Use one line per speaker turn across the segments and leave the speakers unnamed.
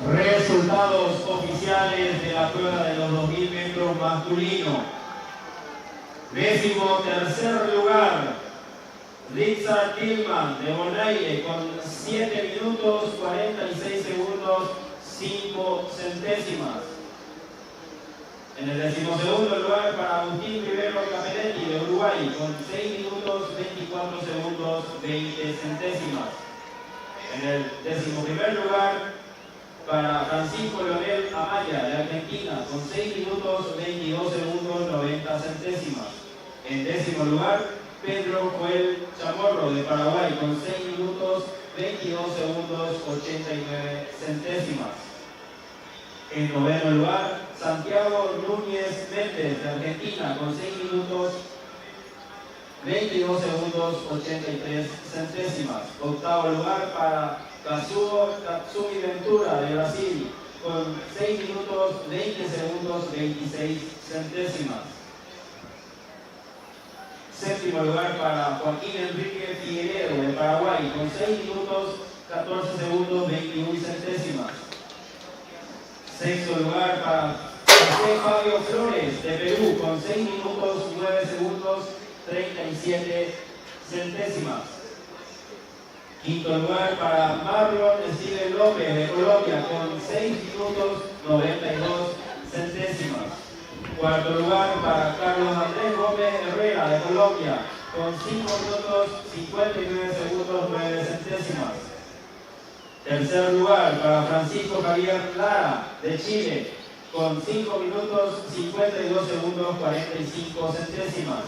Resultados oficiales de la prueba de los 2000 metros masculino. 13º lugar, Richard Tillman de Bonaire con 7 minutos 46 segundos 5 centésimas. En el 12º lugar para Agustín Rivero Caperetti de Uruguay con 6 minutos 24 segundos 20 centésimas. En el 11º lugar para Francisco Leonel Amaya de Argentina con 6 minutos 22 segundos 90 centésimas. En 10º lugar, Pedro Joel Chamorro de Paraguay con 6 minutos 22 segundos 89 centésimas. En 9º lugar, Santiago Núñez Méndez de Argentina con 6 minutos 22 segundos 83 centésimas. 8º lugar para Kazuo Tatsumi Ventura de Brasil con 6 minutos 20 segundos 26 centésimas. 7º lugar para Joaquín Enrique Figueredo de Paraguay con 6 minutos 14 segundos 21 centésimas. 6º lugar para José Fabio Flores de Perú con 6 minutos 9 segundos 37 centésimas. 5º lugar para Marlon Steven López de Colombia con 6 minutos 92 centésimas. 4º lugar para Carlos Andrés Gómez Herrera de Colombia con 5 minutos 59 segundos 9 centésimas. 3º lugar para Francisco Javier Lara de Chile con 5 minutos 52 segundos 45 centésimas.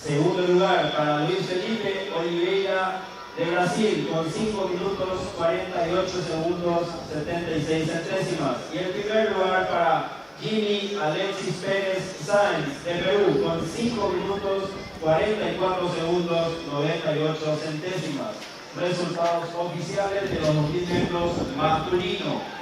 2º lugar para Luis Felipe Oliveira de Brasil con 5 minutos 48 segundos 76 centésimas. Y el 1er lugar para Jimmy Alexis Pérez Sáenz de Perú con 5 minutos 44 segundos 98 centésimas. Resultados oficiales de los 2000 metros masculino.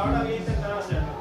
ahora voy a intentar hacerlo.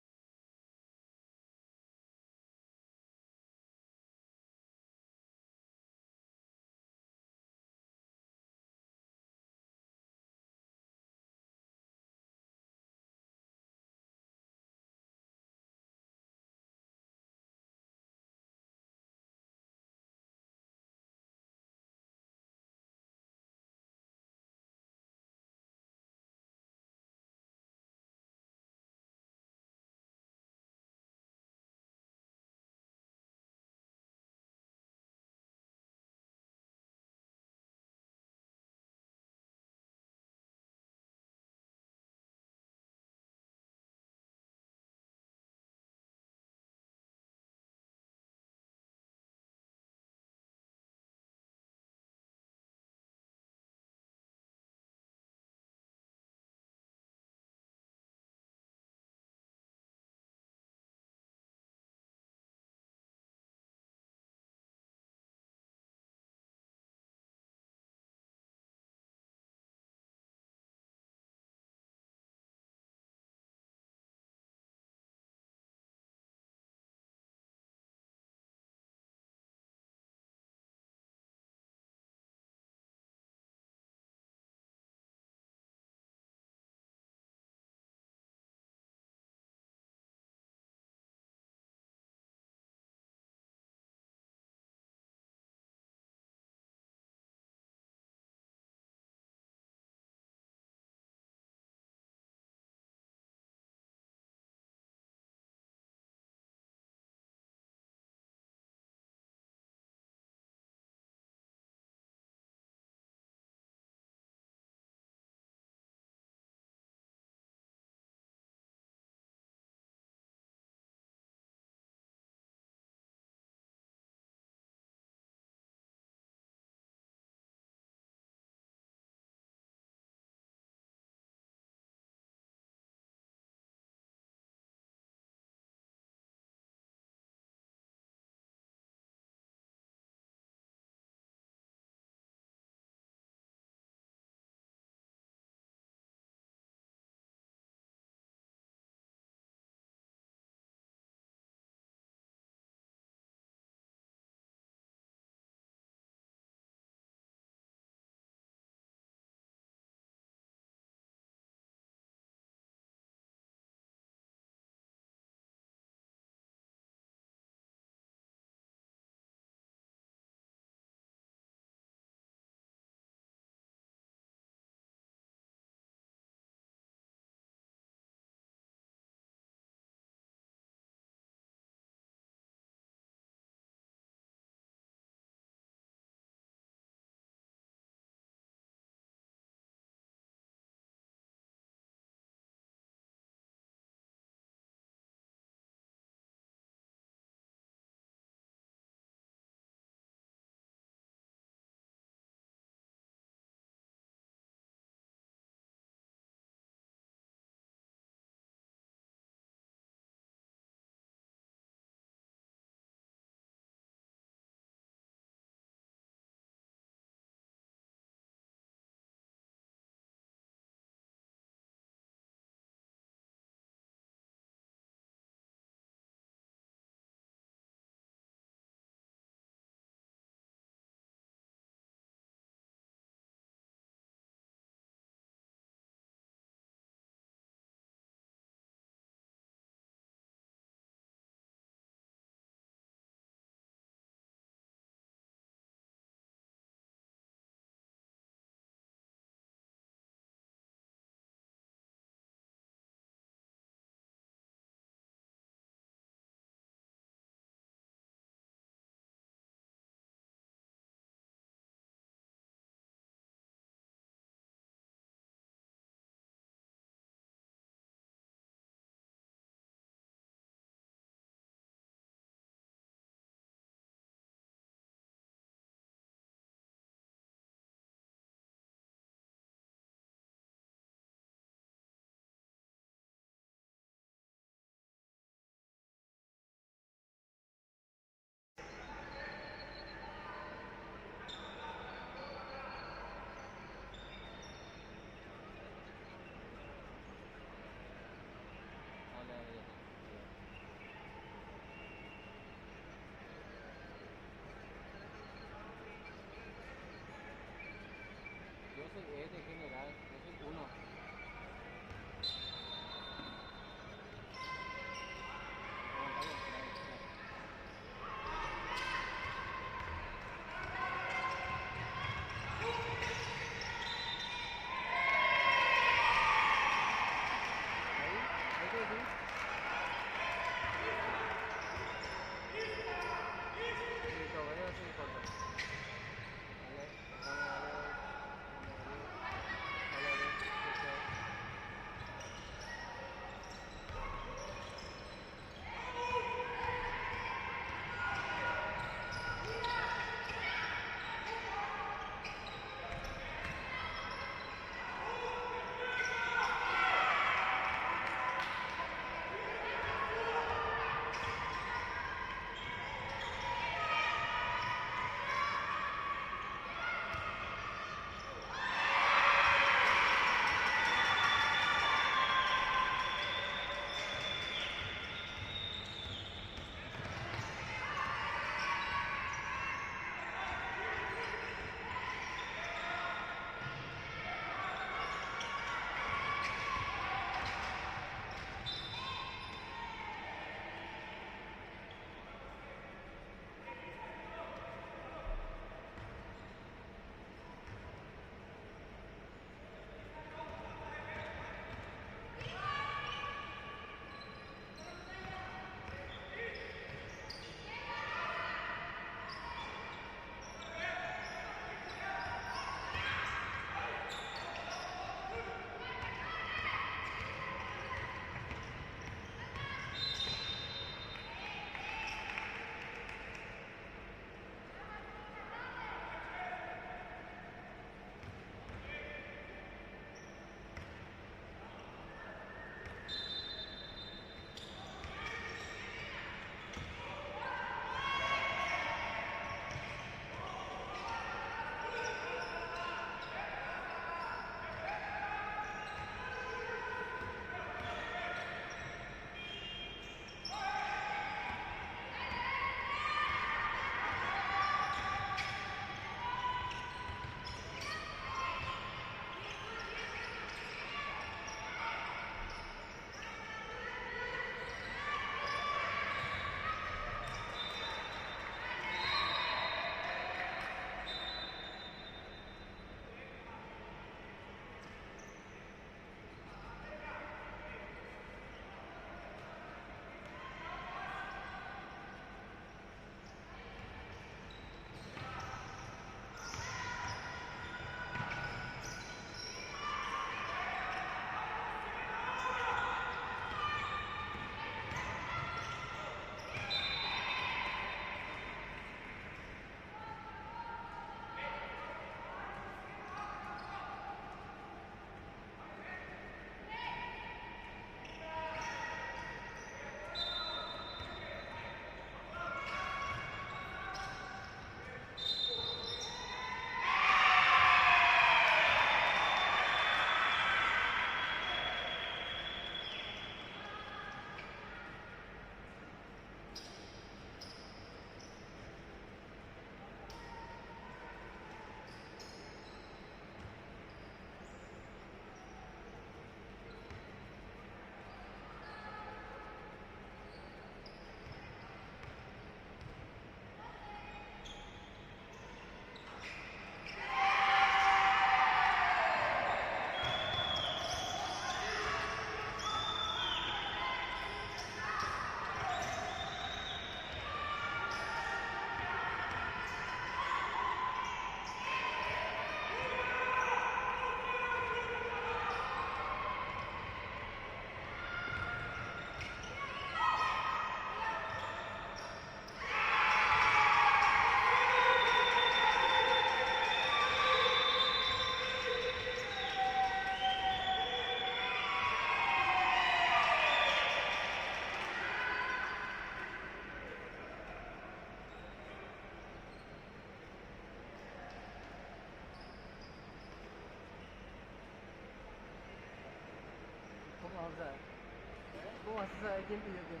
vas a saber quién pidió quién?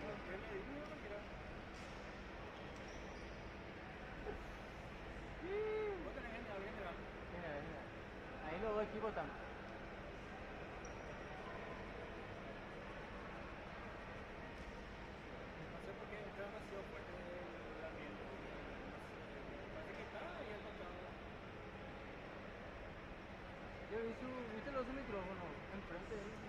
Vos tenés gente abriendo.
Mira, mira. Ahí los dos equipos están.
No sé por qué está demasiado fuerte el ambiente. Parece que está ahí al costado.
Yo vi ¿viste los micrófonos enfrente de él?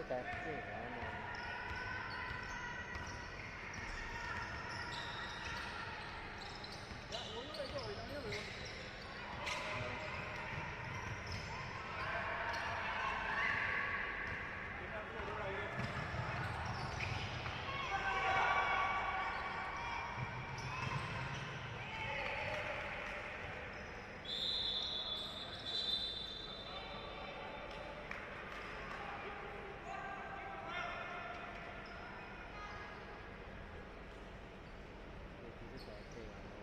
está pegando.
Ya, uno de ellos, ahorita mío, pero ¿qué tal tu olor ahí?
Aquí se está pegando.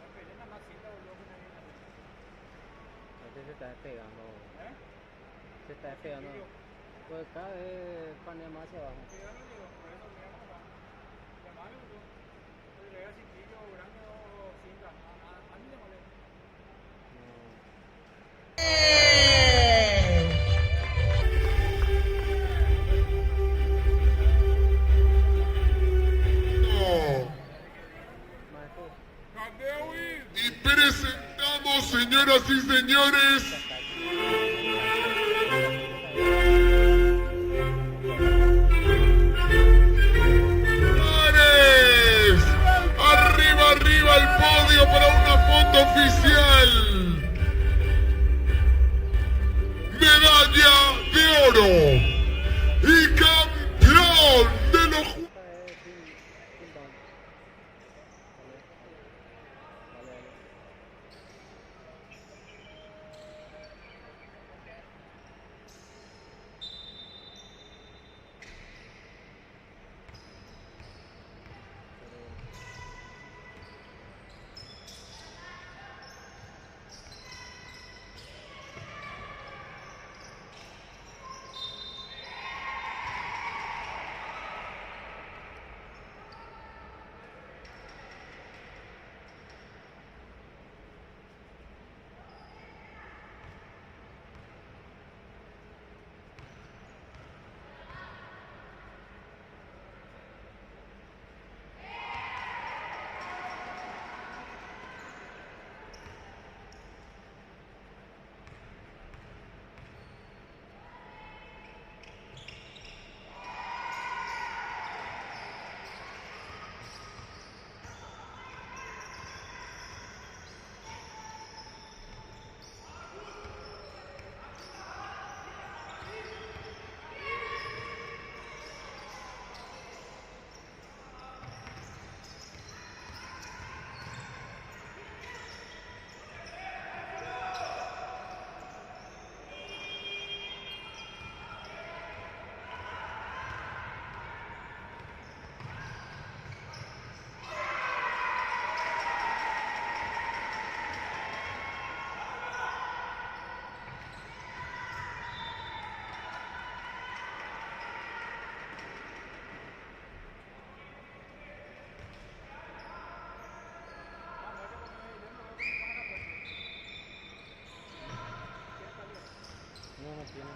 La pelea más cinta, boludo, que nadie la ve.
Este se está despegando.
¿Eh?
Se está despegando. Pues cada vez panea más hacia abajo.
Sí, ya no digo, por eso me llamo para llamarle, boludo. Pero le diga cintillo grande o cinta. A mí le molesta.
Maestro,
Y presentamos, señoras y señores, Ares. Arriba, arriba al podio para una foto oficial. Medalla de oro y campeón de los Juegos.
esta es sin down. Dale, dale. No, no tiene.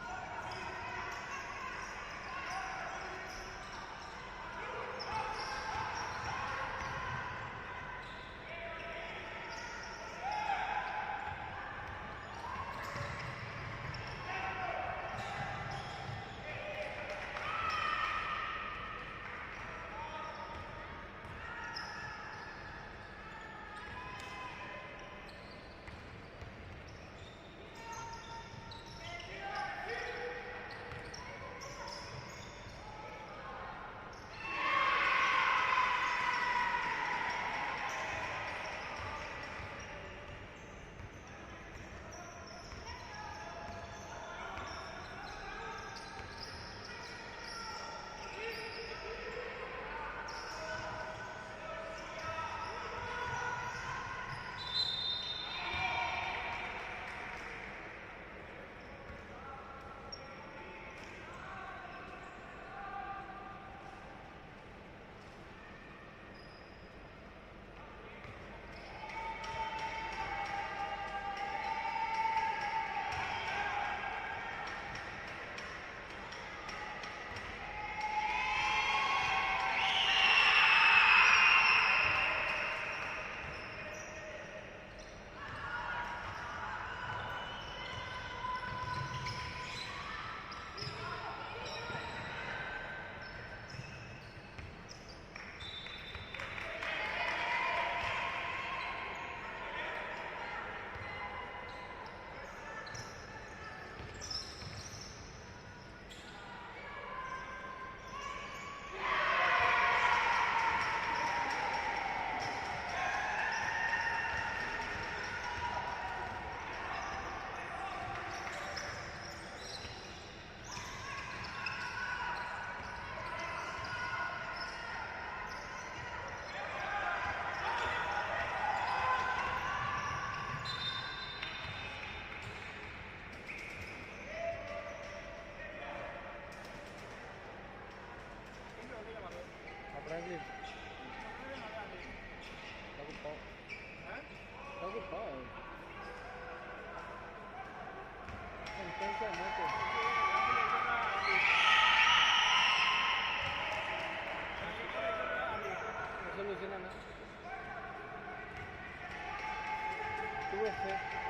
12.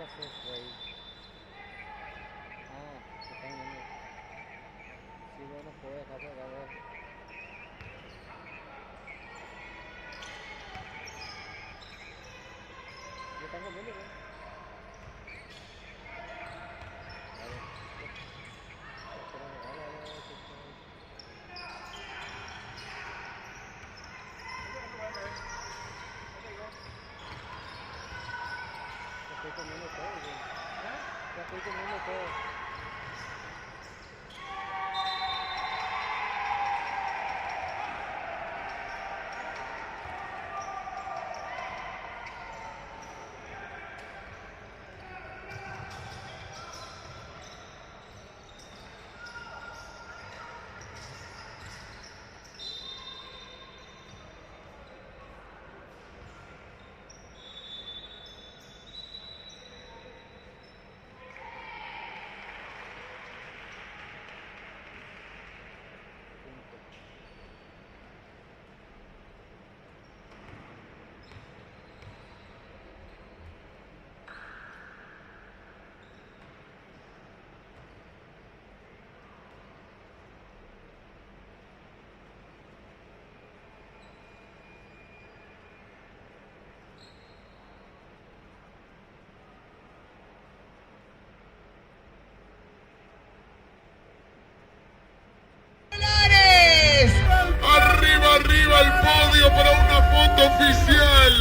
haces, güey? Ah, se están yendo. Sí, bueno, puedo dejar de grabar. ¿Ya están comiendo, güey? A ver. Espérame, dale, ya estoy comiendo todo, güey. Ya estoy comiendo todo.
oficial.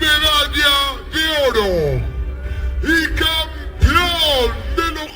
Medalla de oro y campeón de los...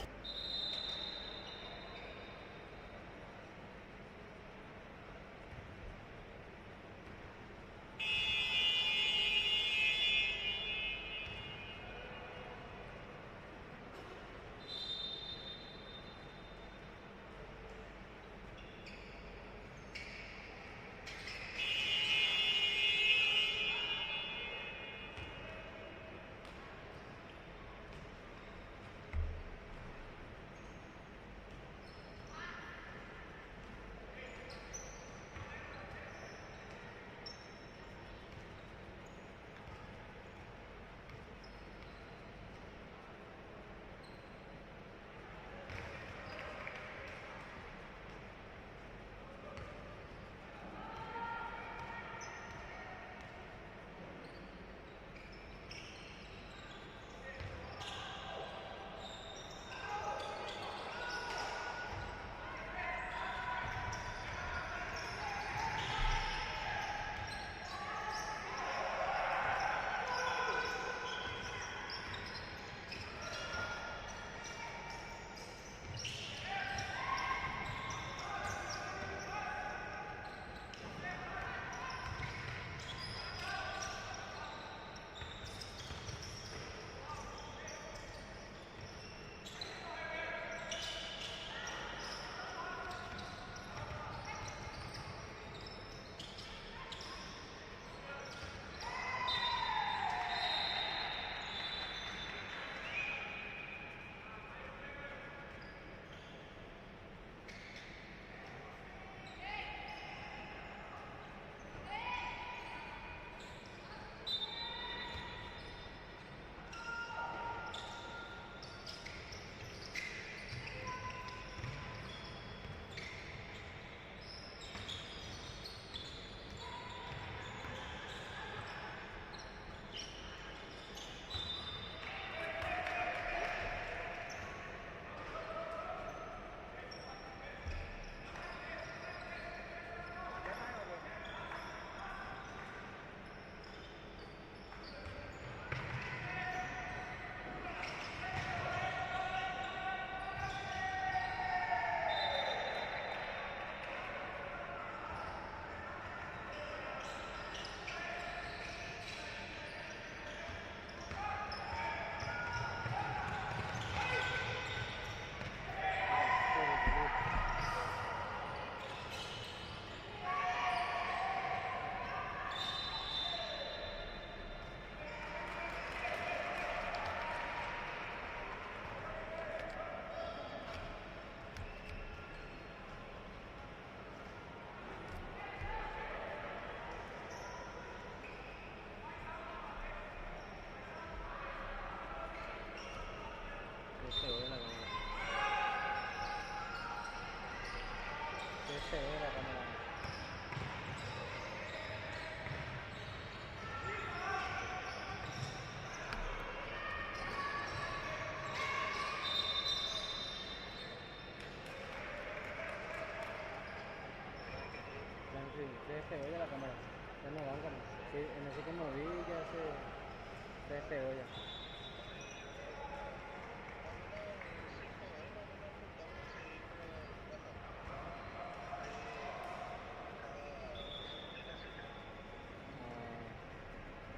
Se despegó ya la cámara. Ya no van cámara. Sí, en ese que moví ya se despegó ya.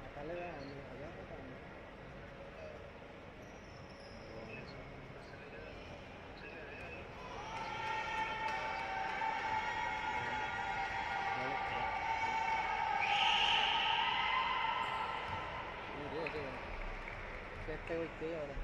Acá le dan, allá le dan. Se despegó y ahora.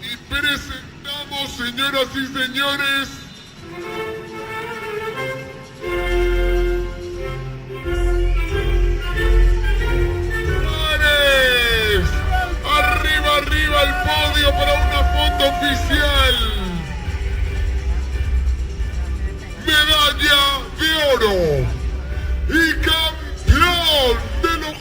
Y presentamos, señoras y señores, Ares. Arriba, arriba al podio para una foto oficial. Medalla de oro y campeón de los...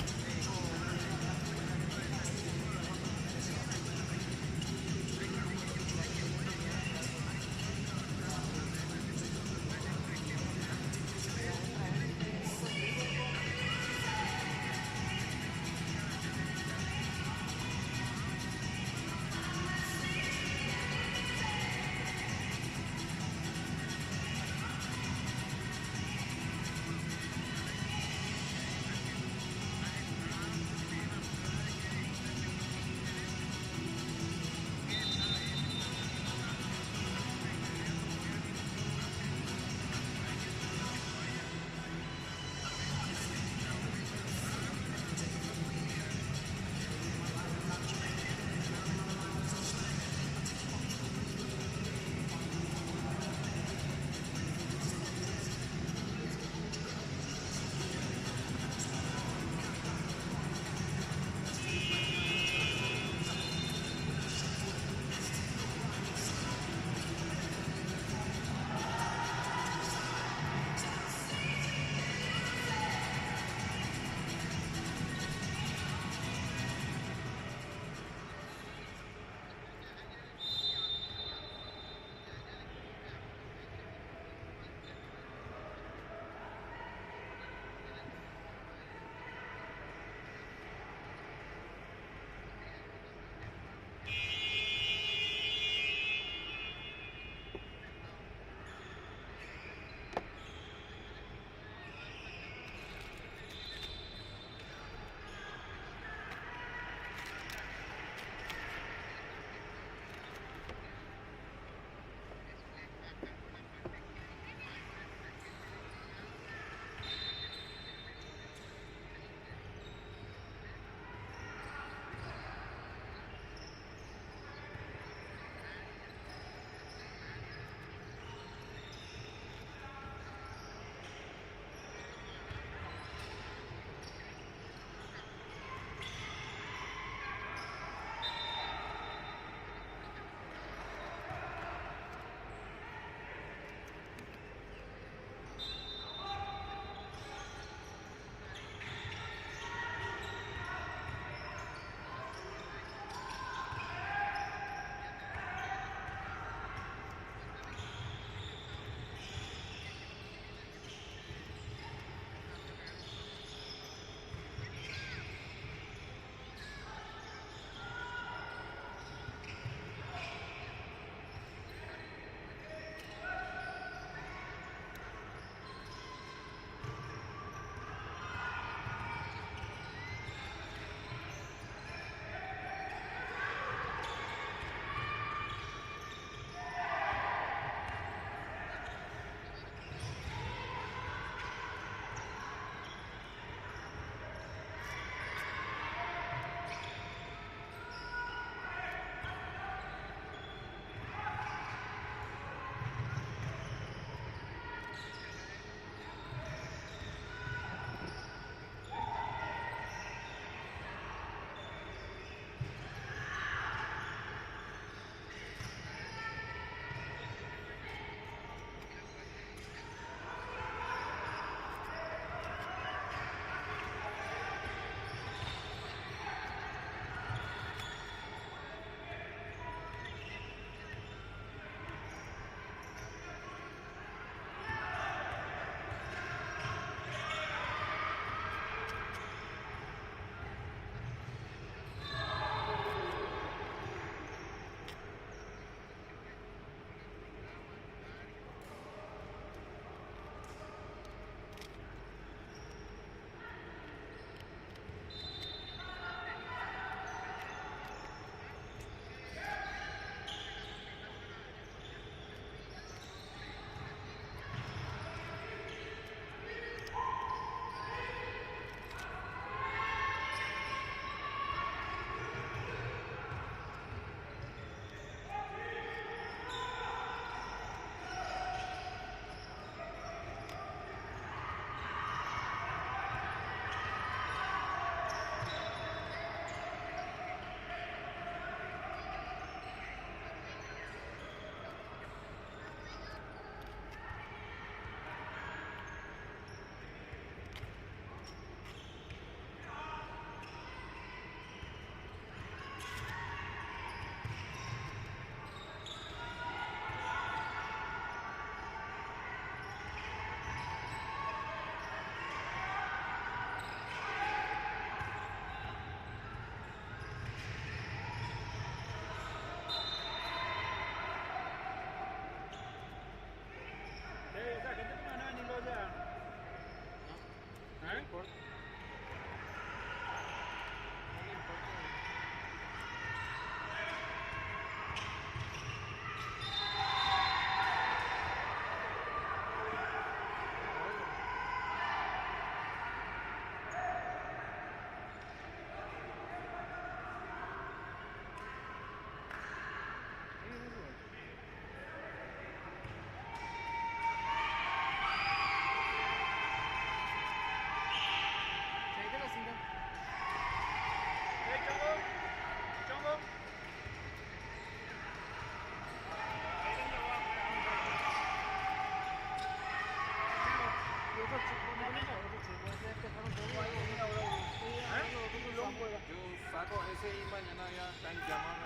mañana ya están llamando.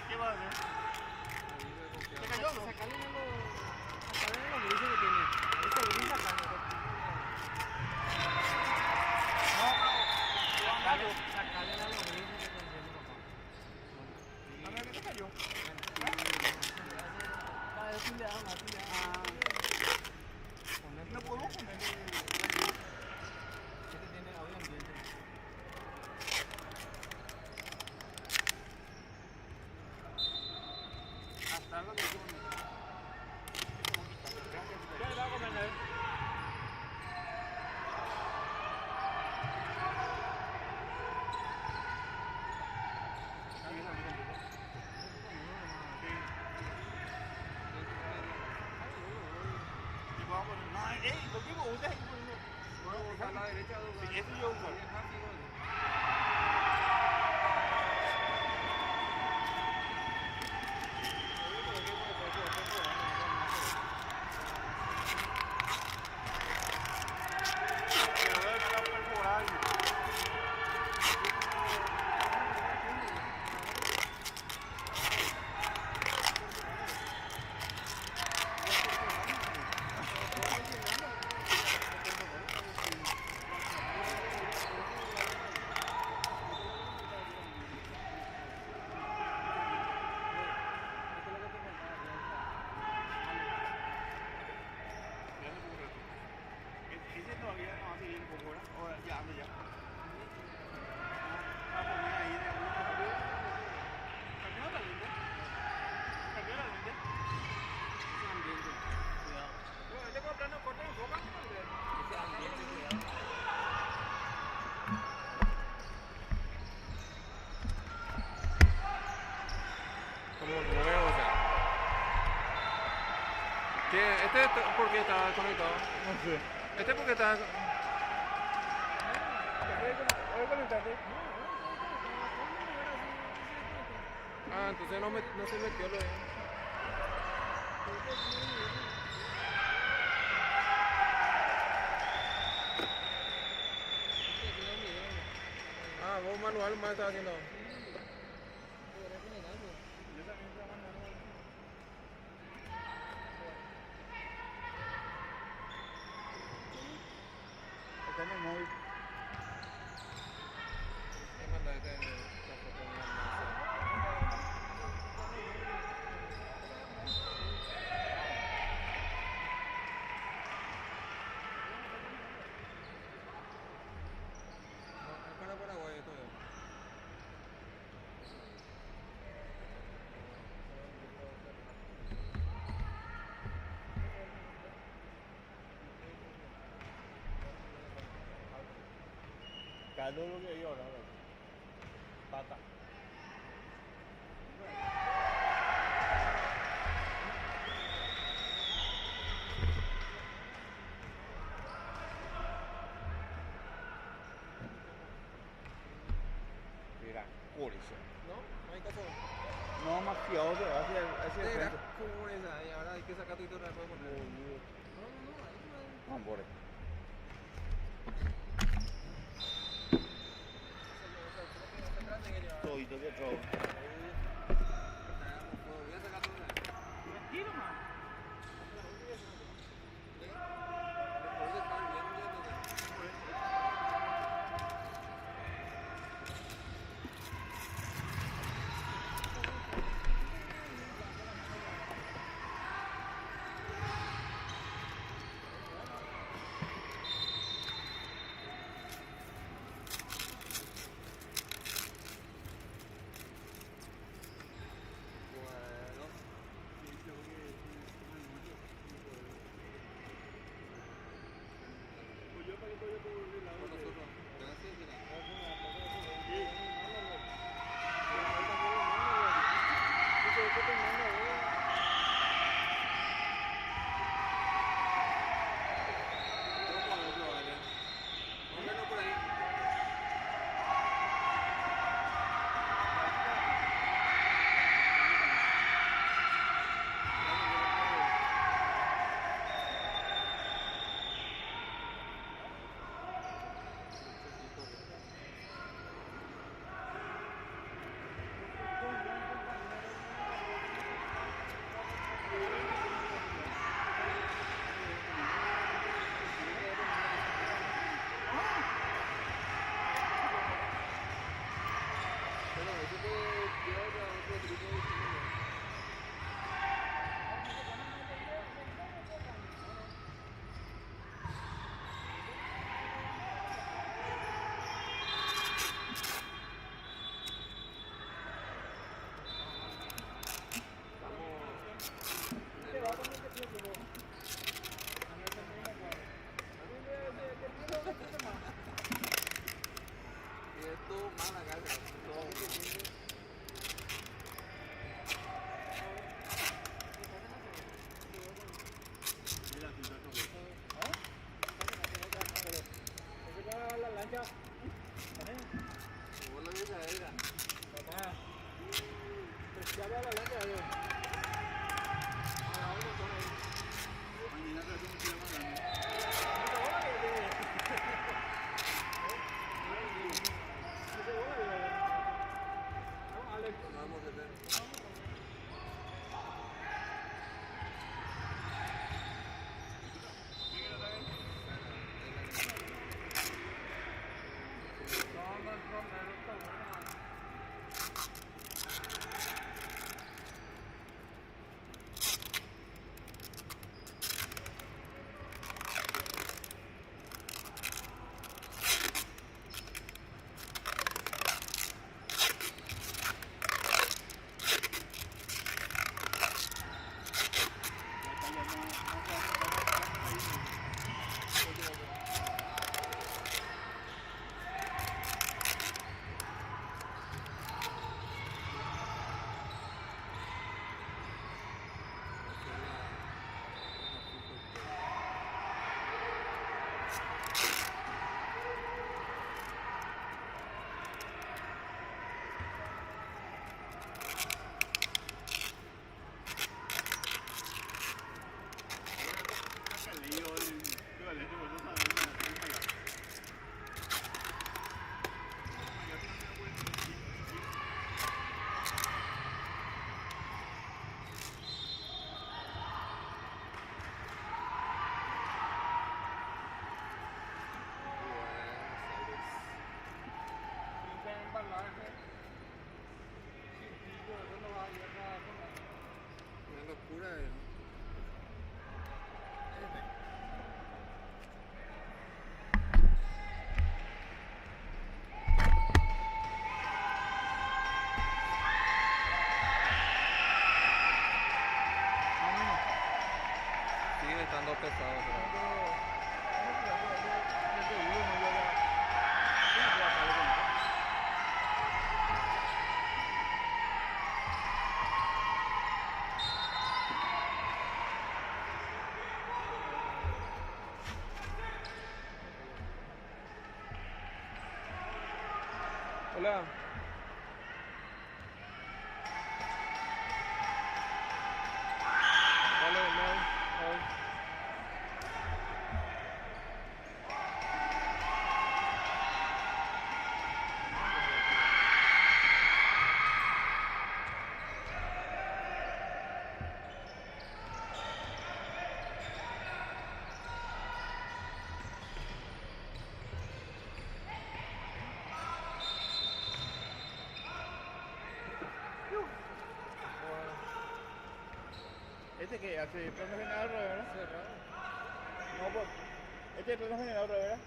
¿Qué va a hacer? ¿Se cayó?
Sacarle los grises que tiene. Ese gris sacarle. Sacarle los grises que contiene, papá.
A ver, ¿qué se cayó?
Es un león, así ya.
No puedo poner
Este tiene audio ambiente.
hasta lo que yo no.
¿Qué le va a comer?
Y vamos a poner, no, lo que vos usas es que ponerlo.
A la derecha,
Sí, eso yo uso. Pero debe estar perforado. Ese todavía no va a seguir un poco, ¿verdad? Ahora ya anda ya. Va a poner ahí de alguna manera. ¿Cambió la lente? ¿Cambió la lente?
Ese ambiente. Cuidado.
Bueno, este comprando corte en boca.
Ese ambiente, cuidado.
Como nuevo, o sea. ¿Qué? ¿Este por qué está conectado?
No sé.
¿Este por qué está...? Ah, entonces no se metió lo de... Ah, vos manual más estás haciendo.
Está en el móvil.
Me mandaste esta foto en la mesa. No, es para Paraguay esto ya.
Caldo lo que hay ahora. Pata. Mira, curioso.
¿No? No hay caso.
No, más fiado hacia el
Era
frente.
como esa, y ahora hay que sacar tu otra vez para poner.
Vamos por ahí. Todito que todo.
Tranquilo, man.
Eso que lleva a otro grupo de chicos. Y esto mala carga, todo
La lancha.
como la mesa era.
Papá. Ya veo la lancha, yo.
Vamos a ver. Una locura, Siguen estando pesados, Hola. Dale, no.
Este que hace plano general, ¿verdad? No, pues. Este es plano general, ¿verdad?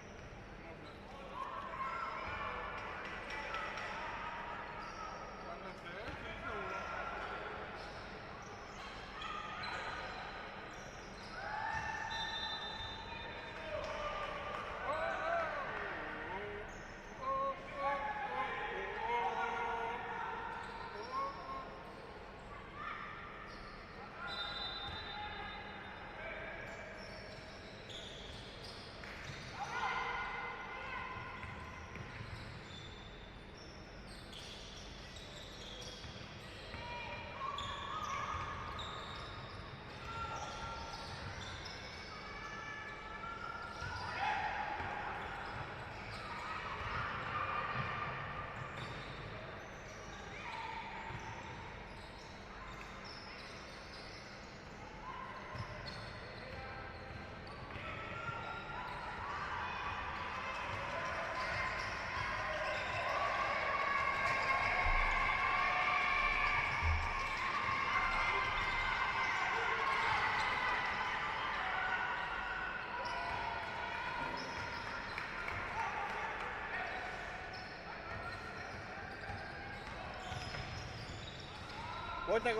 Puerta,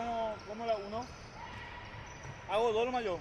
¿cómo la uno? Hago dos nomás yo.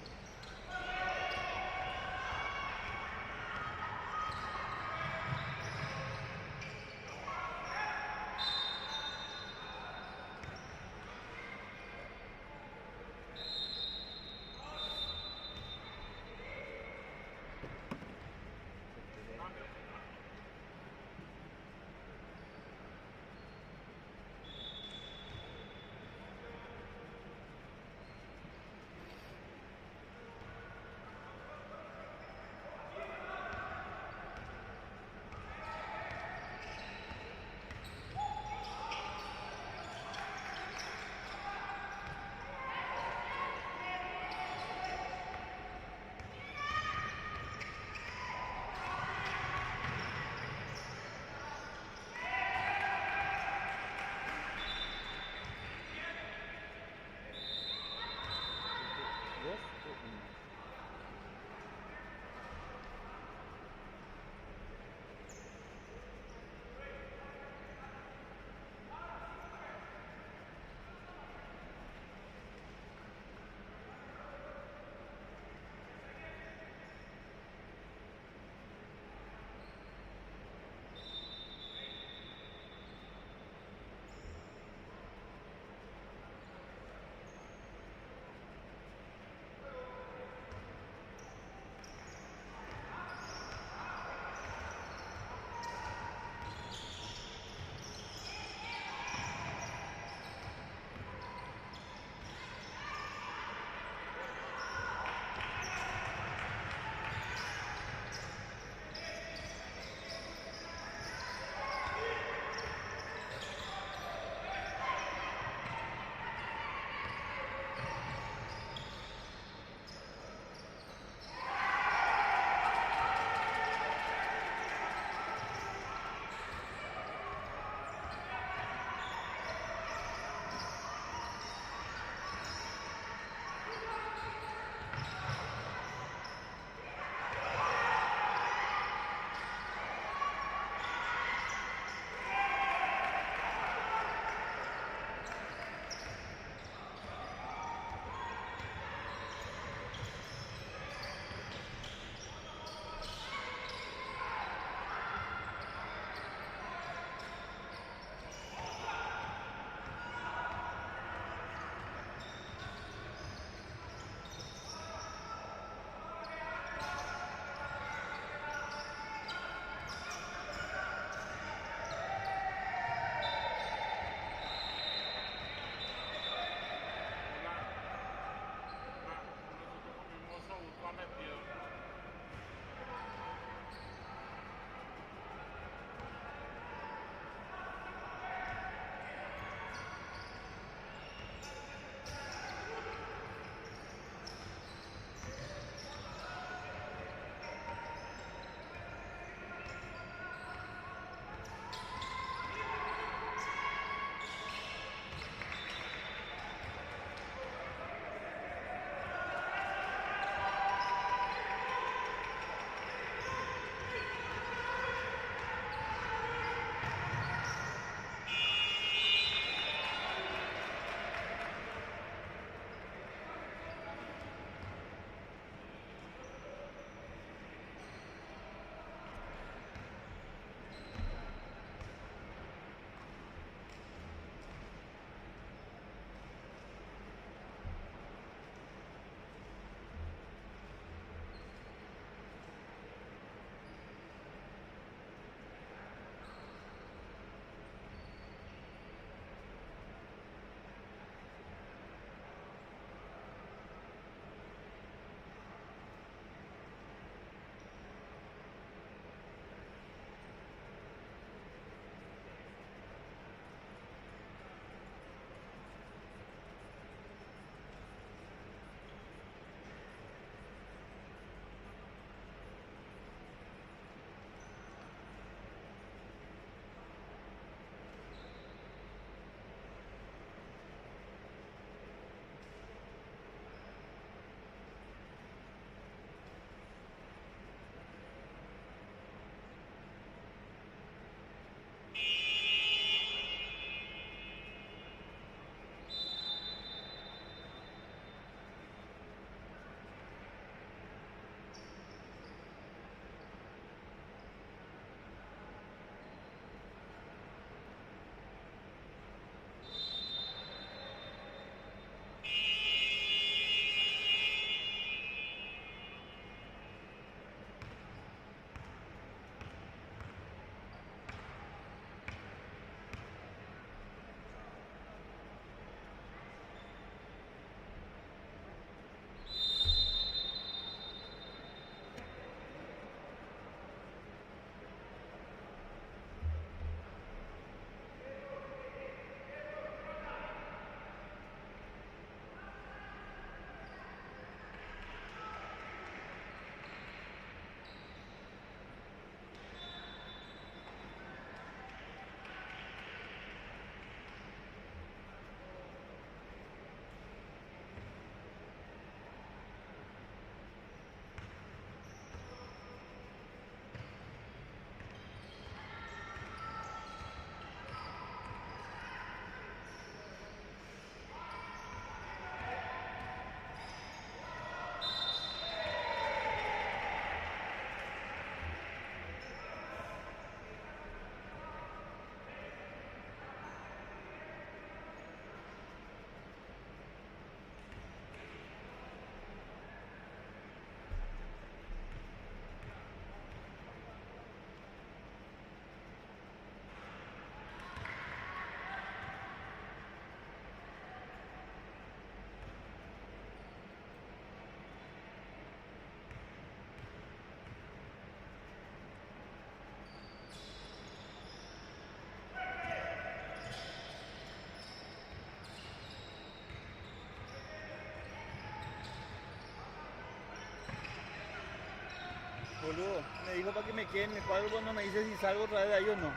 dijo para que me quede en el cuadro cuando me dice si salgo otra vez de ahí o no.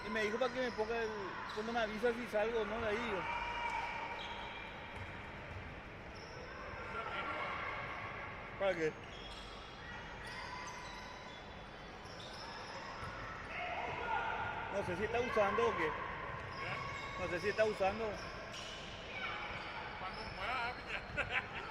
Y me dijo para que me ponga cuando me avisa si salgo o no de ahí. ¿Para qué? No sé si está usando o qué. No sé si está usando.
Cuando mueva, ya.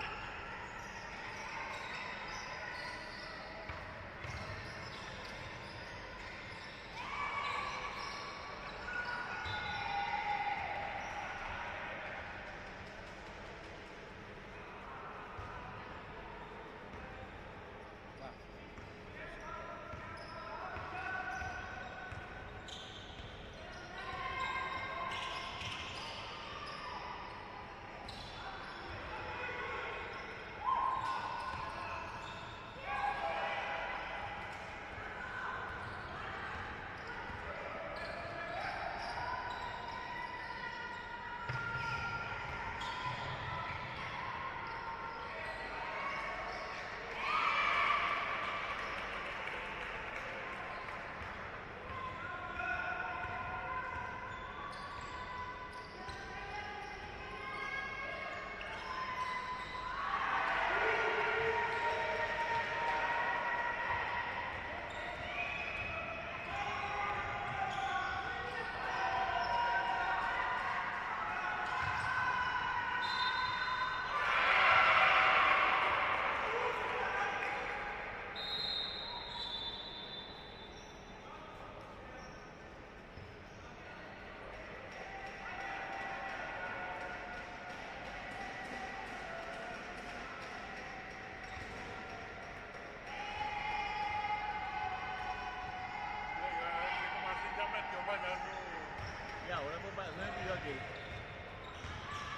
Y ahora pues para eso me pidió aquel.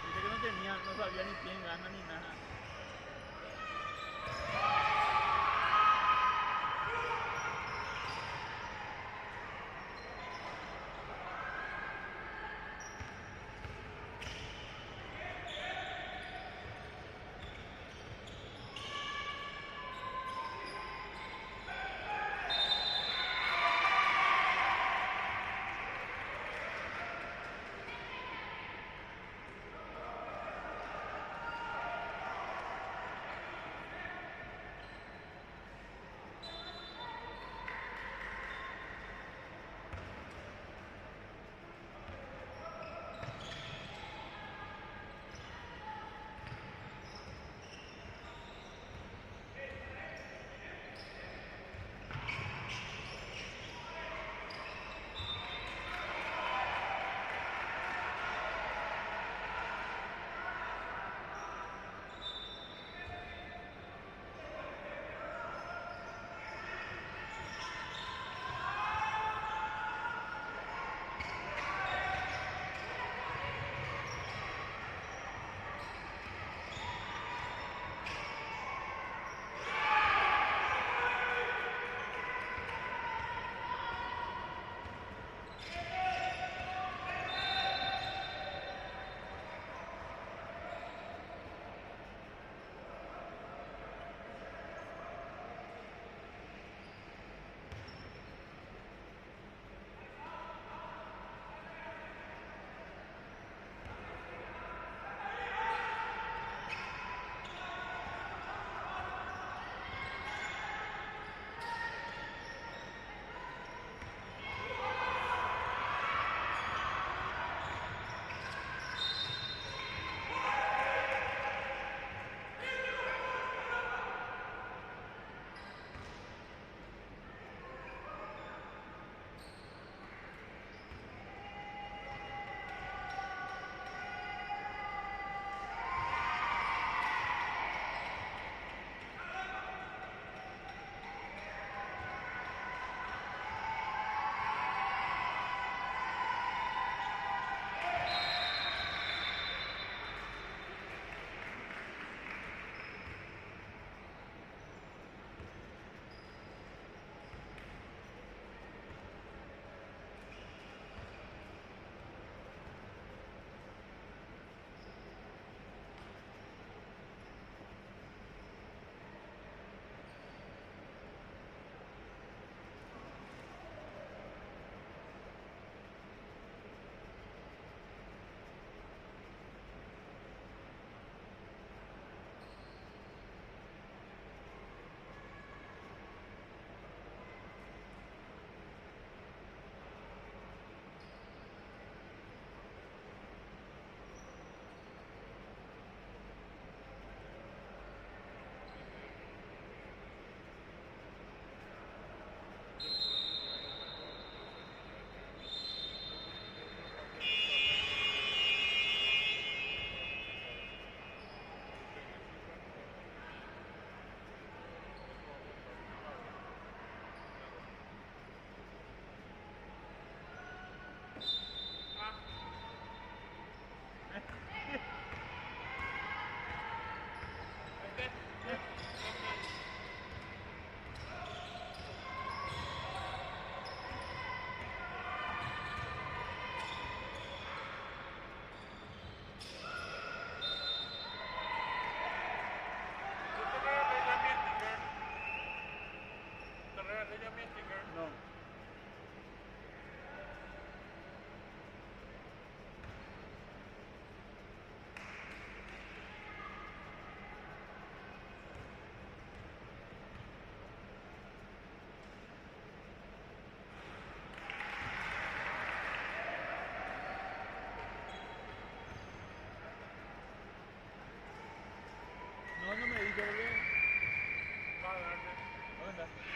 Dice que no tenía, no sabía ni quién gana ni nada. poquito, ¿por qué?
Va a darte.
¿Dónde está?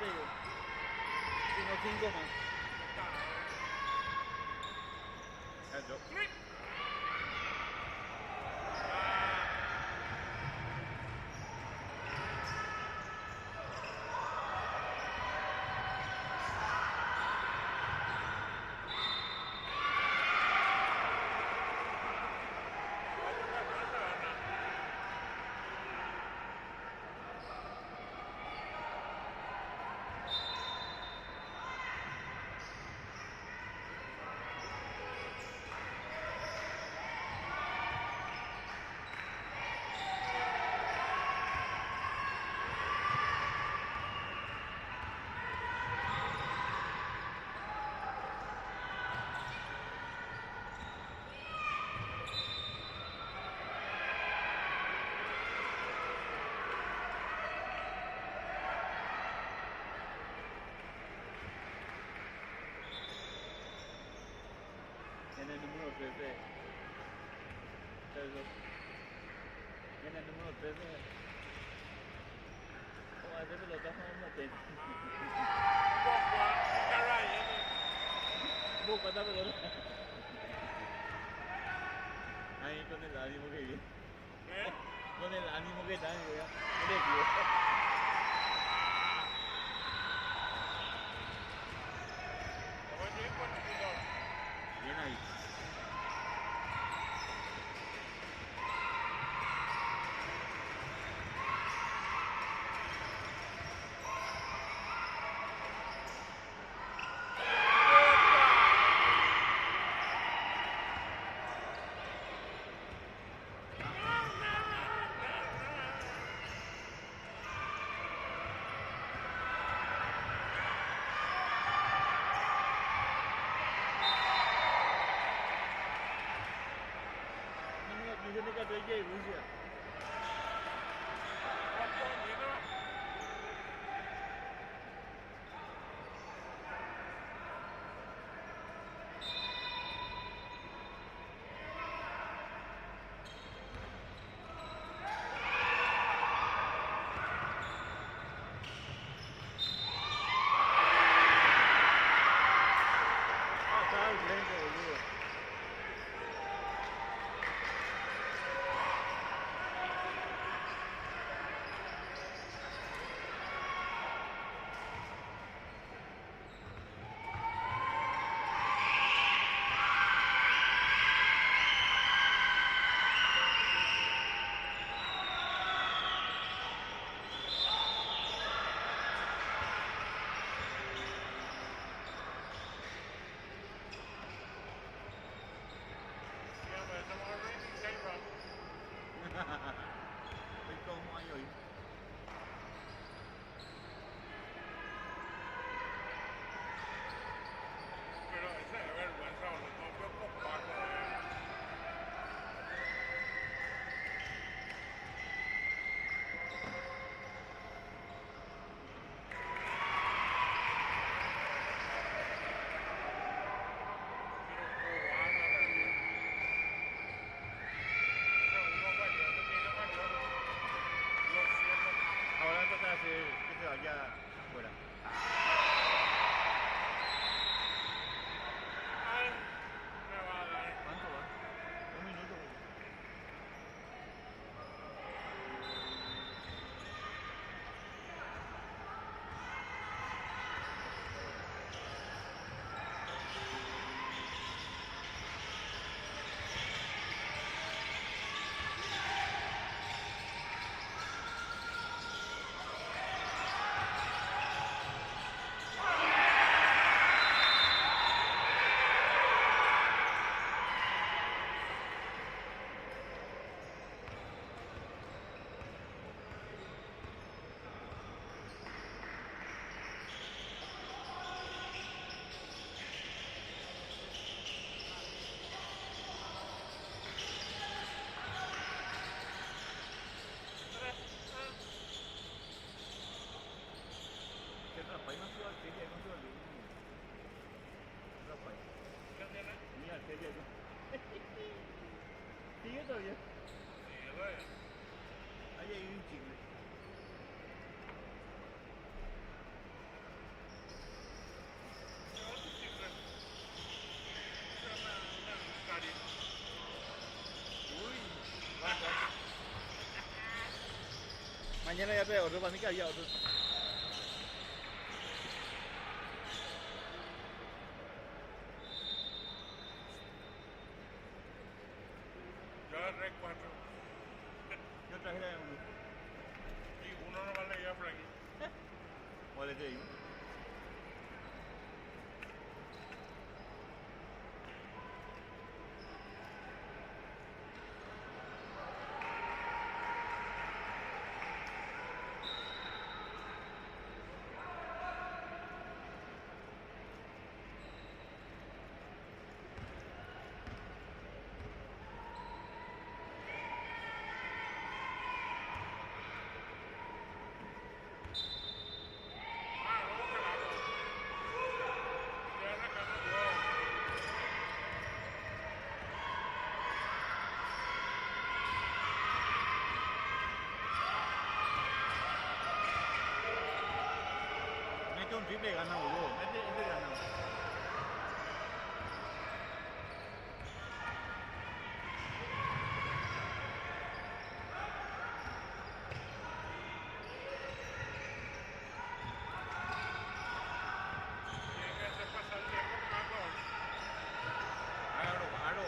digo. Sino 5 más. Eso. En el número 13. Eso. En el número 13. ¿Cómo hace pelota no tiene? ¿Vos cuánta pelota? Ahí con el ánimo que viene. Con el ánimo que está, ya. Bien ahí. Dice que estoy de Rusia. Estaba al frente, boludo. Hoy como hay hoy.
Pero esa es vergüenza, no puedo compararlo.
Ahora toca hacer que se vaya afuera.
Ay, me va a dar.
¿Cuánto va? 1 minuto. Rafael no suba al tele, no suba al tele. Rafael. Mira, al tele allá. ¿Sigue todavía? Ahí hay un chicle. Mañana ya trae otro, para mí que había otro.
Yo agarré 4.
Yo traje la de uno.
Y uno no vale ya, Frankie.
¿Cuál es de ahí? Mete un triple y gana, boludo. Mete y gana.
Tiene que hacer pasar el tiempo, Paco.
Claro, claro.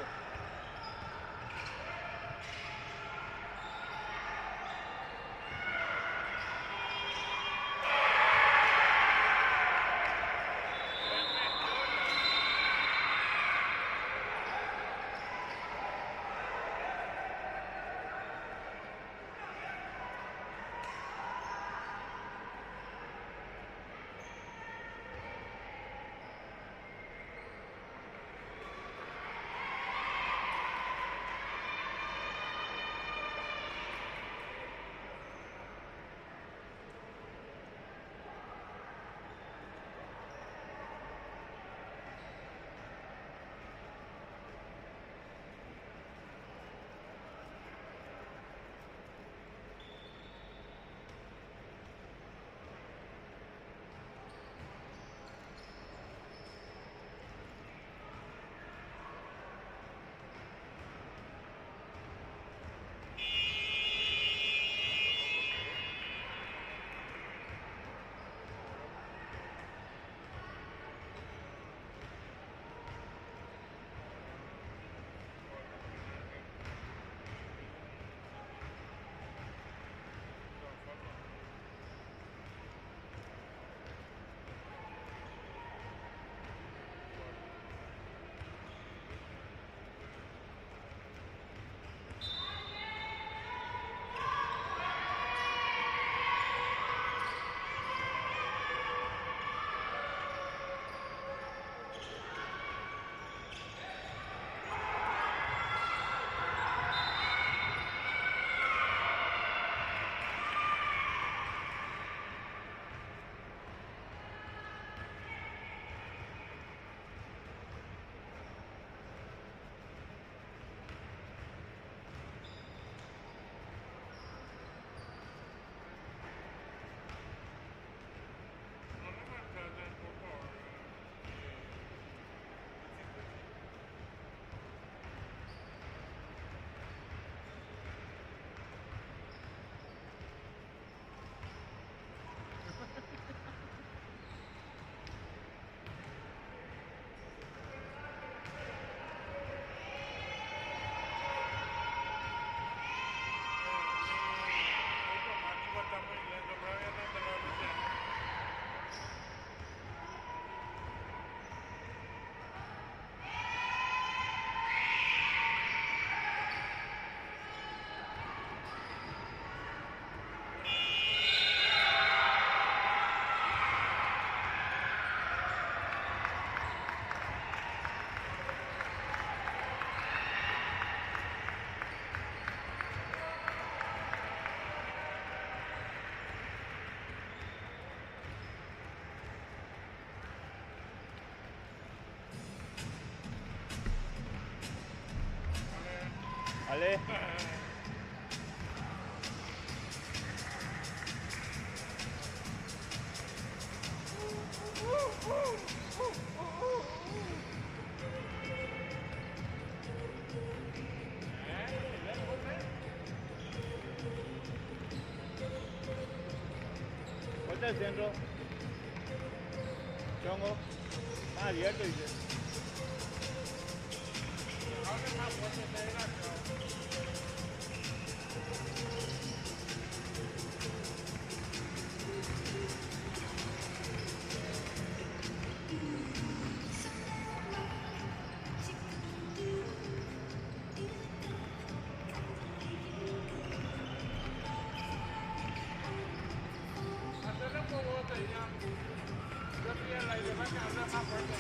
No le marcaste un poco. Automático está muy lento, pero ya no te lo avisé.
Vale. Vuelta al centro. Chongo. Más abierto, dice.
Ahora más fuerte te desgraciado. Hacerle un poco de ya. Yo pide la idea que hacer más fuerte.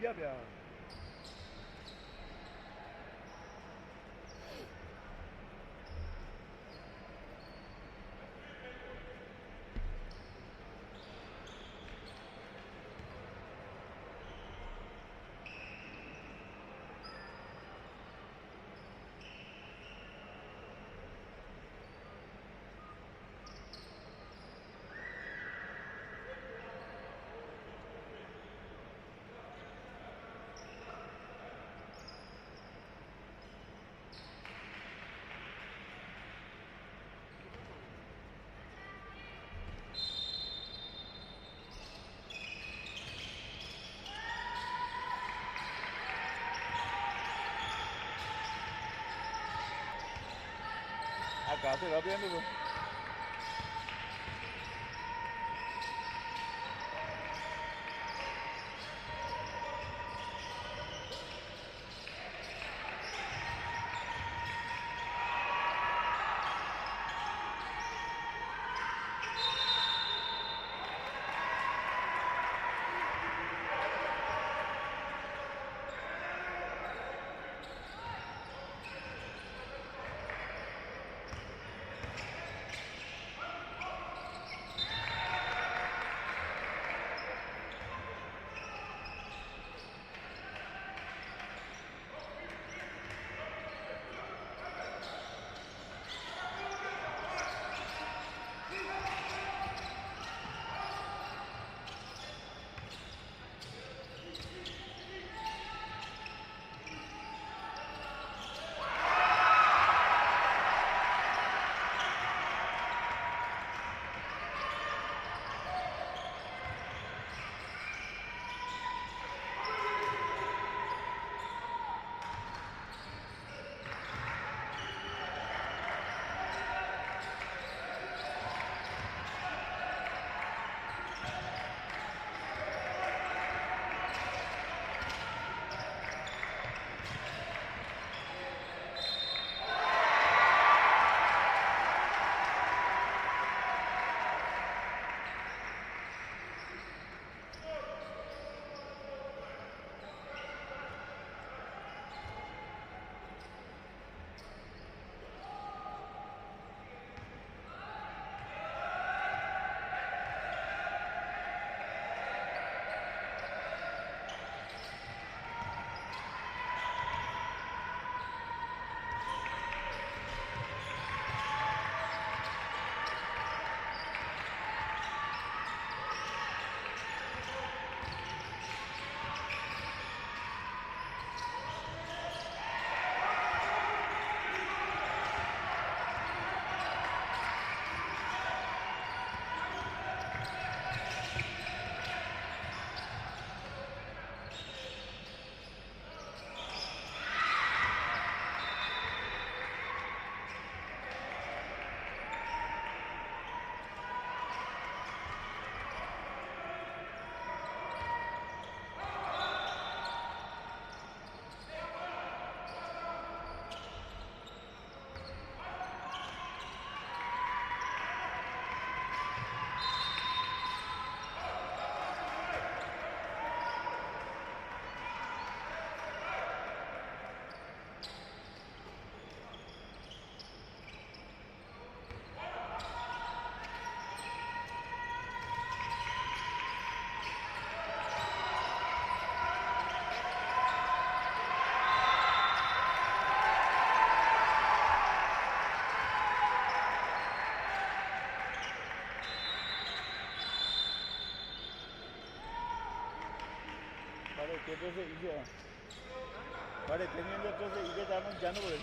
Ya, ya. Acá se va viendo, pues. Vale, ¿qué entonces hice? Vale, teniendo entonces, ¿y qué estamos echando por él?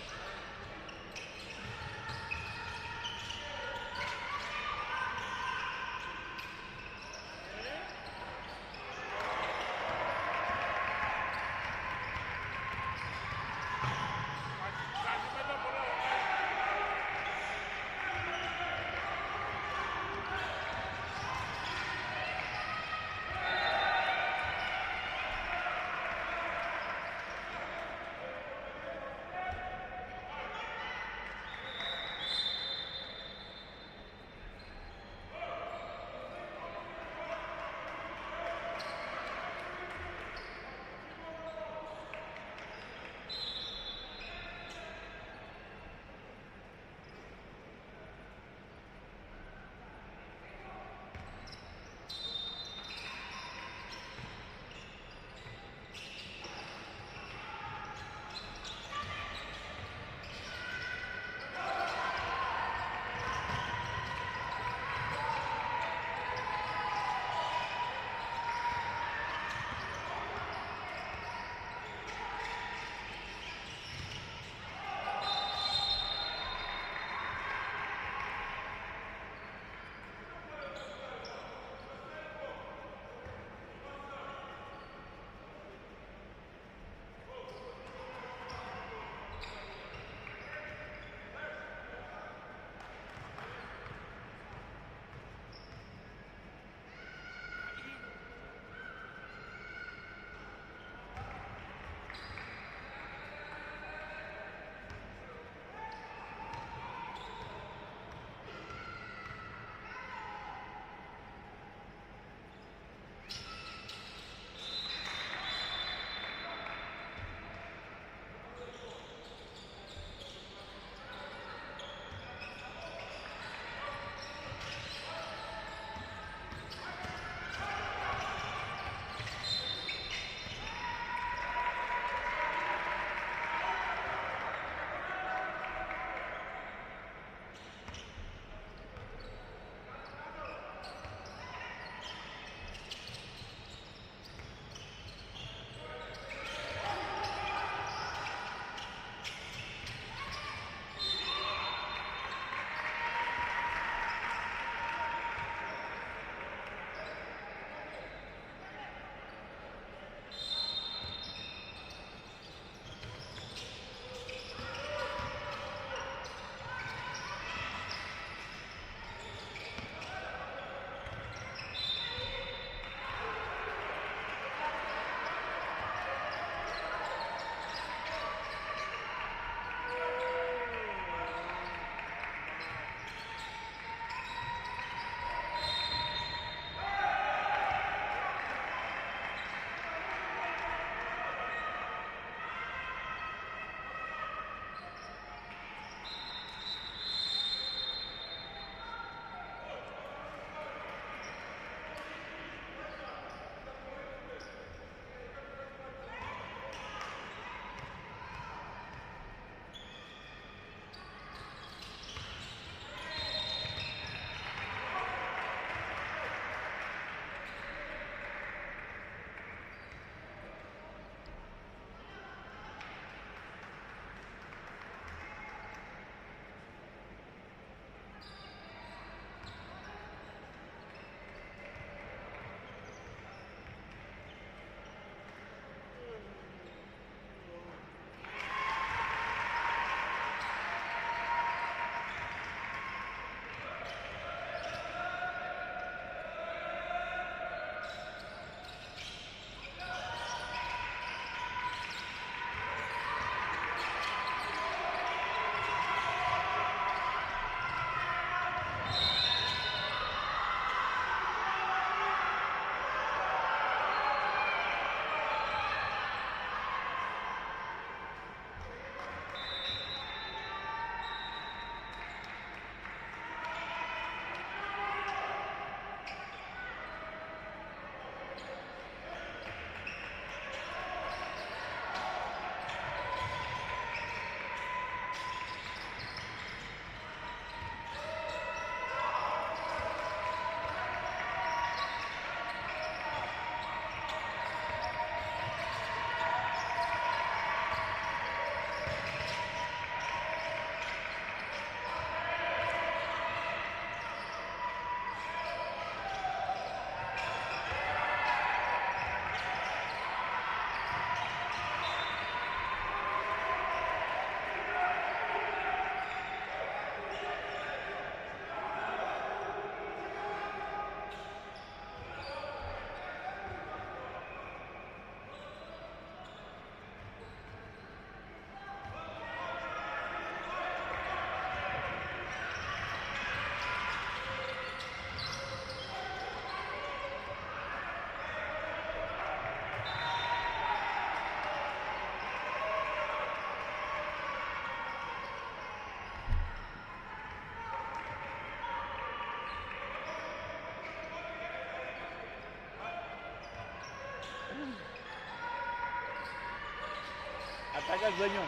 Saca el sueño.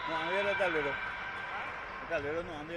No, anda el tablero. El tablero no anda.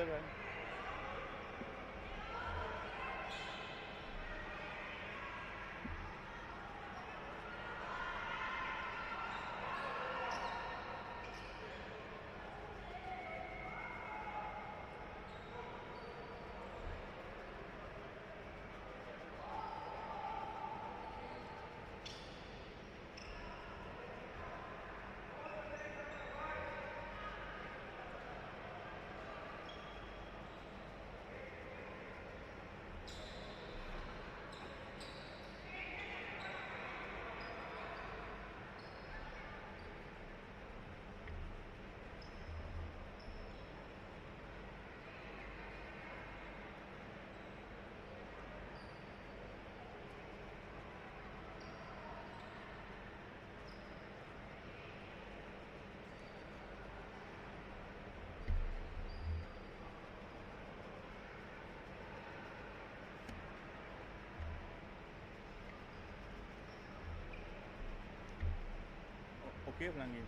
¿O qué, Franklin?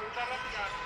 ruta rápida.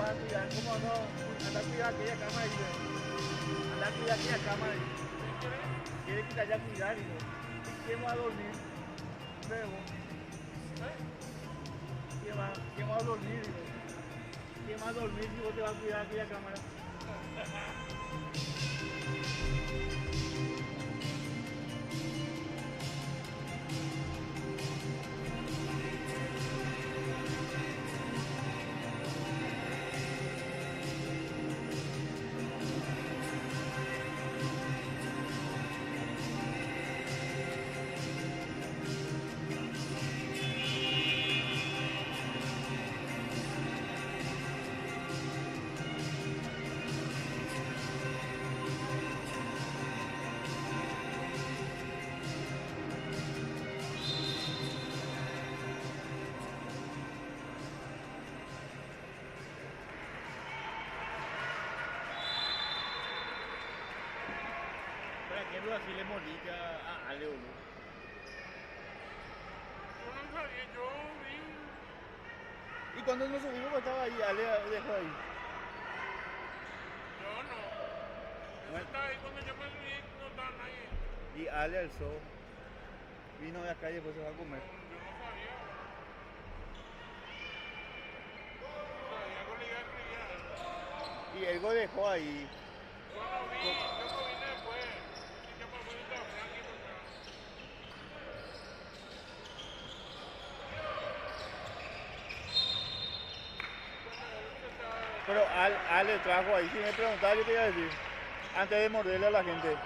a cuidar, ¿cómo no? Anda a cuidar aquella cama ahí, anda a cuidar aquella cama ahí. Quiere que te haya cuidar, hijo. ¿Quién va a dormir? Luego. ¿Quién va a dormir, hijo? ¿Quién va a dormir si vos te vas a cuidar aquella cámara? Pero así le molí a Ale, boludo.
Yo no sabía, yo vi.
Y cuando nos subimos estaba ahí, Ale dejó ahí.
Yo no. Yo
Bueno.
estaba ahí cuando yo me subí, no estaba nadie.
Y Ale alzó. Vino de acá y después se va a comer.
Yo no sabía. No sabía que le iba a escribir.
Y Ergo dejó ahí.
Yo no vi, yo vine después. Y yo me fui a Frankie por acá.
Pero Ale trajo ahí. Si me preguntaba, yo te iba a decir. Antes de morderle a la gente.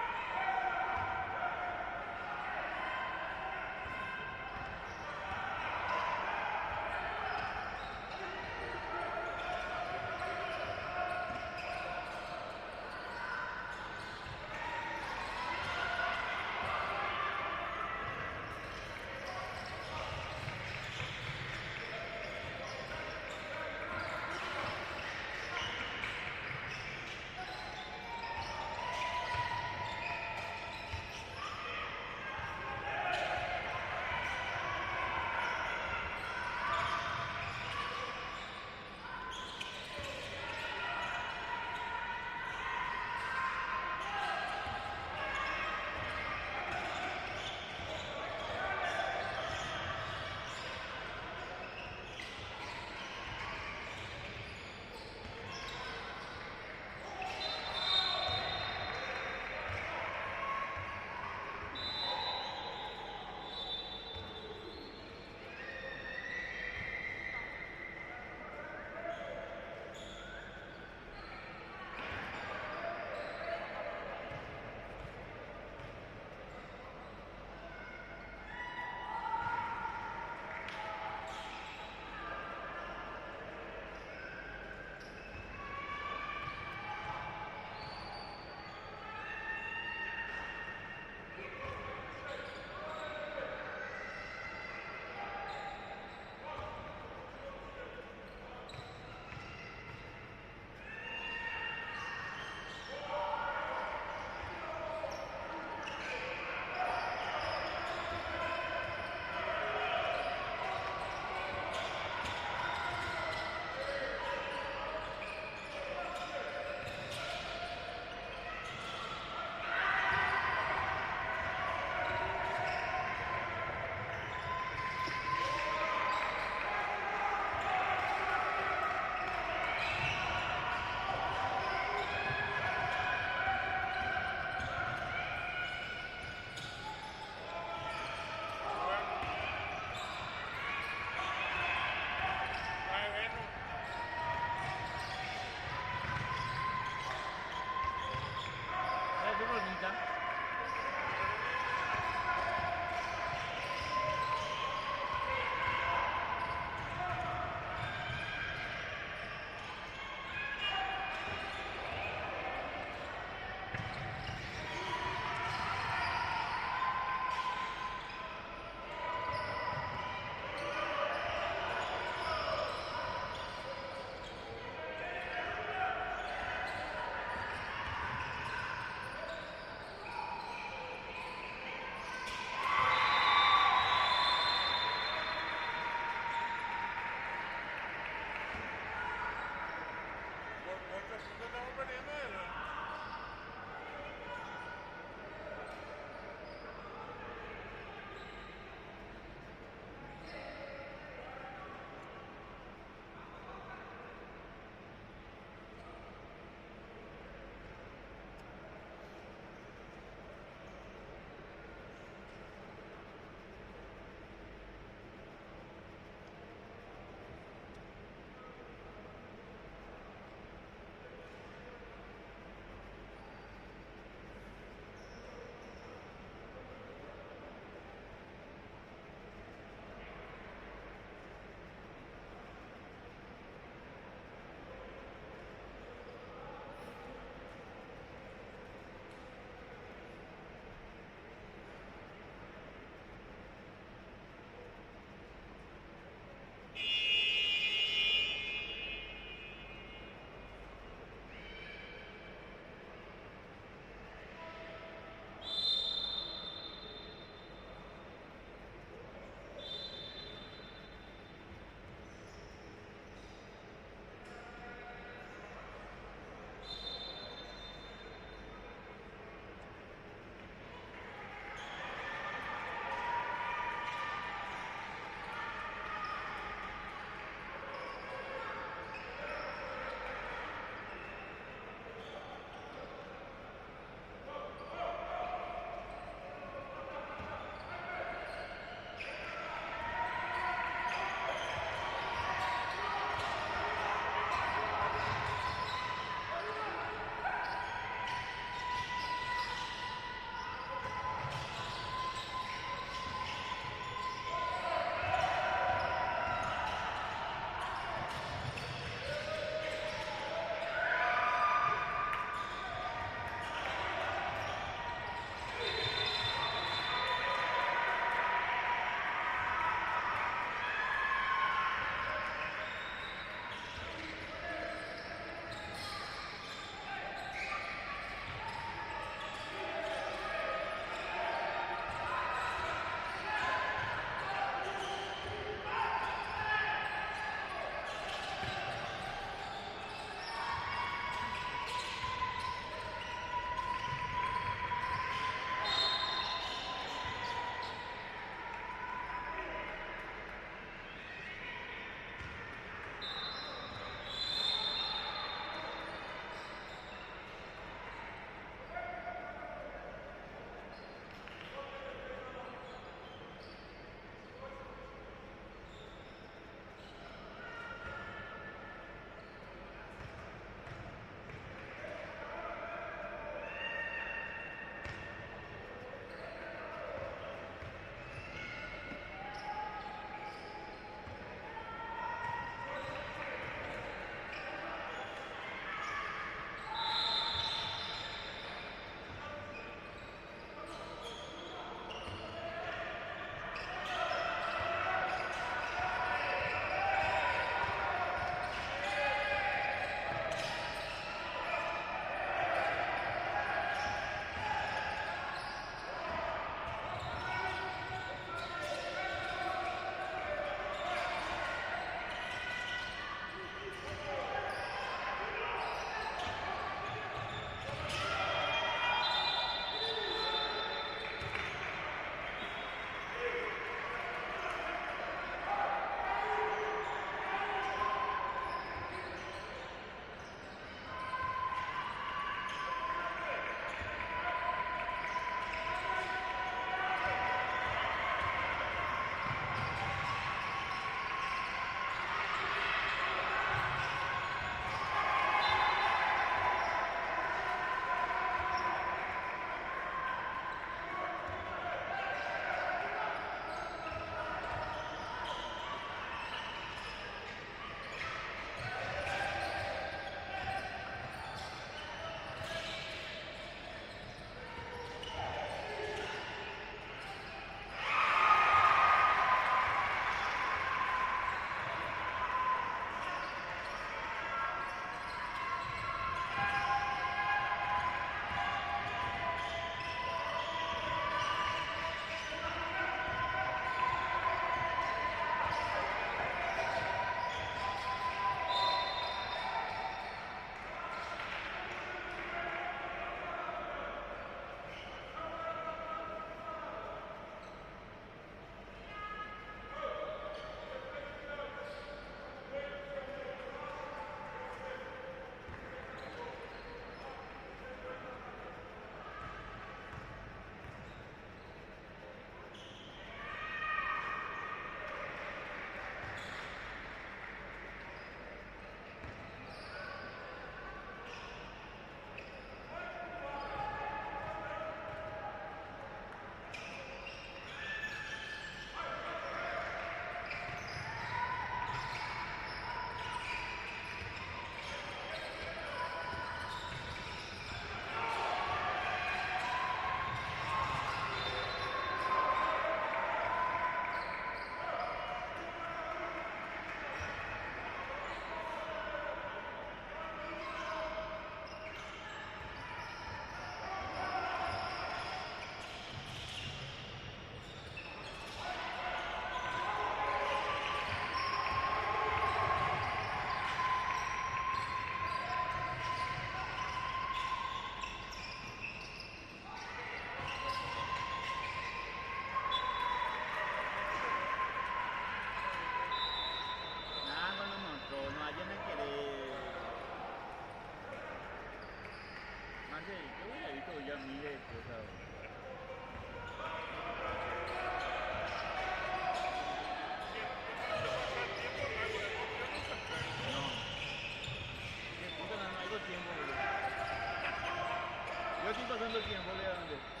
¿Cuánto tiempo le dan de?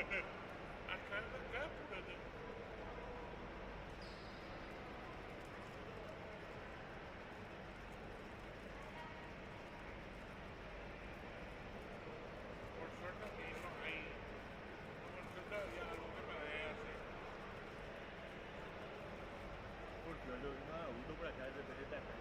Acá, apúrate. Por suerte aquí no hay. Por suerte había algo que me debe hacer.
Porque yo no uno por acá de repente acá.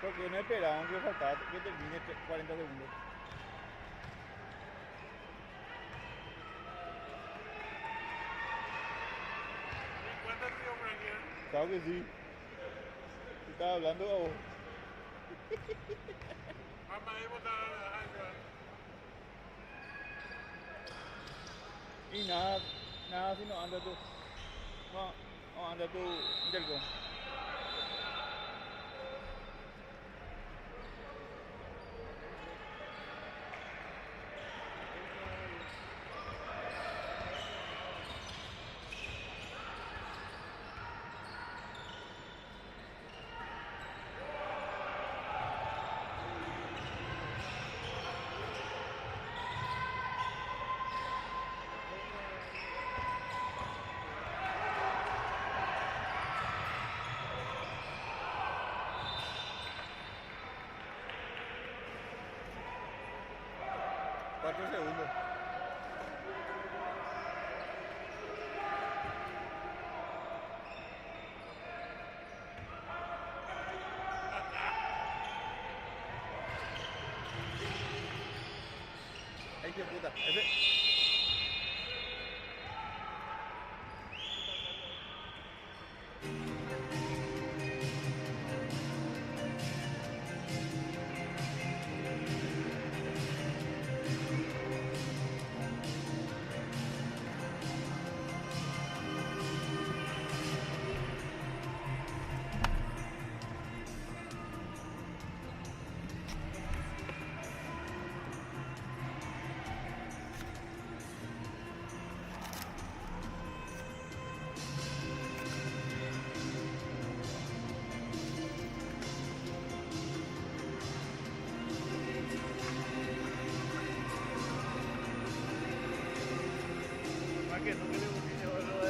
Porque no esperaban que faltaba que termine 40 segundos.
¿Cuánto río por aquí?
Claro que sí. ¿Qué estaba hablando a vos?
Vamos a ir a botar a
Y nada si no anda tú. No anda tu Intercom. Cuatro segundos. Ay, qué puta. Más que no me le guste, boludo.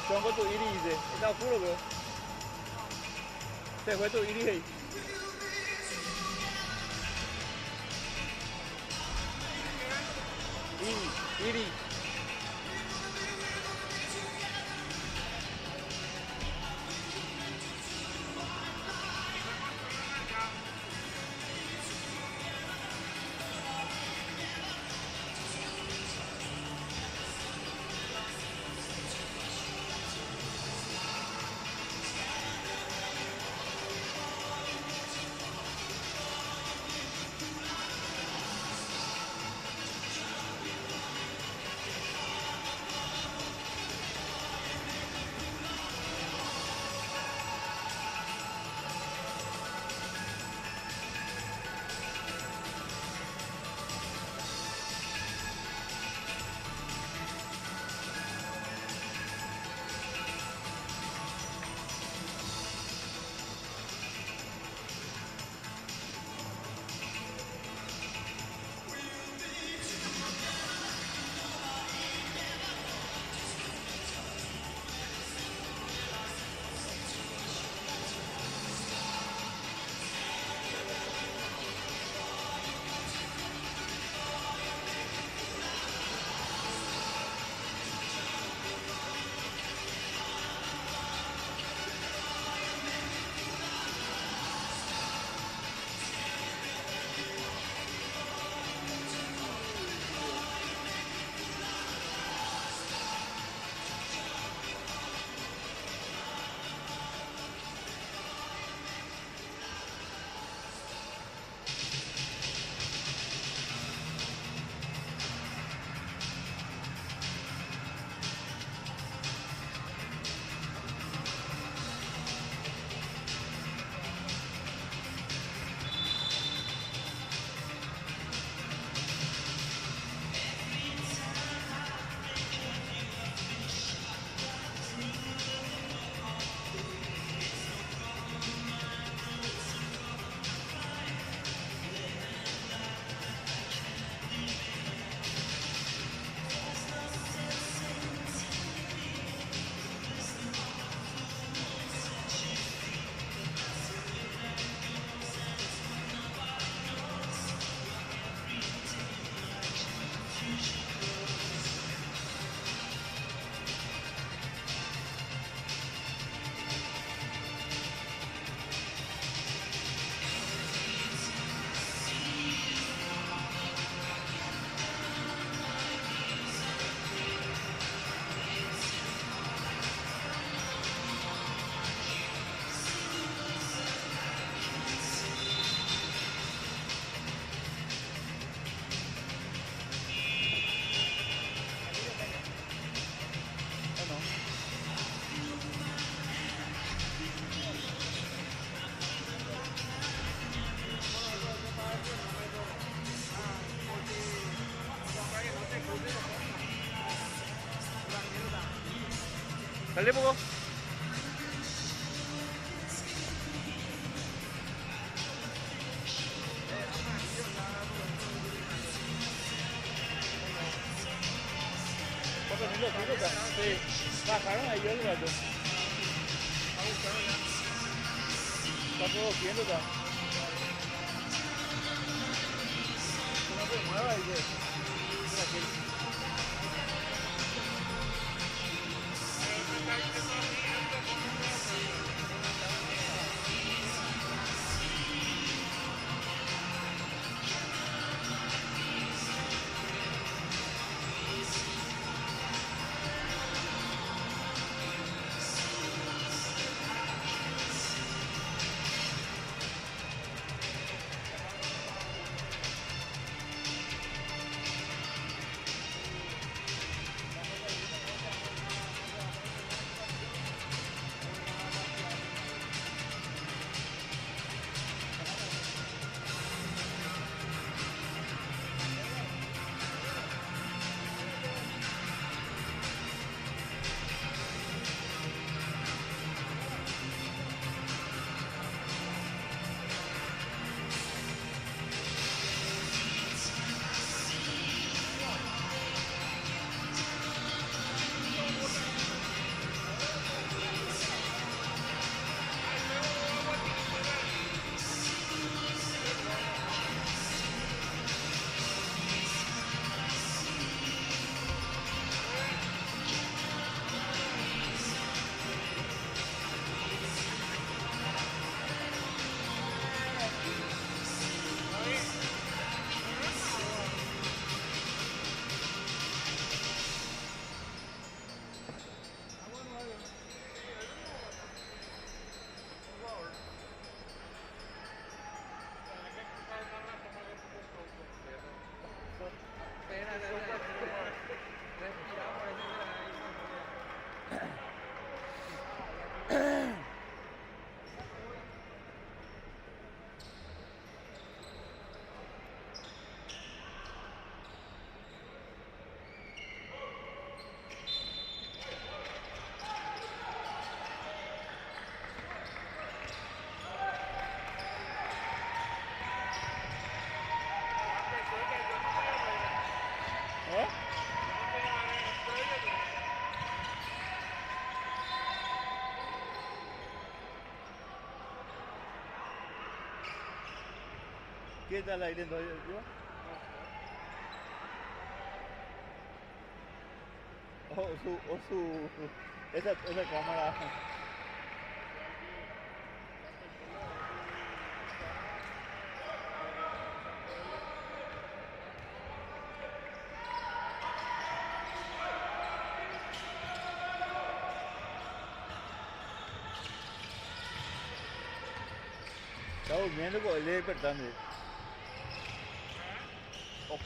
Son con tu iris, está oscuro, bro. Se fue tu iris ahí. Iris. Dale poco. Sí, bajaron ahí el rato. Está todo viendo acá. No se mueva y que... Mira aquí. ¿Qué tal el aire entonces? Esa cámara. Está durmiendo con él despertando. Ok.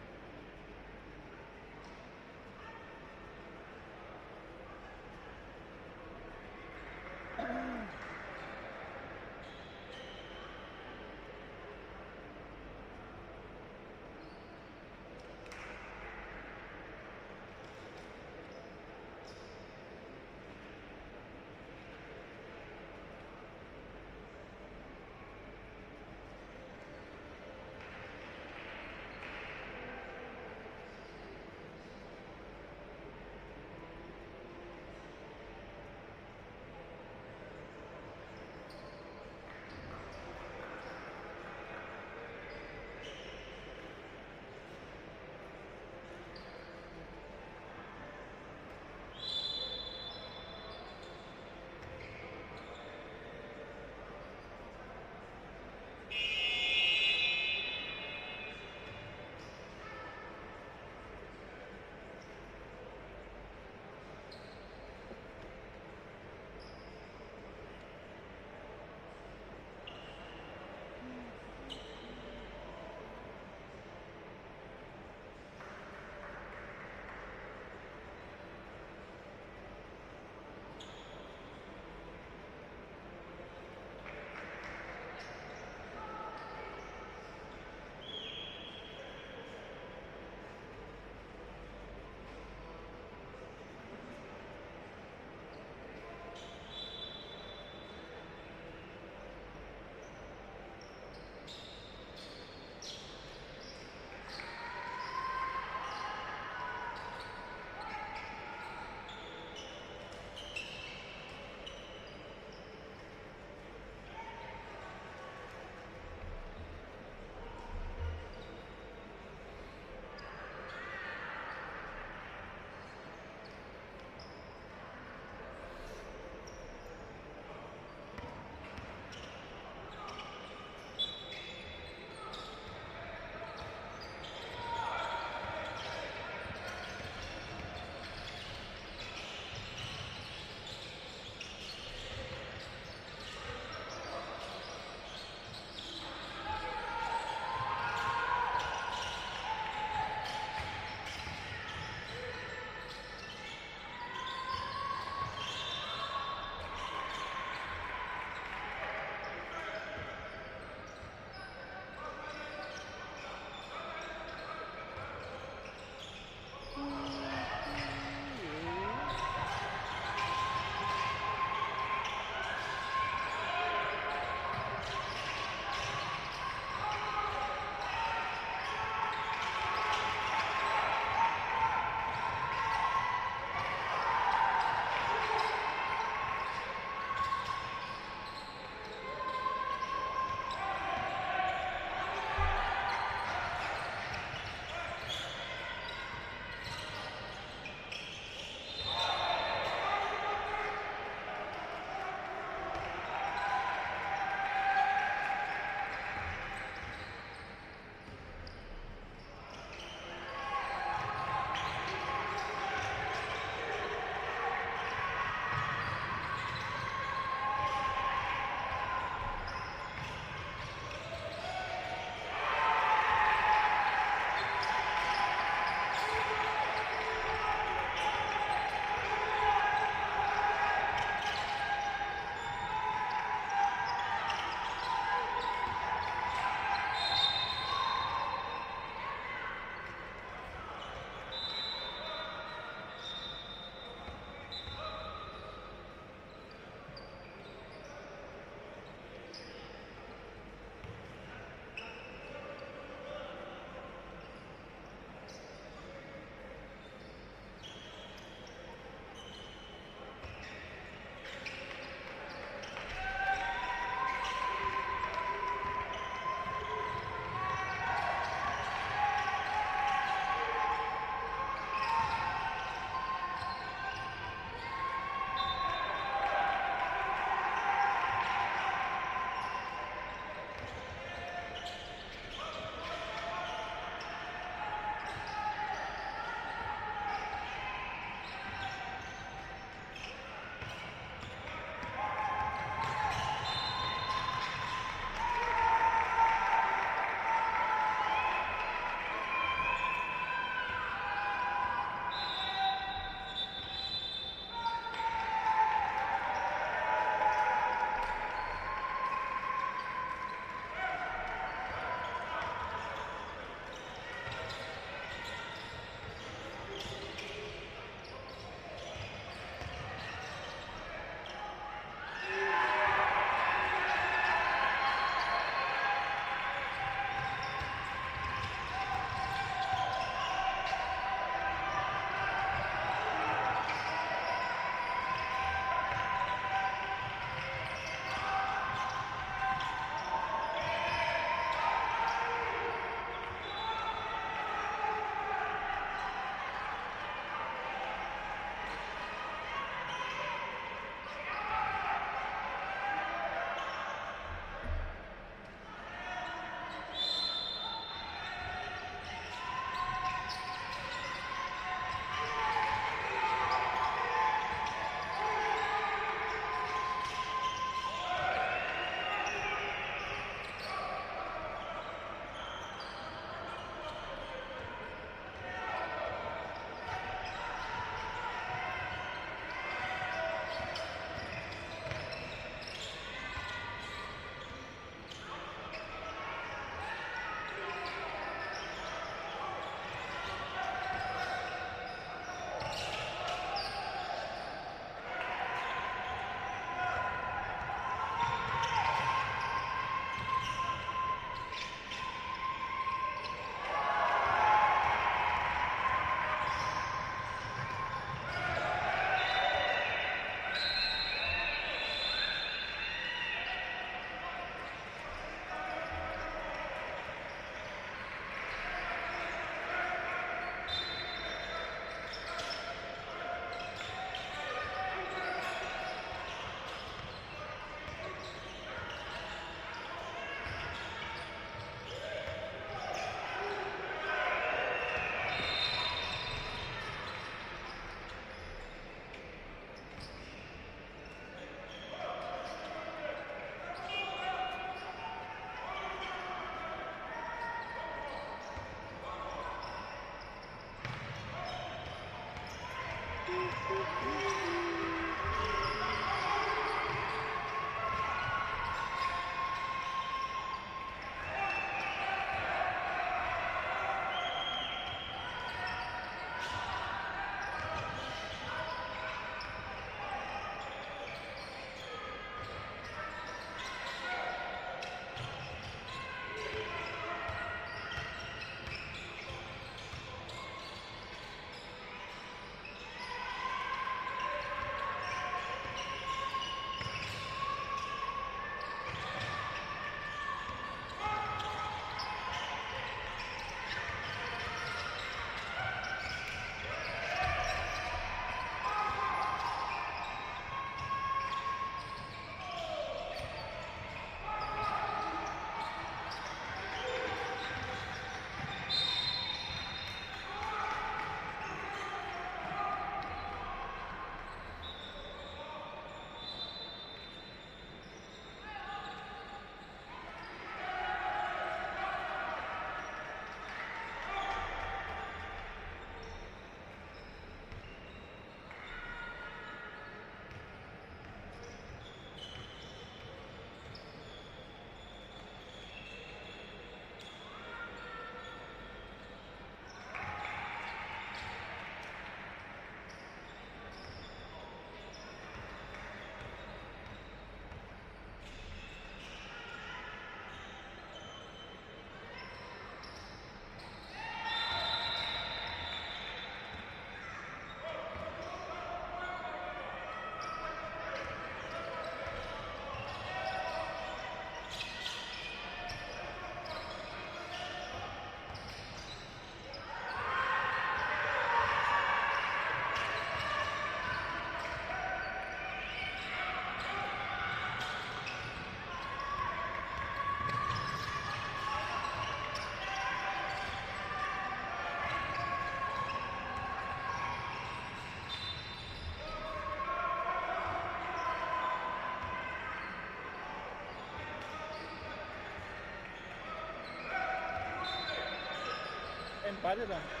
Empate está.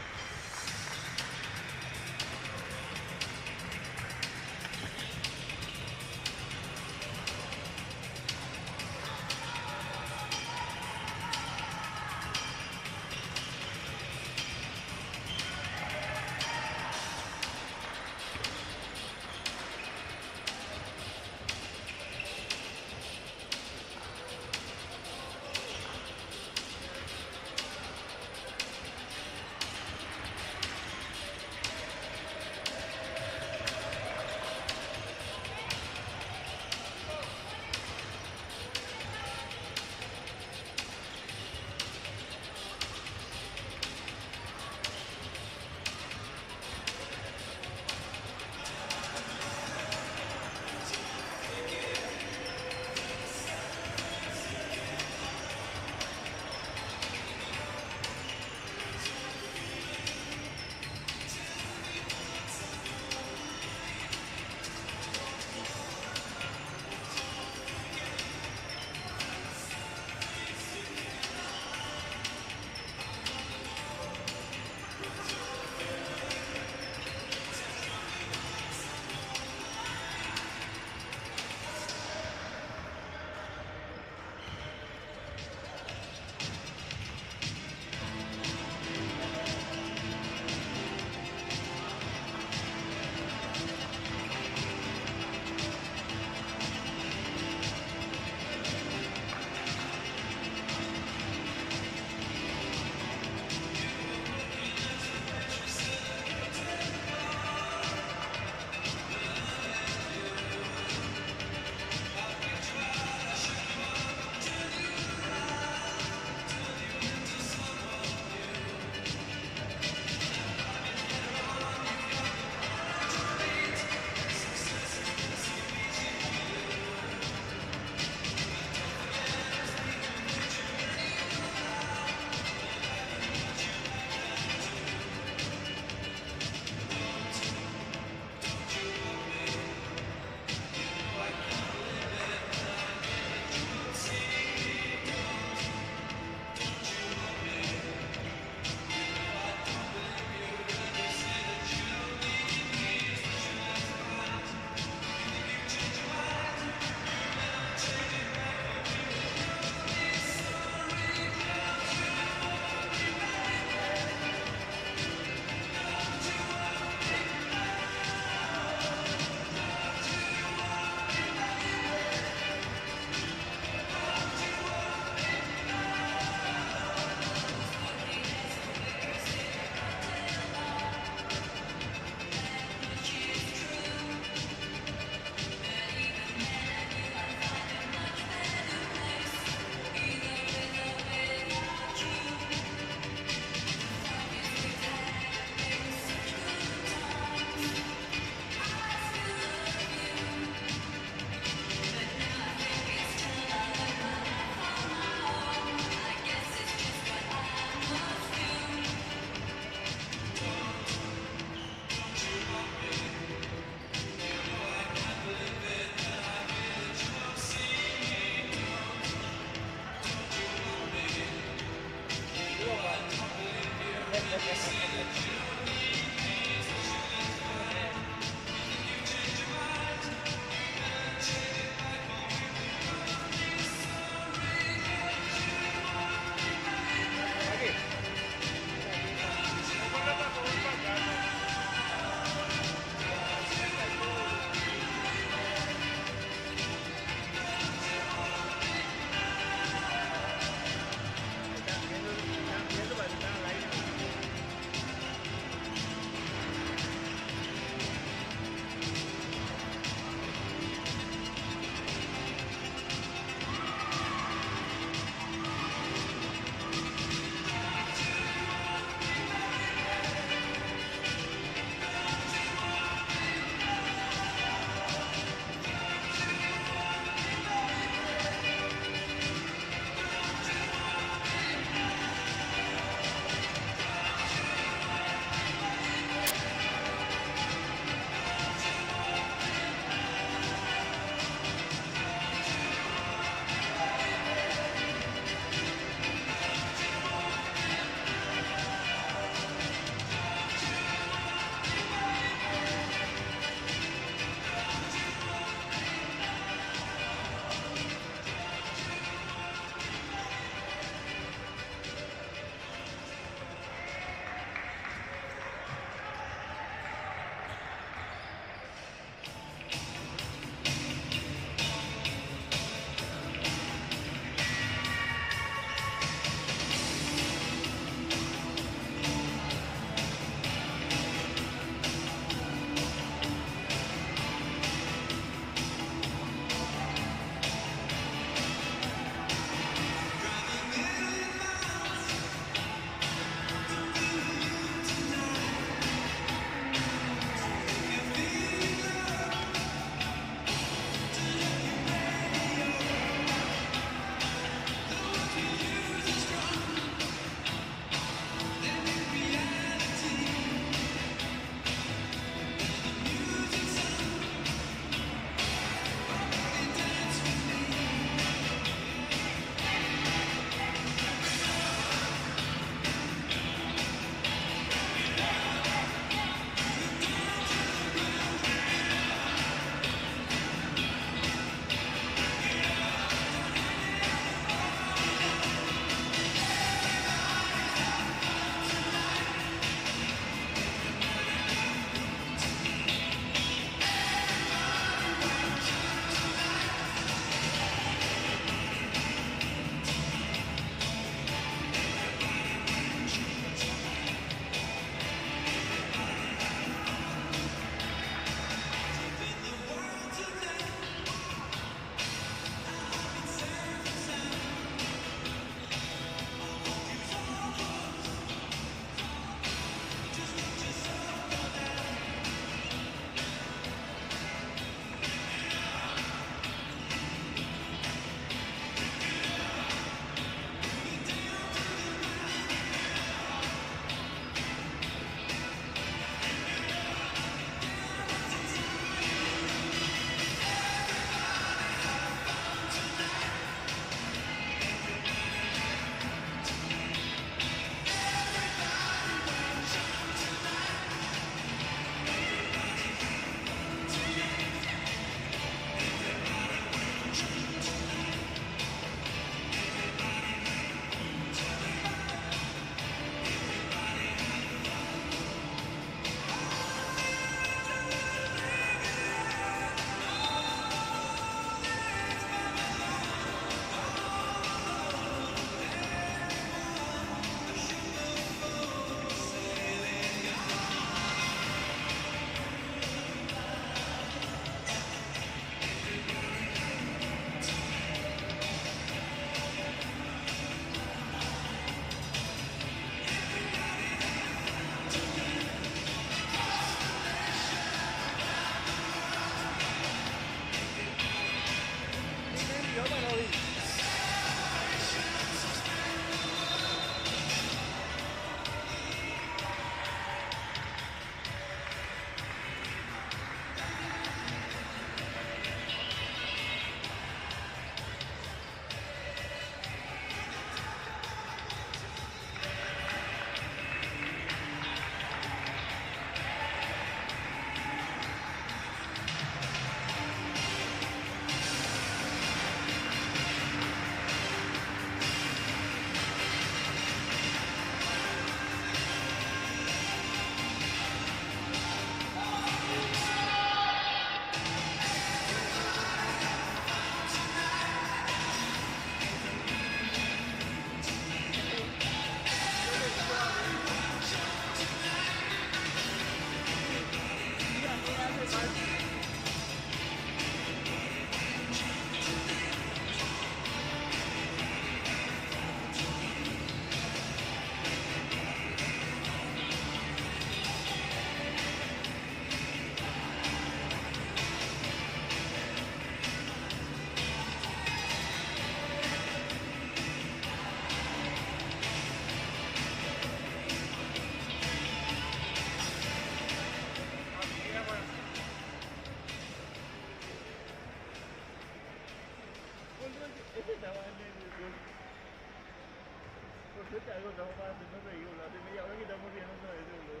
Yo te hago, estamos para hacernos reír, boludo. Hace media hora que estamos riendo de eso, boludo.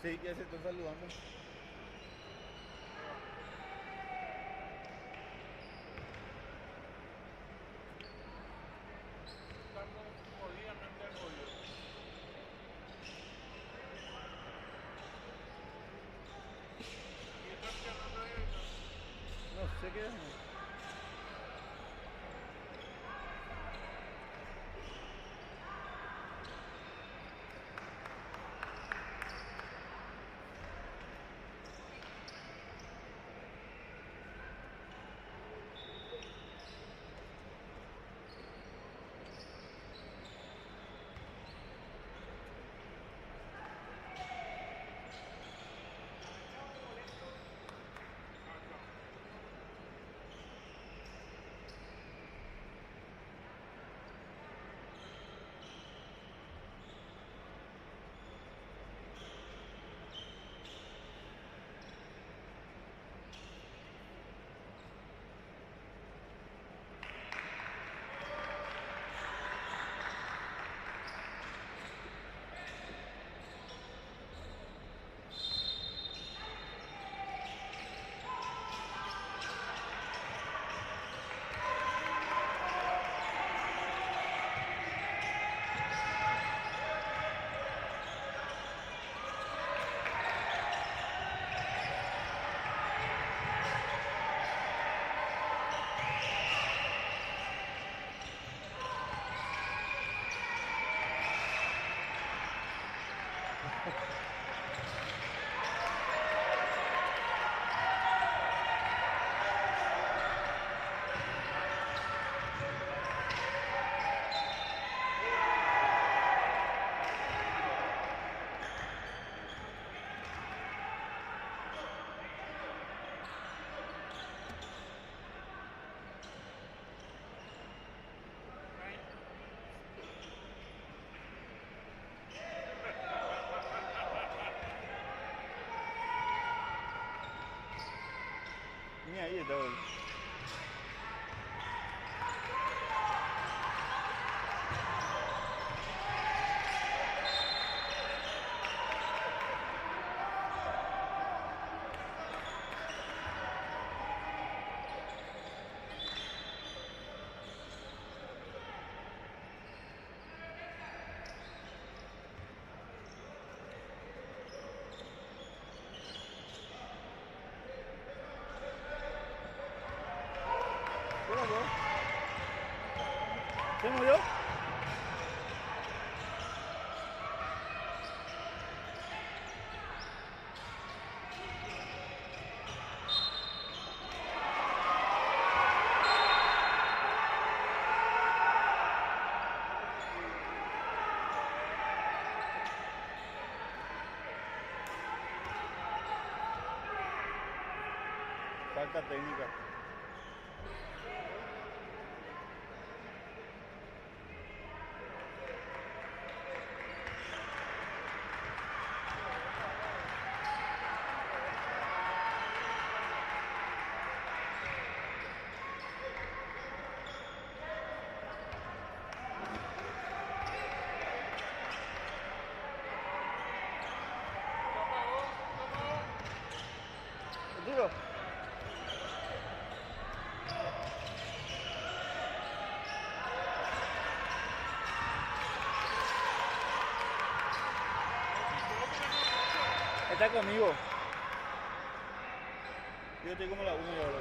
Sí, ya se están saludando.
Estamos jodidamente jodidos. Y están llamando a ellos.
No sé qué es. Ni ahí está, boludo. ¿Qué pasó? ¿Se murió? Falta técnica. Duro. Está conmigo. Yo estoy como la 1 ahora.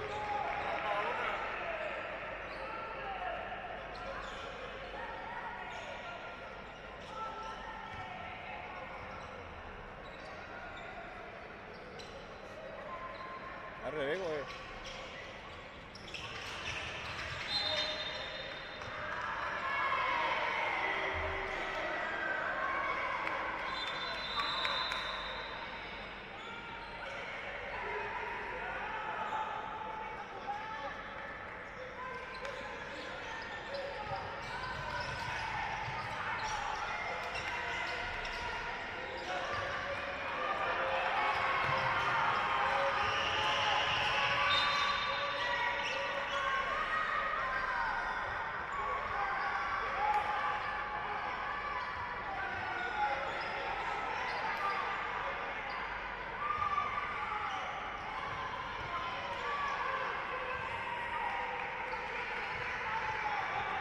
Al revés, güey.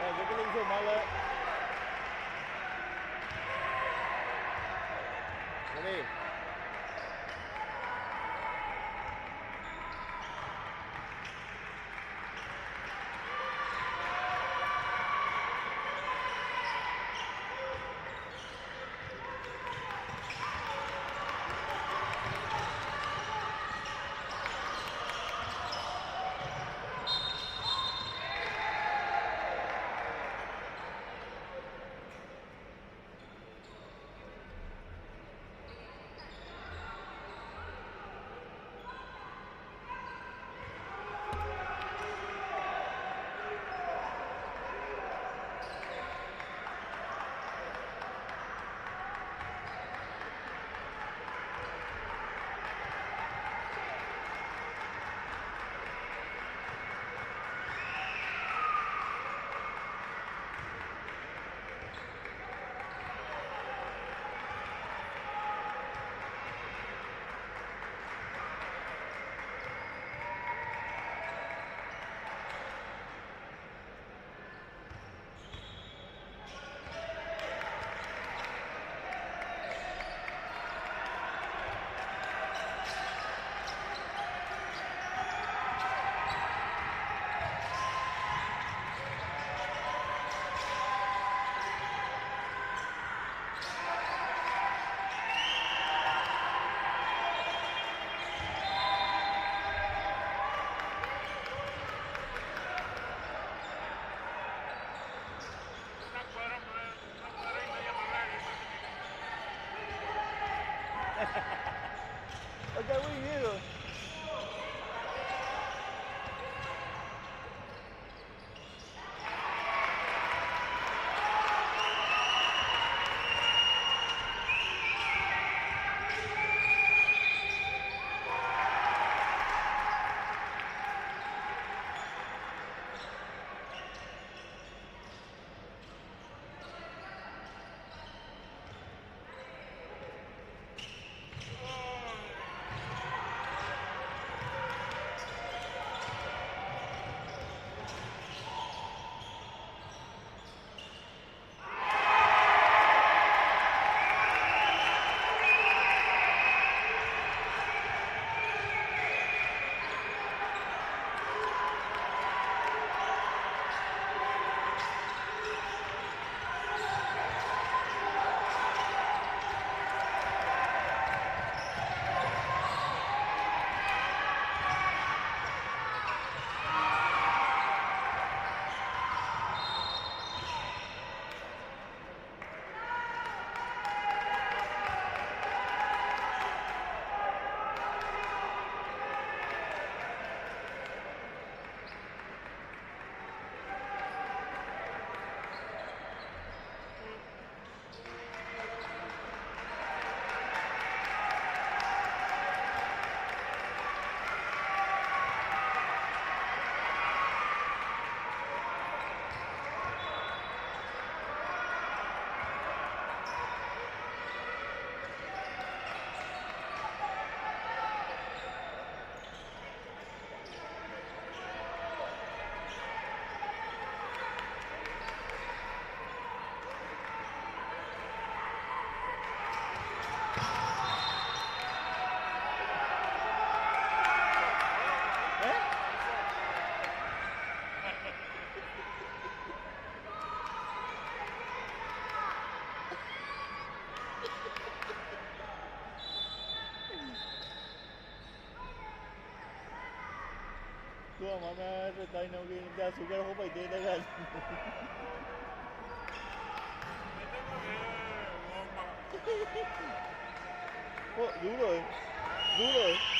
Yo que le hizo mal Vení.
Una cuadra más, una cuadra y media más larga.
Ok, muy bien. mamá me va a retar y no que de azúcar o para te cagas. Oh, duro, duro,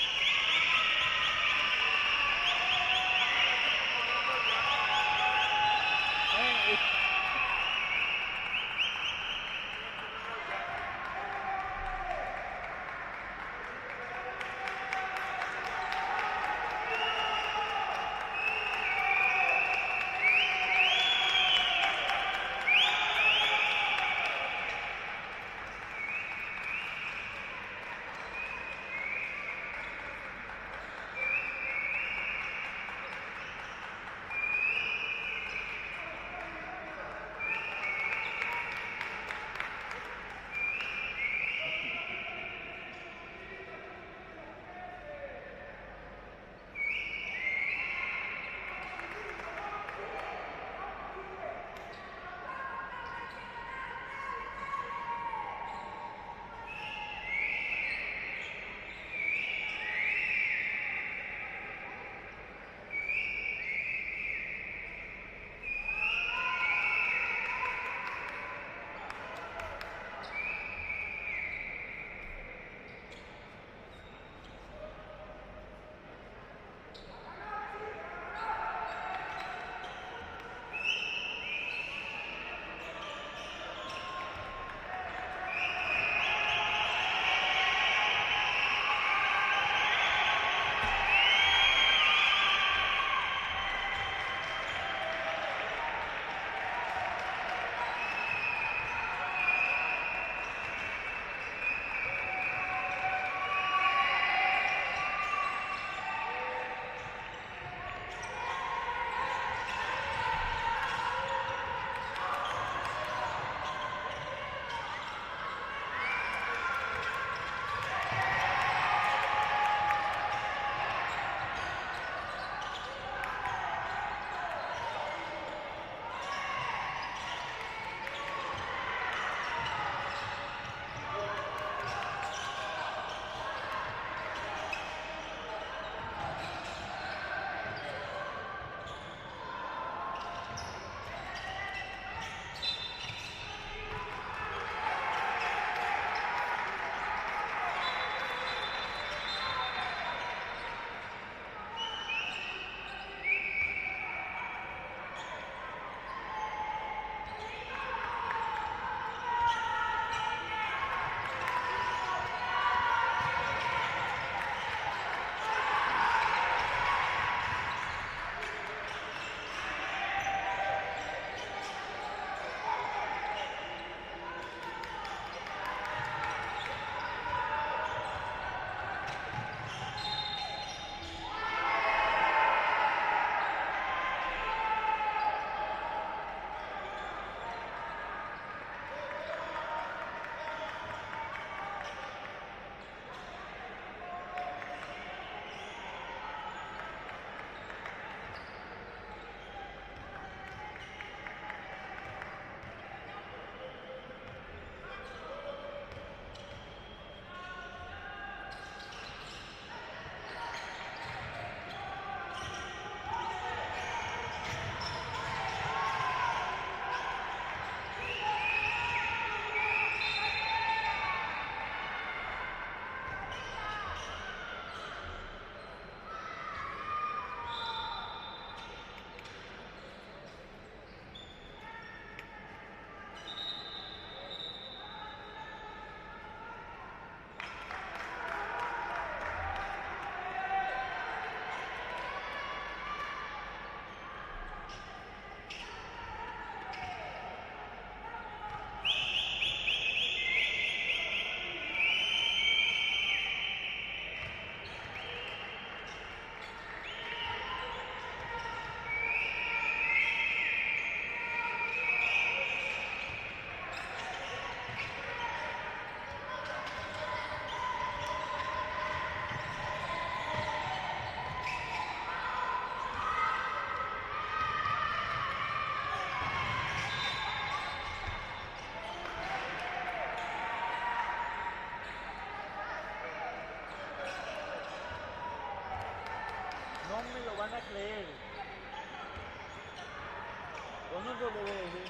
hijo debe de ser.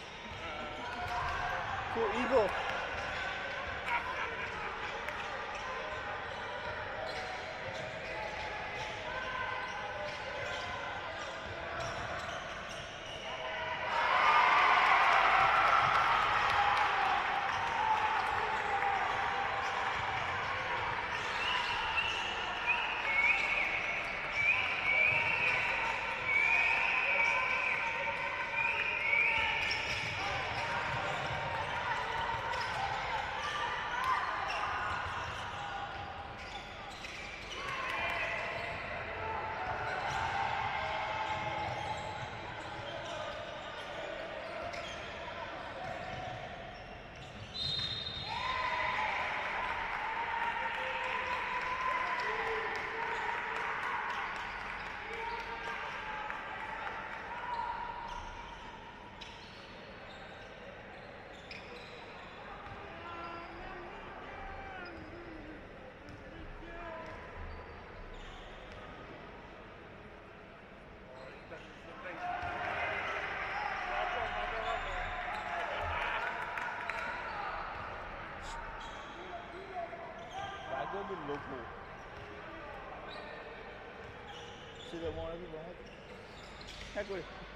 Su hijo. Algo de loco. Si demora aqui, vamos aqui. É coisa.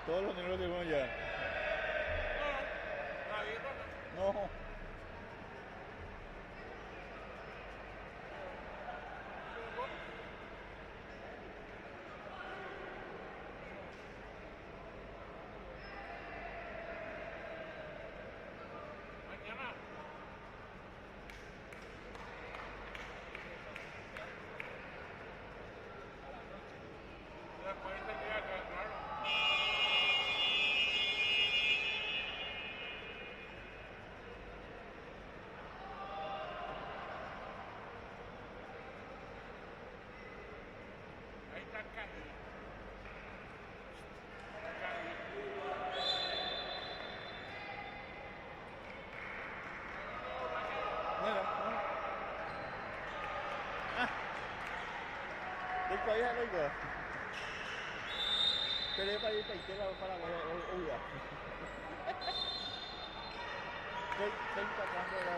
Todos los negros de ya.
Nadie toca.
No.
Mañana. Después se queda acá, claro. Ahí está caído.
Mira, no. Ah. Đi quay hết bây giờ. Cái đấy bay bay cái là phải là ôi à. Cái cả cái đó.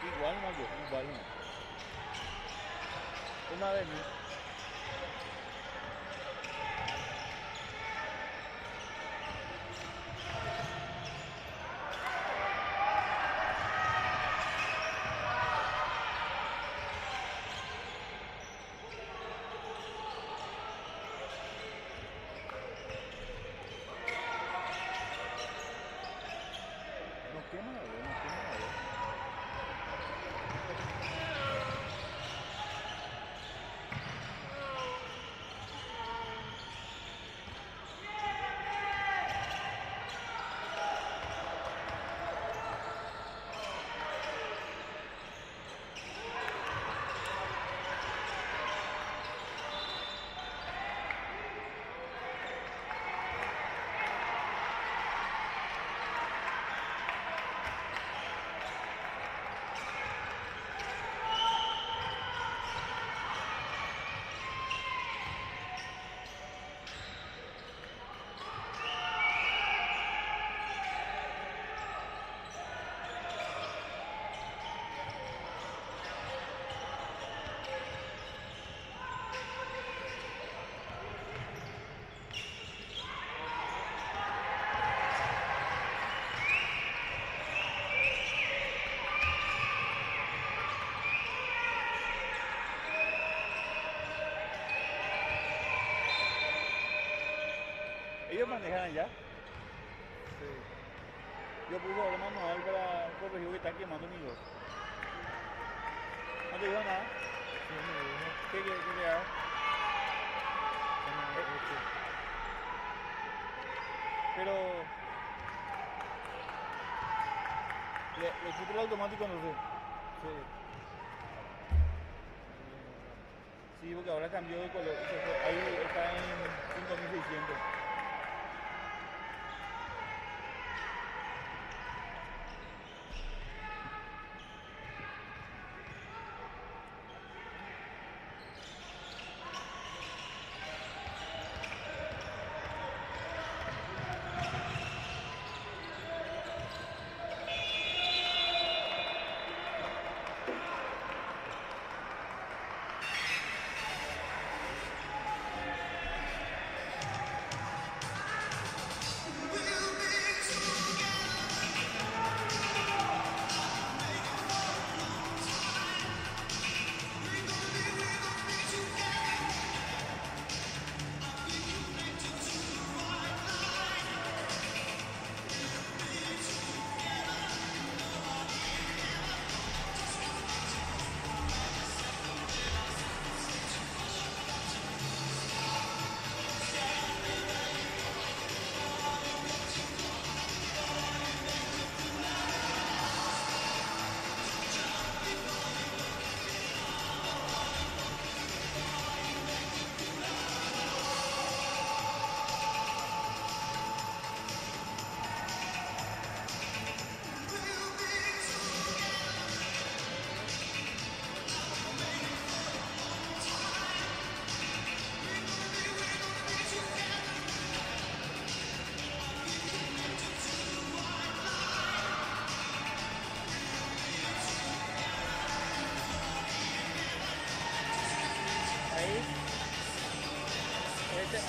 Igual no yo, igual no. Una vez ¿no? No quema la voz, no quema la voz. ¿Ellos manejan allá? Sí. Yo puse ahora manual para corregir que está quemando mi voz. ¿No te dijo nada?
Sí, me dijo.
¿Qué le hago? Pero le quito el automático, no sé. Sí. Sí, porque ahora cambió de color. Ahí está en 5600.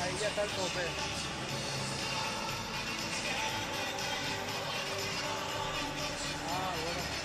Ahí ya está el tope. Ah, bueno.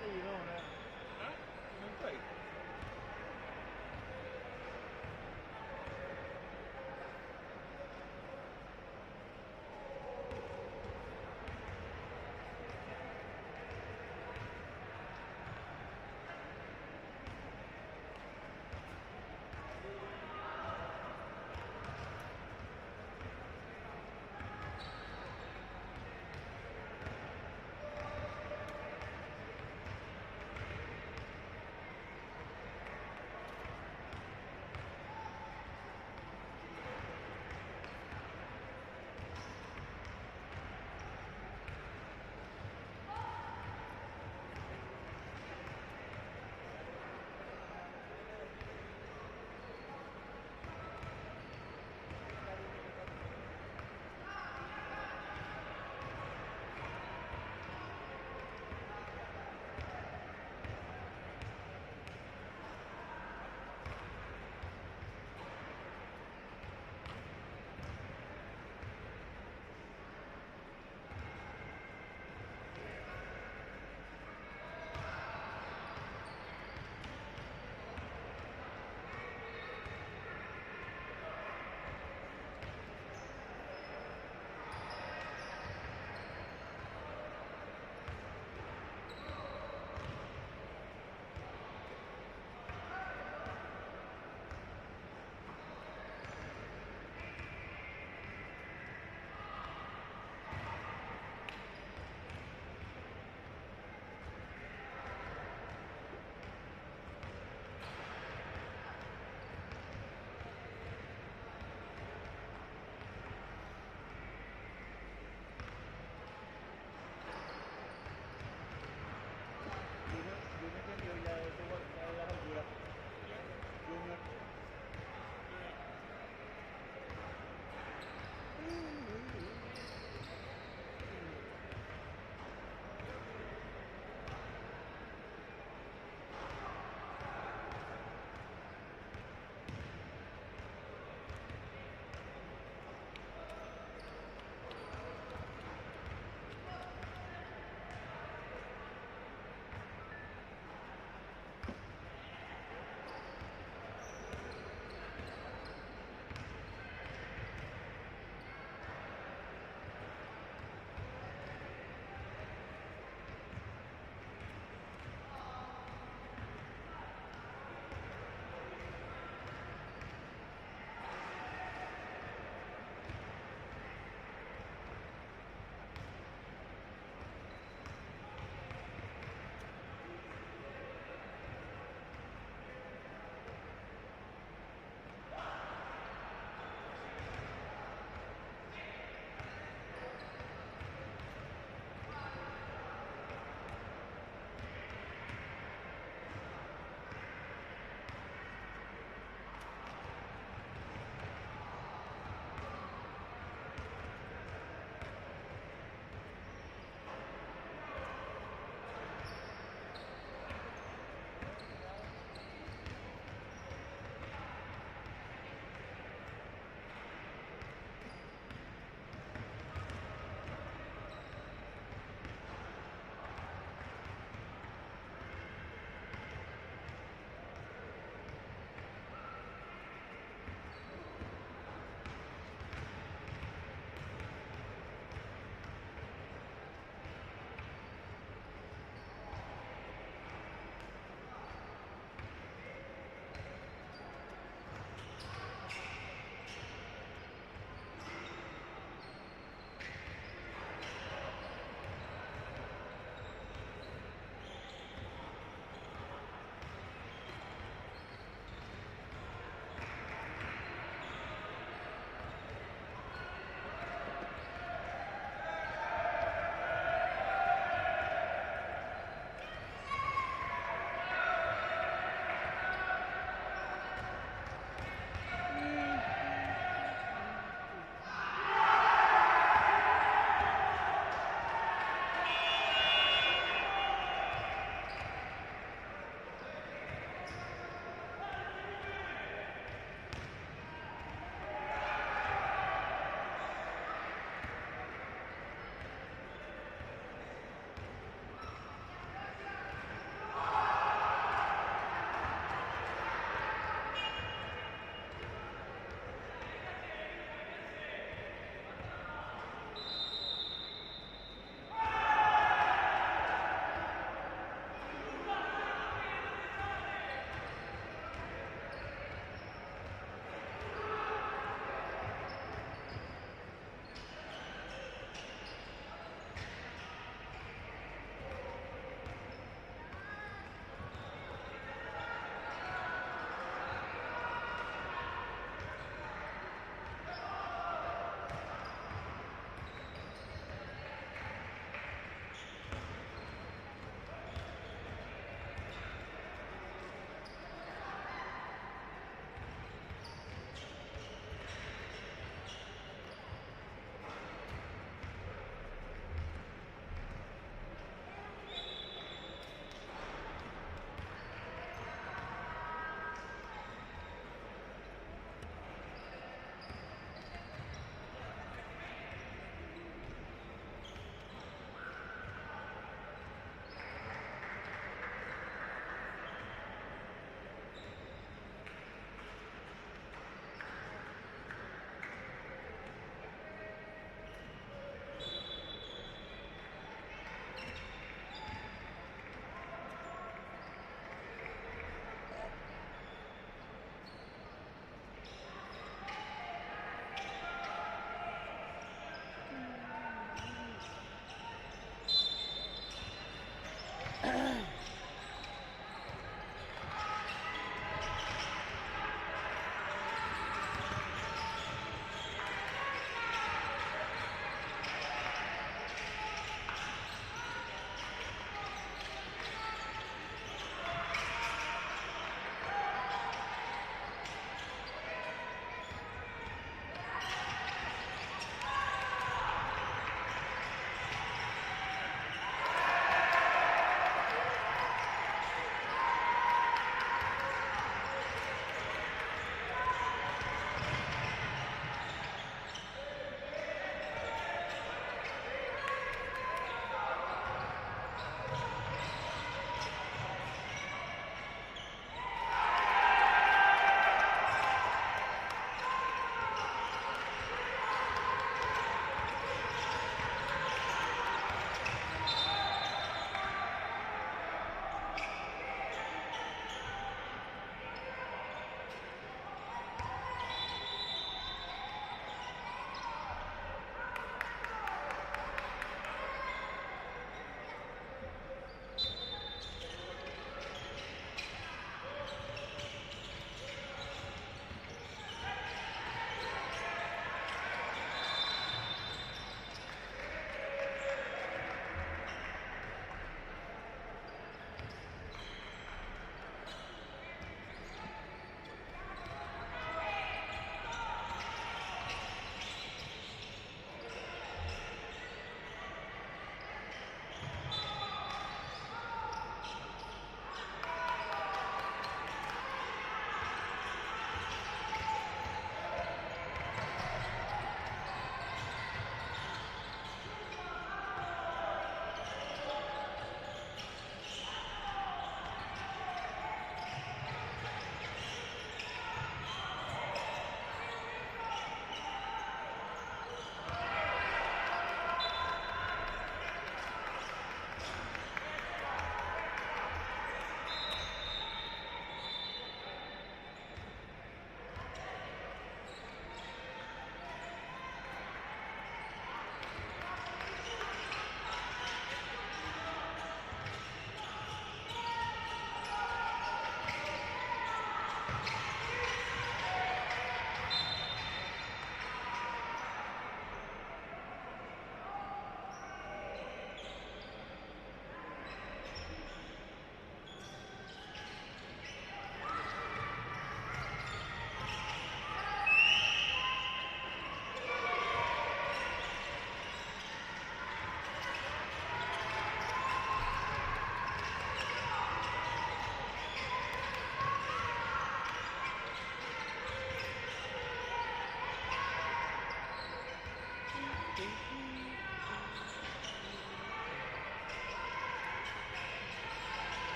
te llenó, ¿no?
¿Ah?
No está ahí.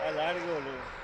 A largo, boludo.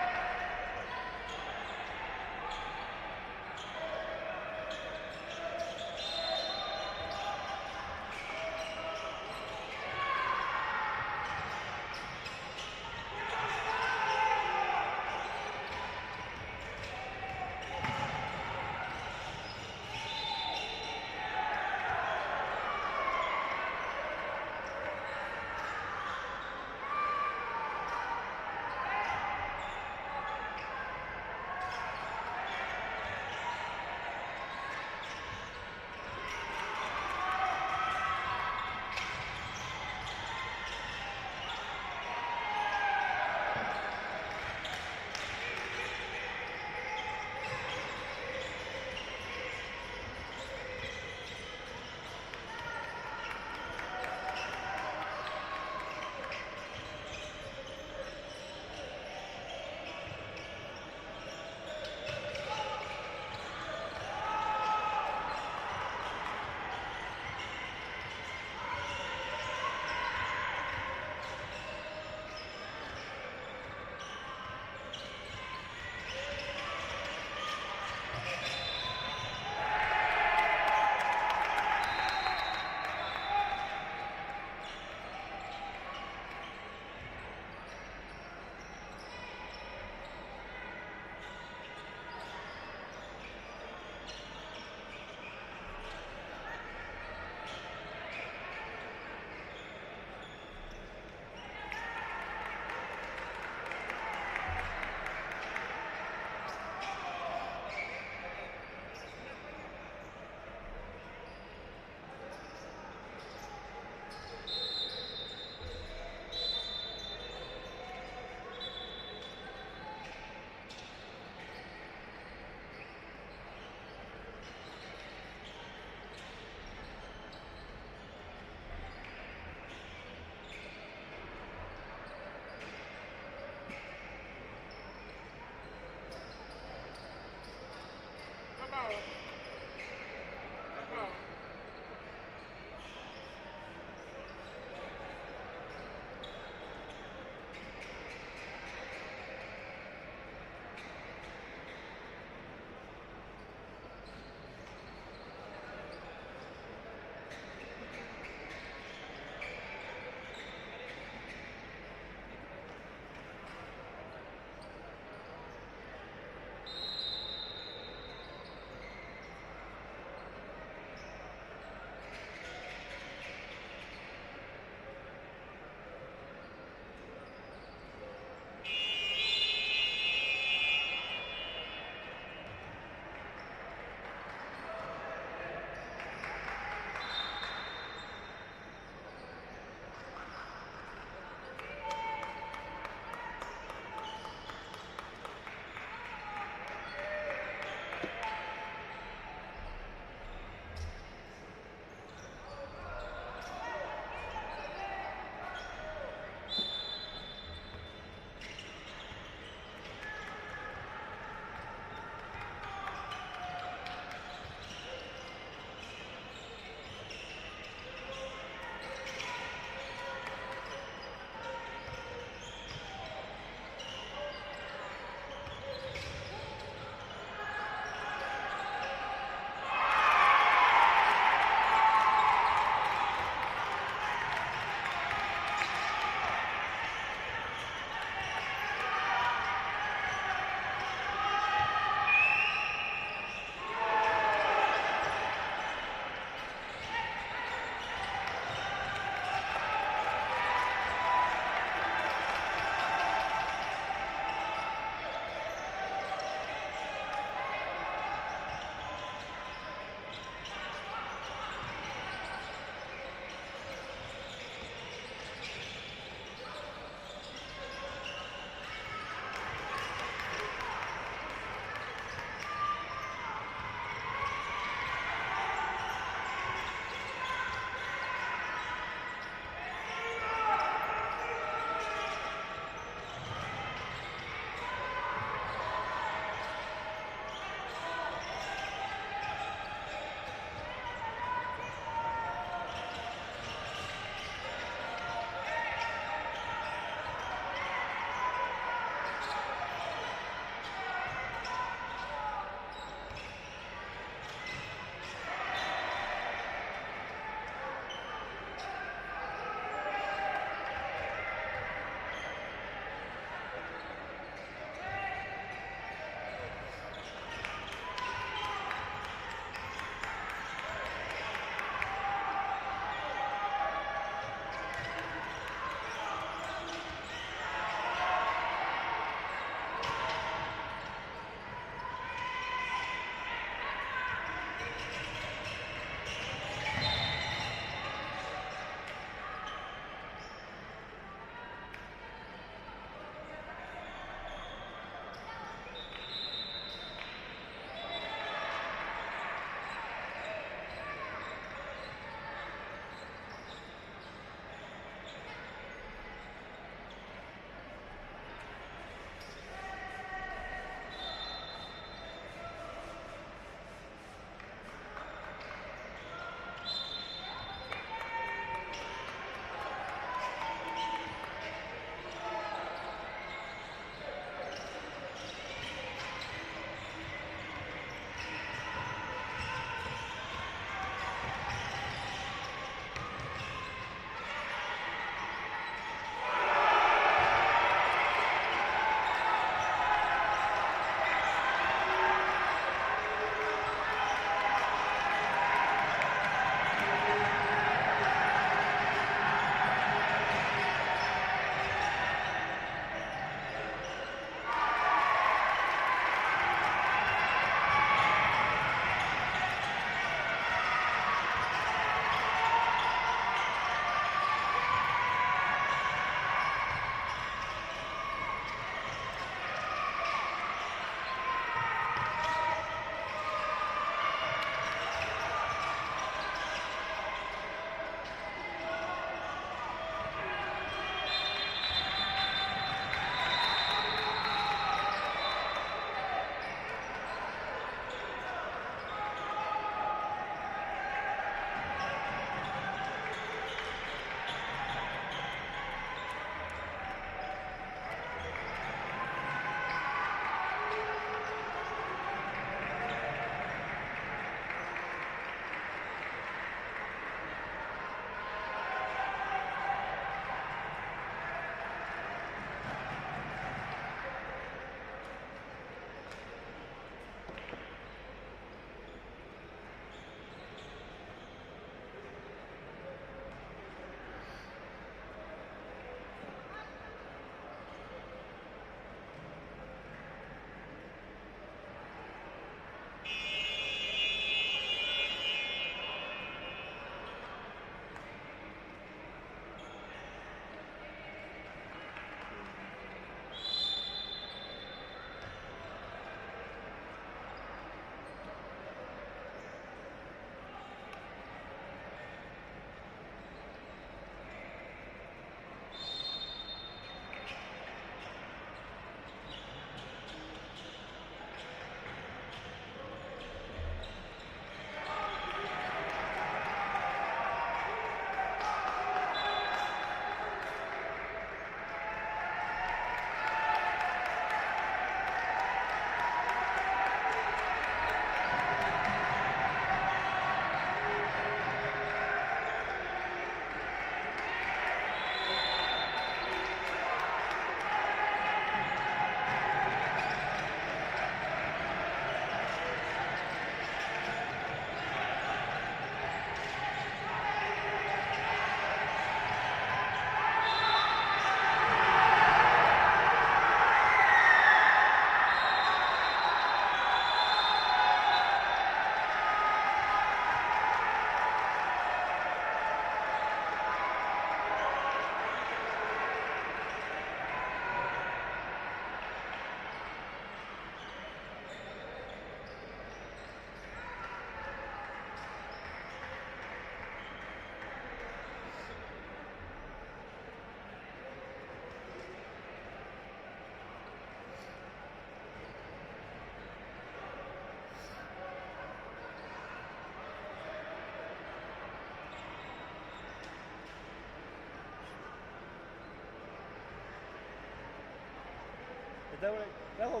¿Está por ahí? ¿La jugó?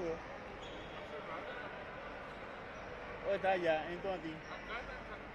¿O está allá, en Tonatí?
Acá está en San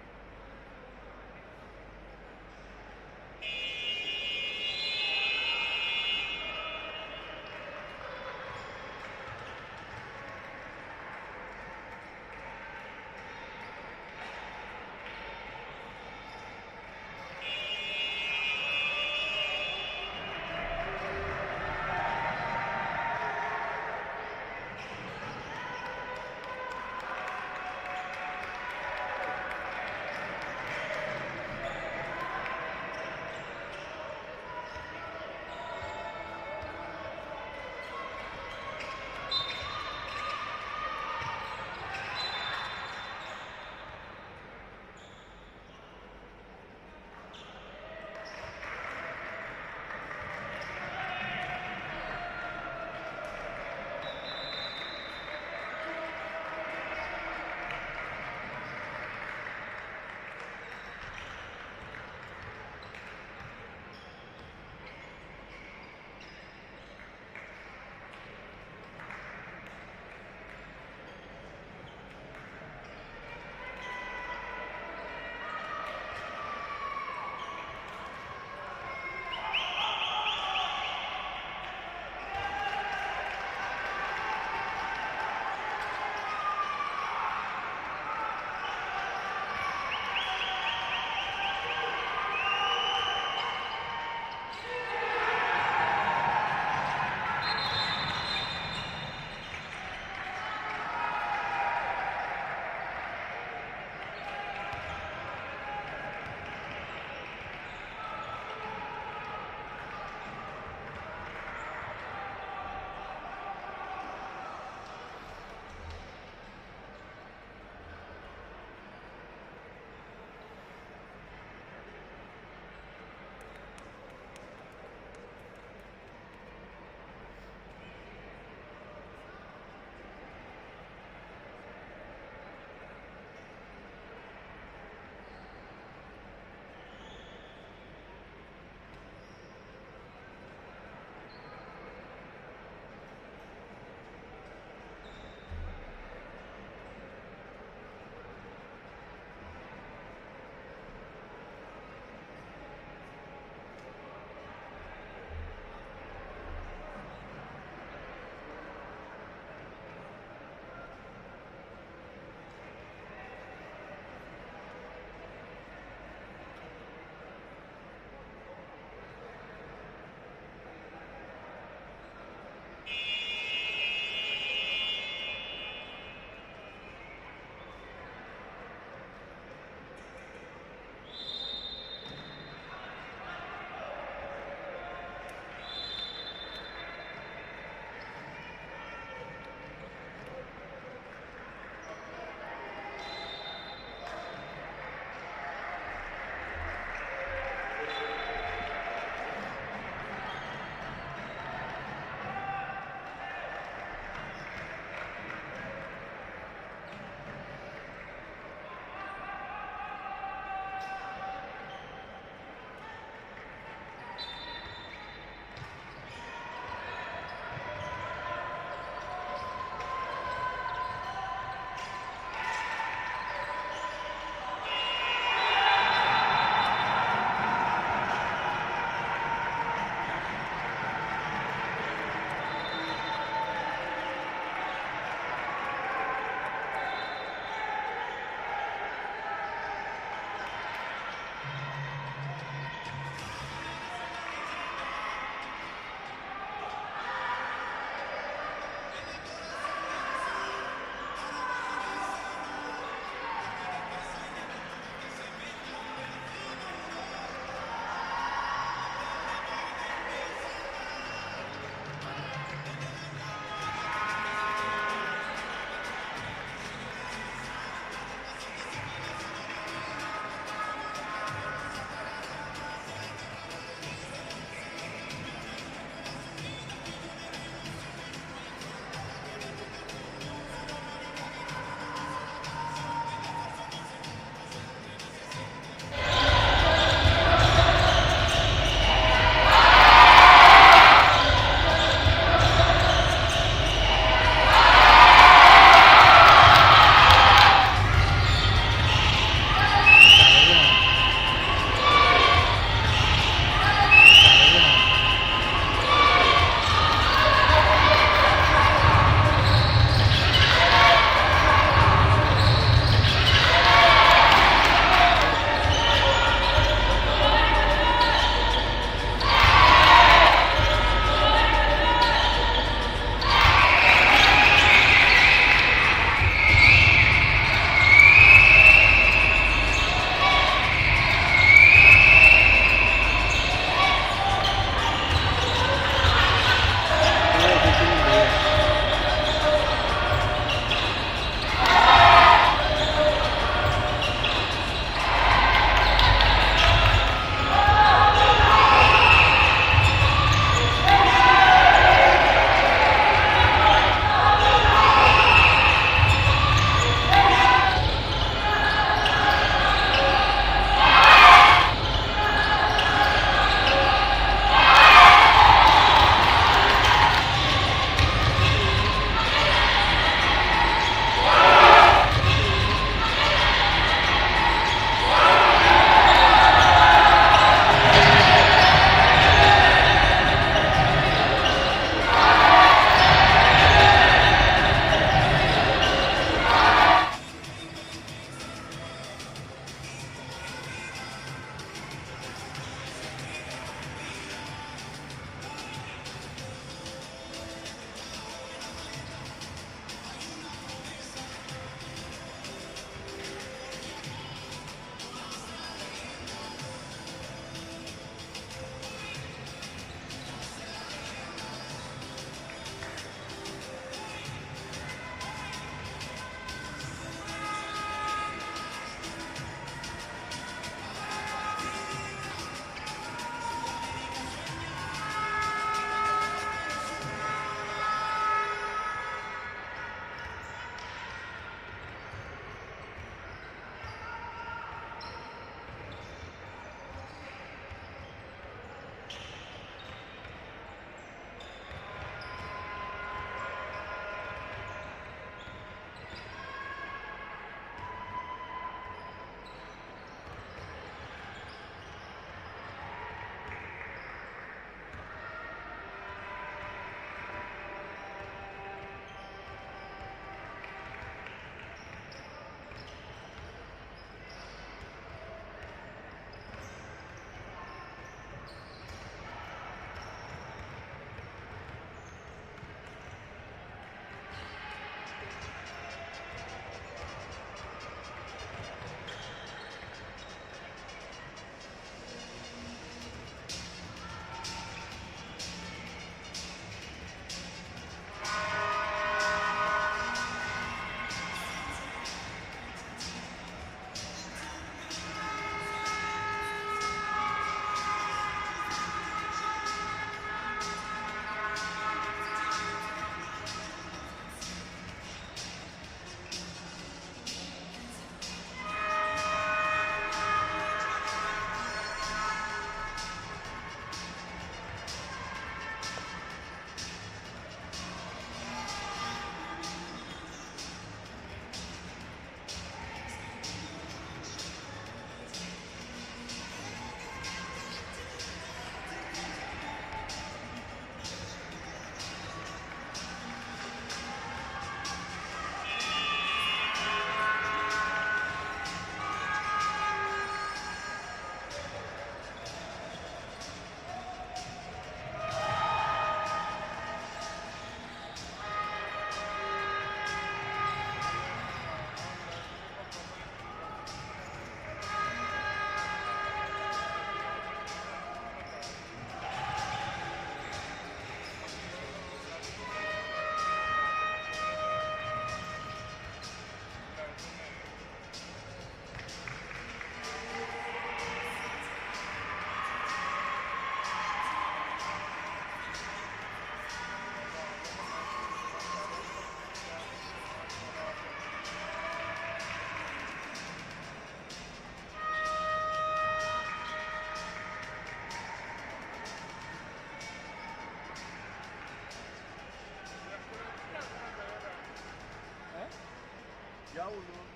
boludo.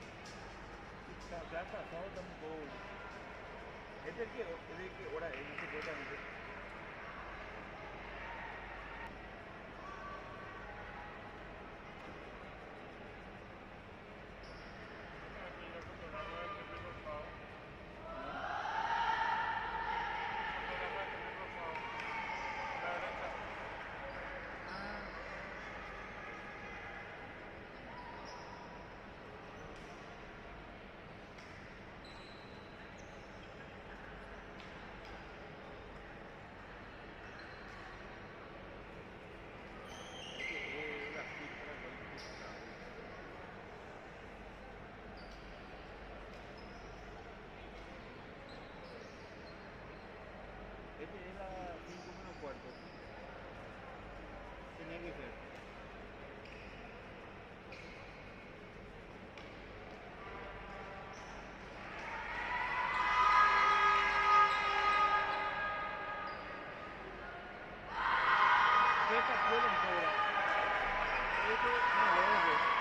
Se ha pasado tampoco. ¿Es de qué hora es? No se puede también. Este es la 5 menos cuarto. Tenía que ser. ¿Qué partió en fuera? Este no lo es.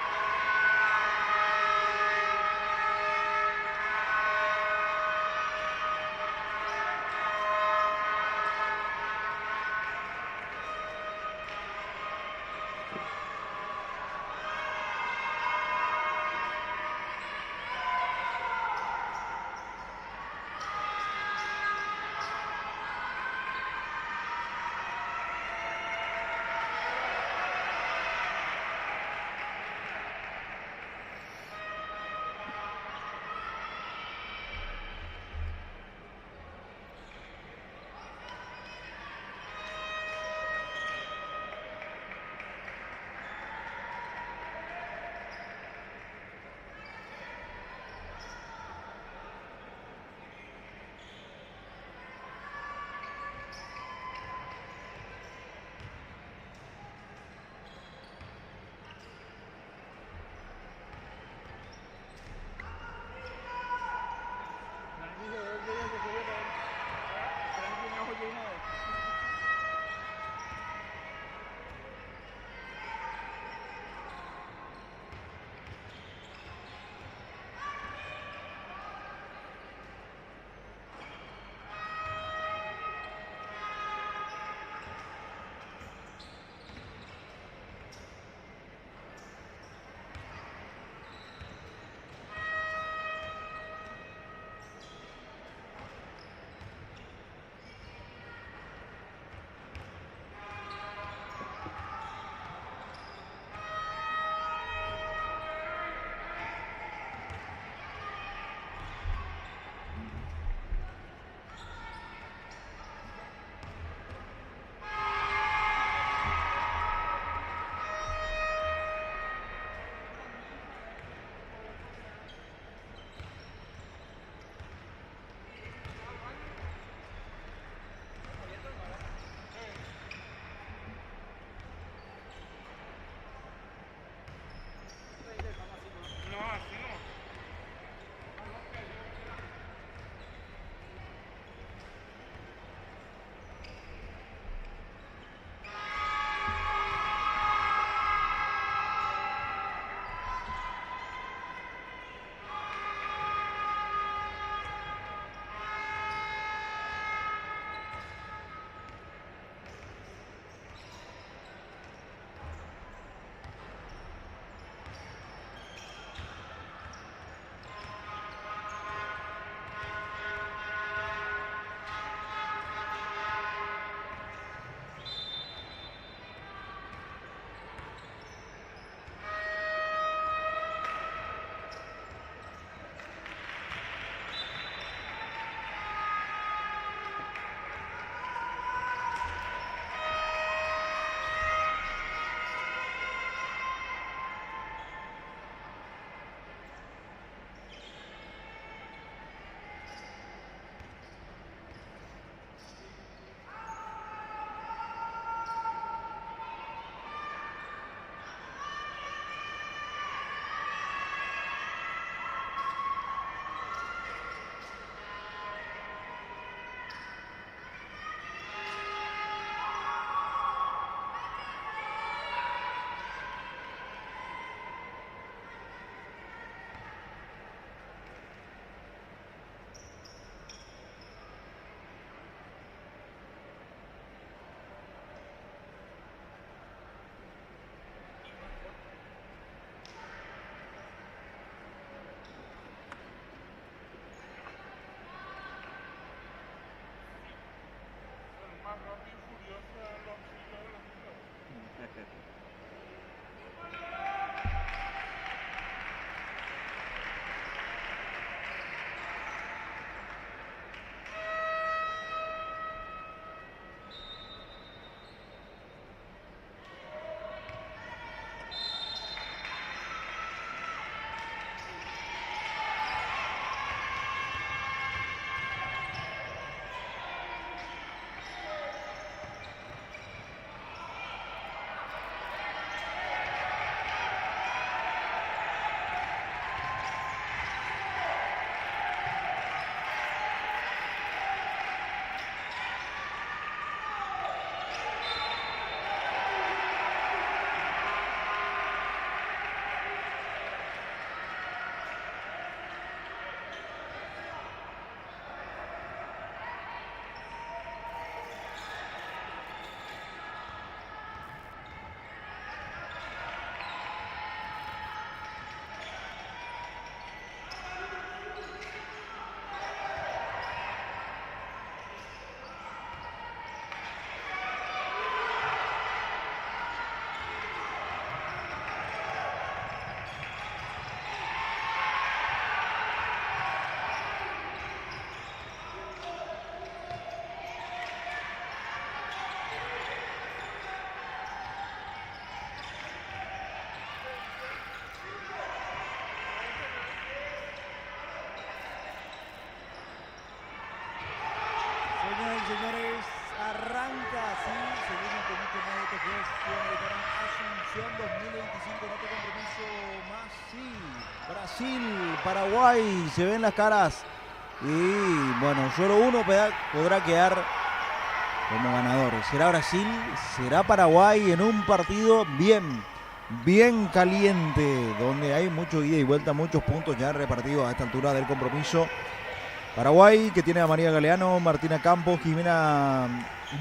Señores, arranca así, seguimos con mucho más de este juego Sudamericana Asunción 2025 en otro compromiso más, sí, Brasil, Paraguay, se ven las caras y bueno, solo uno podrá quedar como ganador. ¿Será Brasil? ¿Será Paraguay en un partido bien caliente, donde hay mucho ida y vuelta, muchos puntos ya repartidos a esta altura del compromiso? Paraguay, que tiene a María Galeano, Martina Campos, Jimena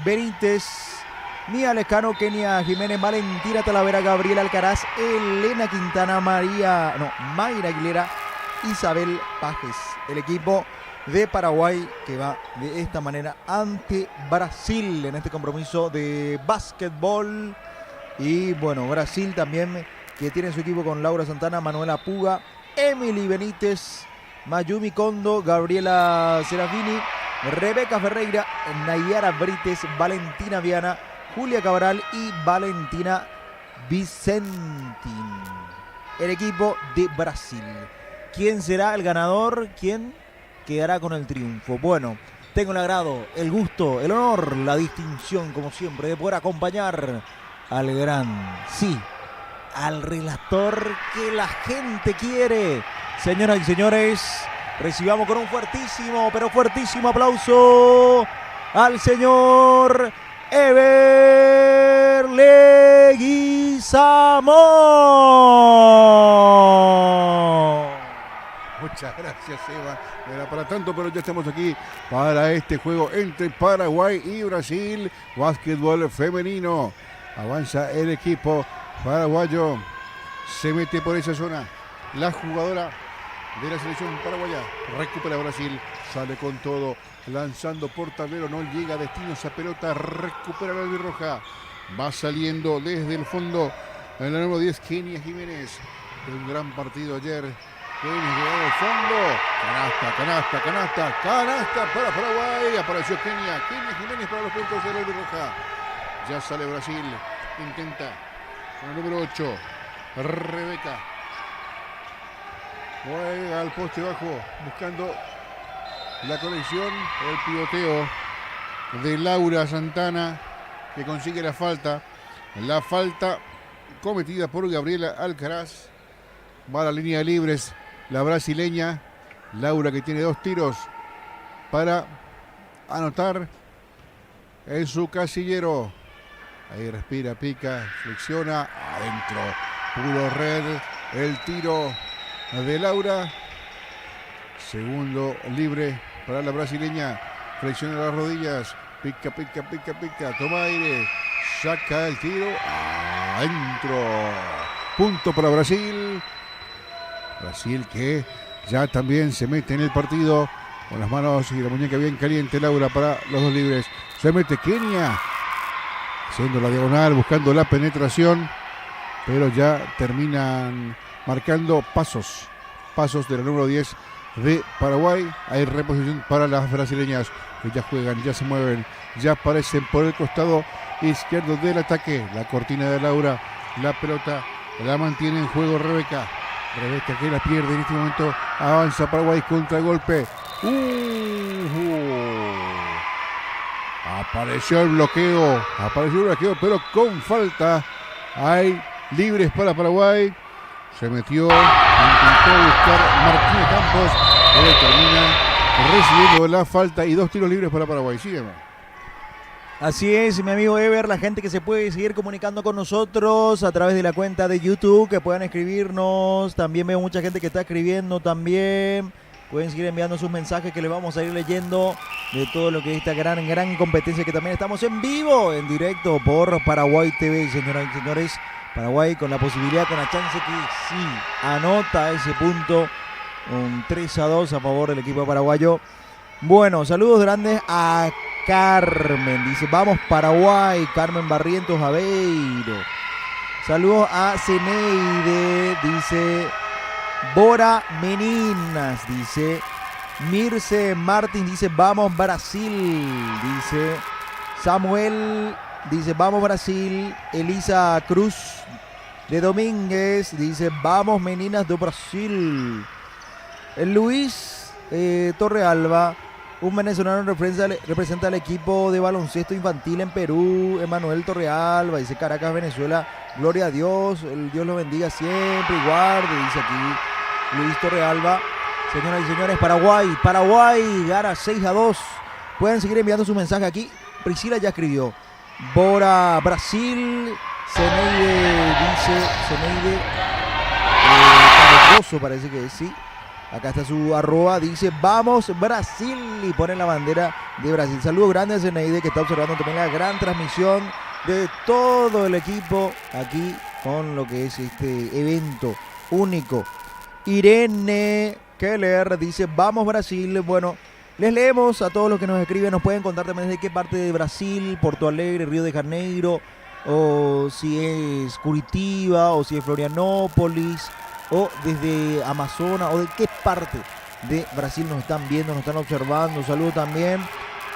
Benítez, Mía Lescano, Kenia Jiménez, Valentina Talavera, Gabriela Alcaraz, Elena Quintana, Mayra Aguilera, Isabel Pajes. El equipo de Paraguay que va de esta manera ante Brasil en este compromiso de básquetbol. Y bueno, Brasil también, que tiene su equipo con Laura Santana, Manuela Puga, Emily Benítez, Mayumi Kondo, Gabriela Serafini, Rebeca Ferreira, Nayara Brites, Valentina Viana, Julia Cabral y Valentina Vicentín. El equipo de Brasil. ¿Quién será el ganador? ¿Quién quedará con el triunfo? Bueno, tengo el agrado, el gusto, el honor, la distinción, como siempre, de poder acompañar al gran, sí, al relator que la gente quiere. Señoras y señores, recibamos con un fuertísimo, pero fuertísimo aplauso al señor Ever Leguizamo.
Muchas gracias, Eva. No era para tanto, pero ya estamos aquí para este juego entre Paraguay y Brasil. Básquetbol femenino. Avanza el equipo paraguayo. Se mete por esa zona la jugadora de la selección paraguaya. Recupera Brasil. Sale con todo. Lanzando por tablero. No llega a destino esa pelota. Recupera la albirroja. Va saliendo desde el fondo. En la número 10, Kenia Jiménez. Un gran partido ayer. Kenia llegó al fondo. Canasta para Paraguay. Apareció Kenia Jiménez para los puntos de la albirroja. Ya sale Brasil. Intenta con el número 8. Rebeca. Juega al poste bajo. Buscando la conexión. El pivoteo de Laura Santana, que consigue la falta. La falta cometida por Gabriela Alcaraz. Va a la línea de libres la brasileña. Laura, que tiene 2 tiros para anotar en su casillero. Ahí respira, pica, flexiona, adentro, puro red, el tiro de Laura. Segundo libre para la brasileña, flexiona las rodillas, pica, toma aire, saca el tiro, adentro. Punto para Brasil. Brasil que ya también se mete en el partido con las manos y la muñeca bien caliente. Laura para los 2 libres. Se mete Kenia. haciendo la diagonal, buscando la penetración, pero ya terminan marcando pasos de la número 10 de Paraguay. Hay reposición para las brasileñas que ya juegan, ya se mueven, ya aparecen por el costado izquierdo del ataque. La cortina de Laura, la pelota la mantiene en juego Rebeca que la pierde en este momento. Avanza Paraguay, contragolpe. Apareció el bloqueo, pero con falta. Hay libres para Paraguay. Se metió, intentó buscar Martínez Campos, pero termina recibiendo la falta y 2 tiros libres para Paraguay. Sígueme.
Así es, mi amigo Ever, la gente que se puede seguir comunicando con nosotros a través de la cuenta de YouTube, que puedan escribirnos. También veo mucha gente que está escribiendo también. Pueden seguir enviando sus mensajes que les vamos a ir leyendo de todo lo que es esta gran competencia, que también estamos en vivo, en directo por Paraguay TV, señoras y señores. Paraguay con la posibilidad, con la chance que sí anota ese punto, un 3-2 a favor del equipo paraguayo. Bueno, saludos grandes a Carmen, dice vamos Paraguay, Carmen Barrientos Aveiro. Saludos a Zeneide, dice Bora Meninas, dice Mirce Martín, dice vamos Brasil, dice Samuel, dice vamos Brasil. Elisa Cruz de Domínguez dice vamos meninas do Brasil. Luis Torrealba, un venezolano representa al equipo de baloncesto infantil en Perú. Emanuel Torrealba dice Caracas, Venezuela, gloria a Dios, Dios lo bendiga siempre y guarde, dice aquí Luis Torrealba. Señoras y señores, Paraguay gana 6-2. Pueden seguir enviando su mensaje aquí. Priscila ya escribió Bora Brasil. Zeneide Cardoso, parece que sí. Acá está su arroba, dice vamos Brasil y pone la bandera de Brasil. Saludos grandes a Zeneide, que está observando también la gran transmisión de todo el equipo aquí con lo que es este evento único. Irene Keller dice vamos Brasil. Bueno, les leemos a todos los que nos escriben. Nos pueden contar también desde qué parte de Brasil, Porto Alegre, Río de Janeiro, o si es Curitiba, o si es Florianópolis, o desde Amazonas, o de qué parte de Brasil nos están viendo, nos están observando. Saludo también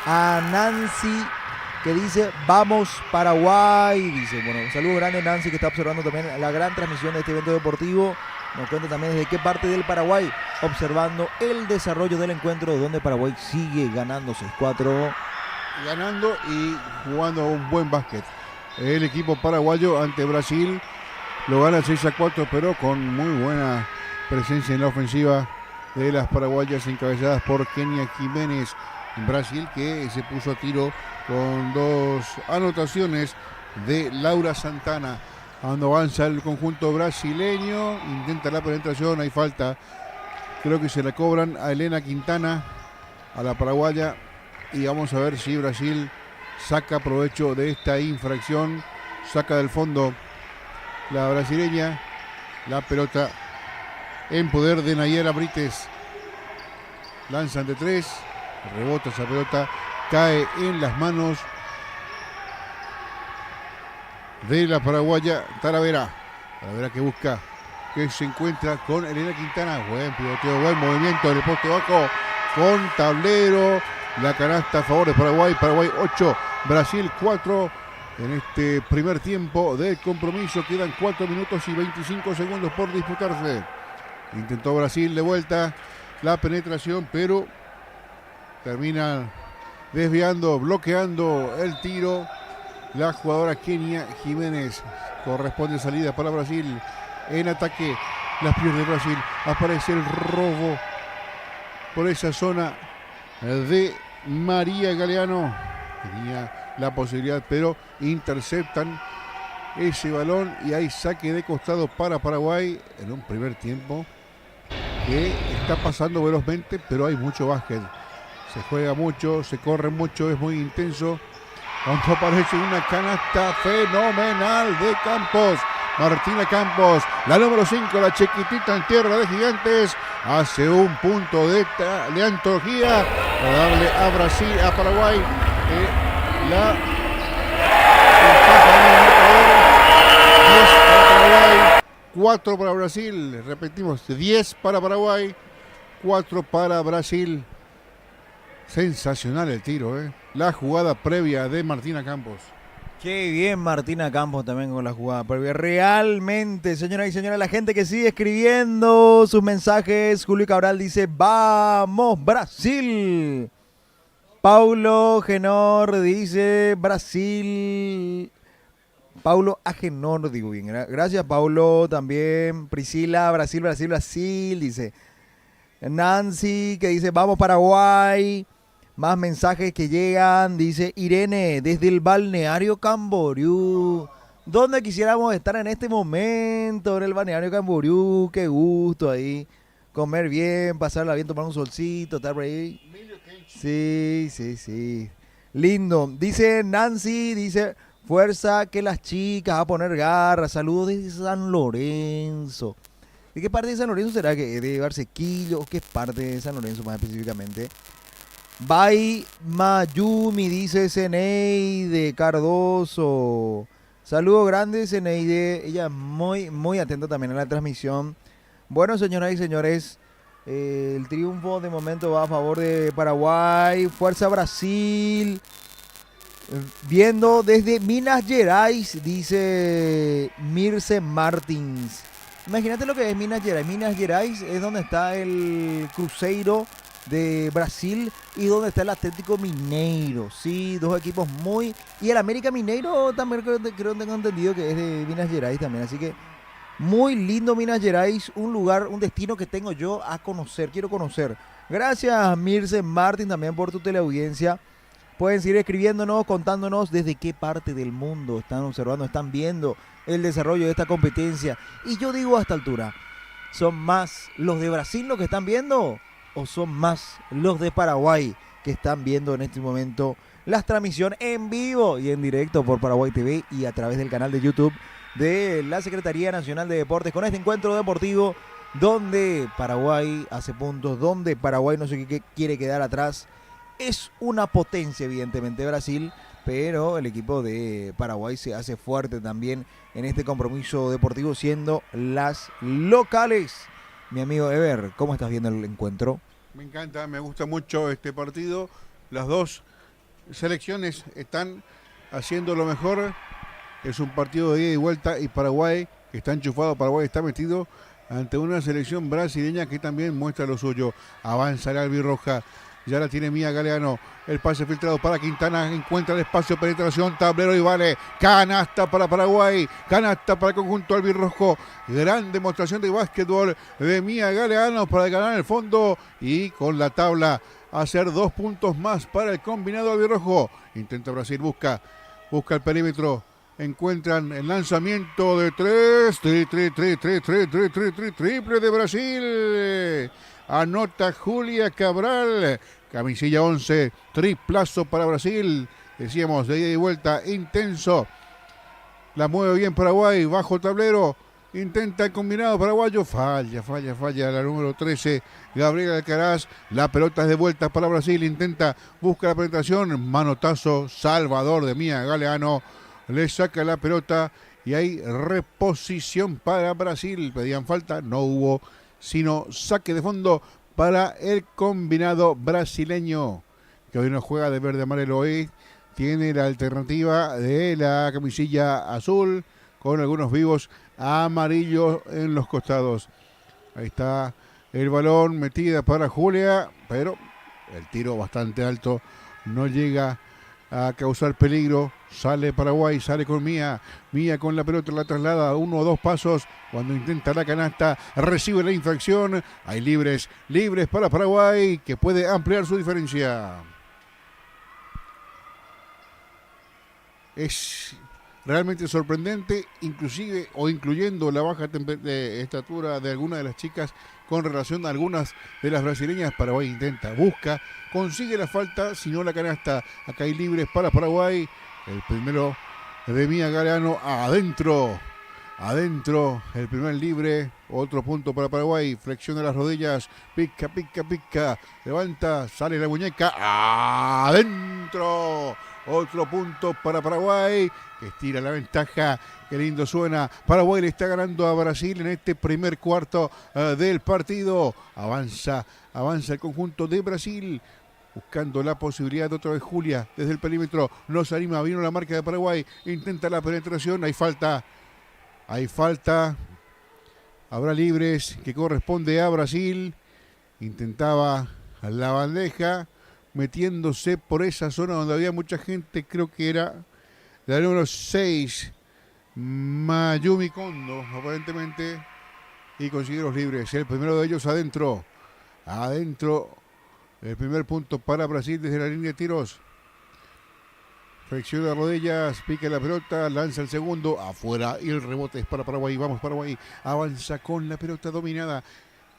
a Nancy, que dice vamos Paraguay, dice. Bueno, saludo grande Nancy, que está observando también la gran transmisión de este evento deportivo. Nos cuenta también desde qué parte del Paraguay, observando el desarrollo del encuentro, donde Paraguay sigue ganando 6-4.
Ganando y jugando un buen básquet. El equipo paraguayo ante Brasil lo gana 6-4, pero con muy buena presencia en la ofensiva de las paraguayas, encabezadas por Kenia Jiménez. Brasil, que se puso a tiro con 2 anotaciones de Laura Santana. Cuando avanza el conjunto brasileño, intenta la penetración, hay falta. Creo que se la cobran a Elena Quintana, a la paraguaya. Y vamos a ver si Brasil saca provecho de esta infracción. Saca del fondo la brasileña. La pelota en poder de Nayara Brites. Lanzan de 3. Rebota esa pelota. Cae en las manos de la paraguaya Talavera. Talavera que busca, que se encuentra con Elena Quintana. Buen pivoteo, buen movimiento en el poste bajo con tablero. La canasta a favor de Paraguay. Paraguay 8, Brasil 4 en este primer tiempo del compromiso. Quedan 4 minutos y 25 segundos por disputarse. Intentó Brasil de vuelta la penetración, pero termina desviando, bloqueando el tiro. La jugadora Kenia Jiménez. Corresponde salida para Brasil. En ataque, las pierde Brasil. Aparece el robo por esa zona de María Galeano. Tenía la posibilidad, pero interceptan ese balón y hay saque de costado para Paraguay en un primer tiempo que está pasando velozmente, pero hay mucho básquet. Se juega mucho, se corre mucho, es muy intenso. Cuando aparece una canasta fenomenal de Campos. Martina Campos, la número 5, la chiquitita en tierra de gigantes, hace un punto de antología para darle a Brasil, a Paraguay, la 4 para Brasil. Repetimos, 10 para Paraguay, 4 para Brasil. Sensacional el tiro, ¿eh? La jugada previa de Martina Campos.
Qué bien Martina Campos también con la jugada previa. Realmente, señoras y señores, la gente que sigue escribiendo sus mensajes. Julio Cabral dice, ¡vamos Brasil! Paulo Genor dice, Brasil. Paulo Agenor, digo bien. Gracias, Paulo, también. Priscila, Brasil, Brasil, Brasil, dice. Nancy, que dice, vamos Paraguay. Más mensajes que llegan, dice Irene, desde el balneario Camboriú. ¿Dónde quisiéramos estar en este momento? En el balneario Camboriú, qué gusto ahí. Comer bien, pasarla bien, tomar un solcito, estar por ahí. Sí, sí, sí. Lindo. Dice Nancy, dice, fuerza que las chicas, a poner garra. Saludos desde San Lorenzo. ¿De qué parte de San Lorenzo será? ¿Que de Barsequillo? ¿O qué parte de San Lorenzo más específicamente? Bai Mayumi, dice Zeneide Cardoso. Saludos grandes, Zeneide. Ella muy atenta también a la transmisión. Bueno, señoras y señores, el triunfo de momento va a favor de Paraguay. Fuerza Brasil. Viendo desde Minas Gerais, dice Mirce Martins. Imagínate lo que es Minas Gerais. Minas Gerais es donde está el Cruzeiro de Brasil y donde está el Atlético Mineiro. Sí, dos equipos muy... Y el América Mineiro también creo que tengo entendido que es de Minas Gerais también. Así que muy lindo Minas Gerais, un lugar, un destino que tengo yo a conocer, quiero conocer. Gracias Mirce Martín también por tu teleaudiencia. Pueden seguir escribiéndonos, contándonos desde qué parte del mundo están observando, están viendo el desarrollo de esta competencia. Y yo digo a esta altura, ¿son más los de Brasil los que están viendo o son más los de Paraguay que están viendo en este momento las transmisiones en vivo y en directo por Paraguay TV y a través del canal de YouTube de la Secretaría Nacional de Deportes con este encuentro deportivo donde Paraguay hace puntos, donde Paraguay no sé qué quiere quedar atrás? Es una potencia evidentemente Brasil, pero el equipo de Paraguay se hace fuerte también en este compromiso deportivo siendo las locales. Mi amigo Ever, ¿cómo estás viendo el encuentro?
Me encanta, me gusta mucho este partido. Las dos selecciones están haciendo lo mejor. Es un partido de ida y vuelta y Paraguay, que está enchufado, Paraguay está metido ante una selección brasileña que también muestra lo suyo. Avanza el albirroja. Ya la tiene Mía Galeano. El pase filtrado para Quintana. Encuentra el espacio, penetración, tablero y vale. Canasta para Paraguay. Canasta para el conjunto albirrojo. Gran demostración de básquetbol de Mía Galeano para ganar el fondo. Y con la tabla hacer 2 puntos más para el combinado albirrojo. Intenta Brasil, busca el perímetro. Encuentran el lanzamiento de 3. Triple de Brasil. Anota Julia Cabral. Camisilla 11, triplazo para Brasil. Decíamos, de ida y vuelta, intenso. La mueve bien Paraguay, bajo tablero. Intenta el combinado paraguayo. Falla la número 13, Gabriel Alcaraz. La pelota es de vuelta para Brasil. Intenta, busca la penetración. Manotazo, Salvador de Mía Galeano. Le saca la pelota y hay reposición para Brasil. Pedían falta, no hubo, sino saque de fondo para el combinado brasileño, que hoy no juega de verde amarelo hoy. Tiene la alternativa de la camisilla azul con algunos vivos amarillos en los costados. Ahí está el balón, metida para Julia, pero el tiro bastante alto, no llega a causar peligro. Sale Paraguay, sale con Mía con la pelota, la traslada 1 o 2 pasos, cuando intenta la canasta, recibe la infracción. Hay libres para Paraguay, que puede ampliar su diferencia. Es realmente sorprendente, inclusive o incluyendo la baja de estatura de algunas de las chicas con relación a algunas de las brasileñas. Paraguay intenta, busca, consigue la falta, si no la canasta. Acá hay libres para Paraguay. El primero de Mía Galeano, adentro, el primer libre, otro punto para Paraguay, flexiona las rodillas, pica, levanta, sale la muñeca, adentro, Otro punto para Paraguay, que estira la ventaja. Qué lindo suena. Paraguay le está ganando a Brasil en este primer cuarto del partido. Avanza el conjunto de Brasil, buscando la posibilidad de otra vez Julia desde el perímetro. No se anima, vino la marca de Paraguay. Intenta la penetración, hay falta. Habrá libres que corresponde a Brasil. Intentaba la bandeja, metiéndose por esa zona donde había mucha gente. Creo que era la número 6, Mayumi Kondo, aparentemente. Y consigue los libres. El primero de ellos adentro. El primer punto para Brasil desde la línea de tiros. Flexiona rodillas, pica la pelota, lanza el segundo, afuera y el rebote es para Paraguay. Vamos Paraguay, avanza con la pelota dominada.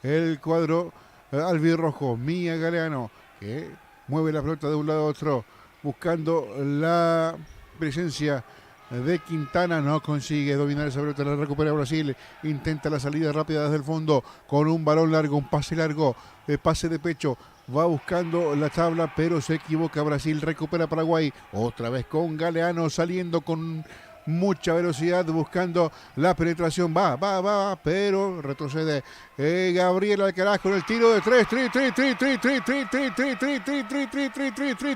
El cuadro albirrojo, Mía Galeano, que mueve la pelota de un lado a otro, buscando la presencia de Quintana. No consigue dominar esa pelota, la recupera Brasil. Intenta la salida rápida desde el fondo con un balón largo, un pase largo, pase de pecho. Va buscando la tabla, pero se equivoca Brasil. Recupera Paraguay. Otra vez con Galeano saliendo con mucha velocidad, buscando la penetración. Va, pero retrocede. Gabriel Alcaraz con el tiro de 3.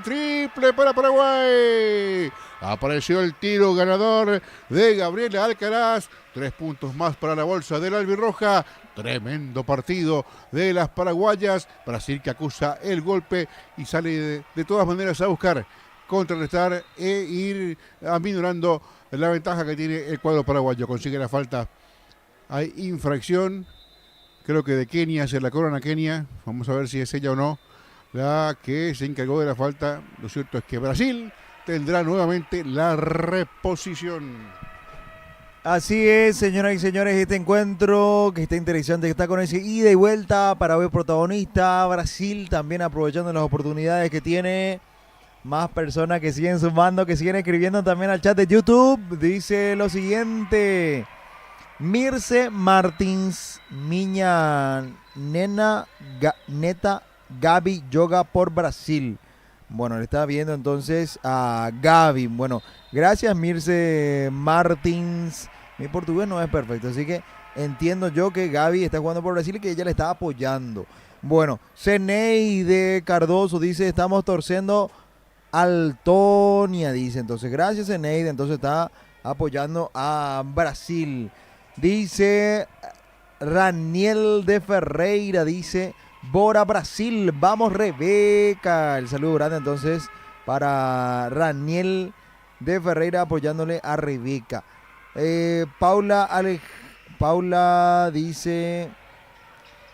Triple para Paraguay. Apareció el tiro ganador de Gabriel Alcaraz. 3 puntos más para la bolsa de la albirroja. Tremendo partido de las paraguayas. Brasil que acusa el golpe y sale de todas maneras a buscar contrarrestar e ir aminorando la ventaja que tiene el cuadro paraguayo. Consigue la falta. Hay infracción. Creo que de Kenia, se la cobran a Kenia. Vamos a ver si es ella o no la que se encargó de la falta. Lo cierto es que Brasil tendrá nuevamente la reposición.
Así es, señoras y señores, este encuentro que está interesante, que está con ese ida y vuelta. Paraguay protagonista, Brasil también aprovechando las oportunidades que tiene. Más personas que siguen sumando, que siguen escribiendo también al chat de YouTube. Dice lo siguiente: Mirce Martins, Miña Nena, Neta, Gaby Yoga por Brasil. Bueno, le está viendo entonces a Gaby. Bueno, gracias Mirce Martins. Mi portugués no es perfecto, así que entiendo yo que Gaby está jugando por Brasil y que ella le está apoyando. Bueno, Zeneide Cardoso dice: estamos torciendo Altonia, dice. Entonces, gracias Zeneide. Entonces está apoyando a Brasil. Dice Raniel de Ferreira, dice: Bora Brasil, vamos Rebeca. El saludo grande entonces para Raniel de Ferreira apoyándole a Rebeca. Paula dice,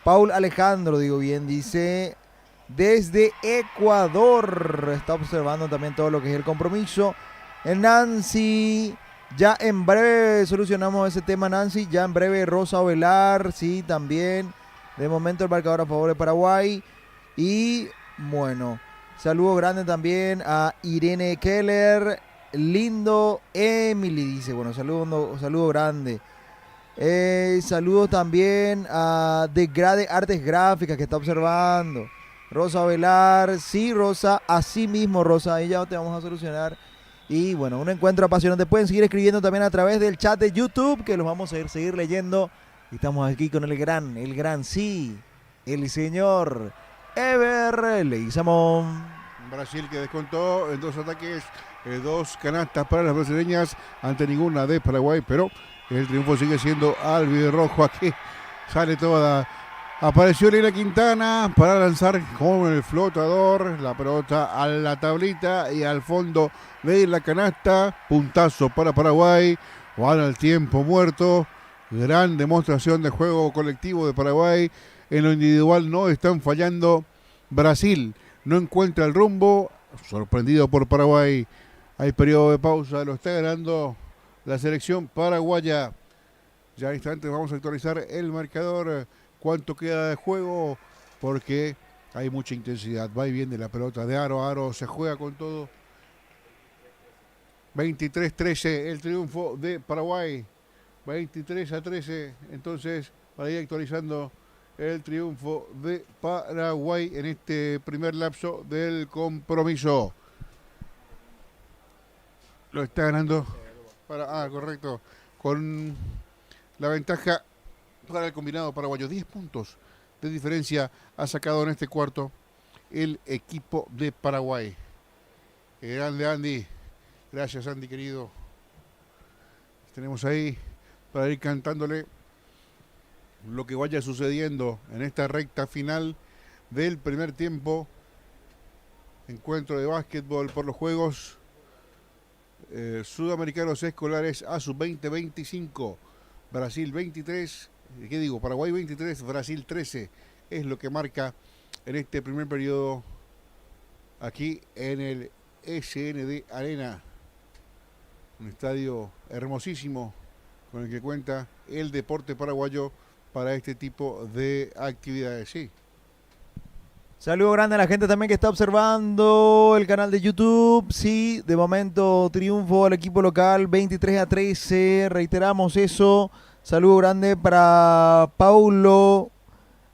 Paul Alejandro, digo bien, dice: desde Ecuador, está observando también todo lo que es el compromiso. Nancy, ya en breve solucionamos ese tema, Nancy, ya en breve. Rosa Ovelar, sí, también. De momento el marcador a favor de Paraguay. Y bueno, saludo grande también a Irene Keller. Lindo Emily, dice. Bueno, saludo grande. Saludos también a Degrade Artes Gráficas, que está observando. Rosa Velar, sí, Rosa, así mismo, Rosa, ahí ya te vamos a solucionar. Y bueno, un encuentro apasionante. Pueden seguir escribiendo también a través del chat de YouTube, que los vamos a seguir leyendo. Y estamos aquí con el gran, sí, el señor Ever Leguizamón.
Brasil que descontó en 2 ataques, 2 canastas para las brasileñas ante ninguna de Paraguay, pero el triunfo sigue siendo albirrojo. Aquí sale toda. Apareció Leila Quintana para lanzar con el flotador la pelota a la tablita y al fondo de la canasta. Puntazo para Paraguay. Van al tiempo muerto. Gran demostración de juego colectivo de Paraguay. En lo individual no están fallando. Brasil no encuentra el rumbo. Sorprendido por Paraguay. Hay periodo de pausa. Lo está ganando la selección paraguaya. Ya en instantes vamos a actualizar el marcador. Cuánto queda de juego, porque hay mucha intensidad. Va y viene la pelota de aro a aro. Se juega con todo. 23-13 el triunfo de Paraguay. 23-13. Entonces, para ir actualizando el triunfo de Paraguay en este primer lapso del compromiso. Lo está ganando. Correcto. Con la ventaja para el combinado paraguayo. 10 puntos de diferencia ha sacado en este cuarto el equipo de Paraguay. Grande Andy. Gracias, Andy, querido. Tenemos ahí para ir cantándole lo que vaya sucediendo en esta recta final del primer tiempo. Encuentro de básquetbol por los Juegos Sudamericanos Escolares ASU 2025. Brasil 23, Paraguay 23, Brasil 13. Es lo que marca en este primer periodo aquí en el SND Arena. Un estadio hermosísimo con el que cuenta el deporte paraguayo para este tipo de actividades. Sí.
Saludo grande a la gente también que está observando el canal de YouTube. Sí, de momento triunfo al equipo local 23-13. Reiteramos eso. Saludo grande para Paulo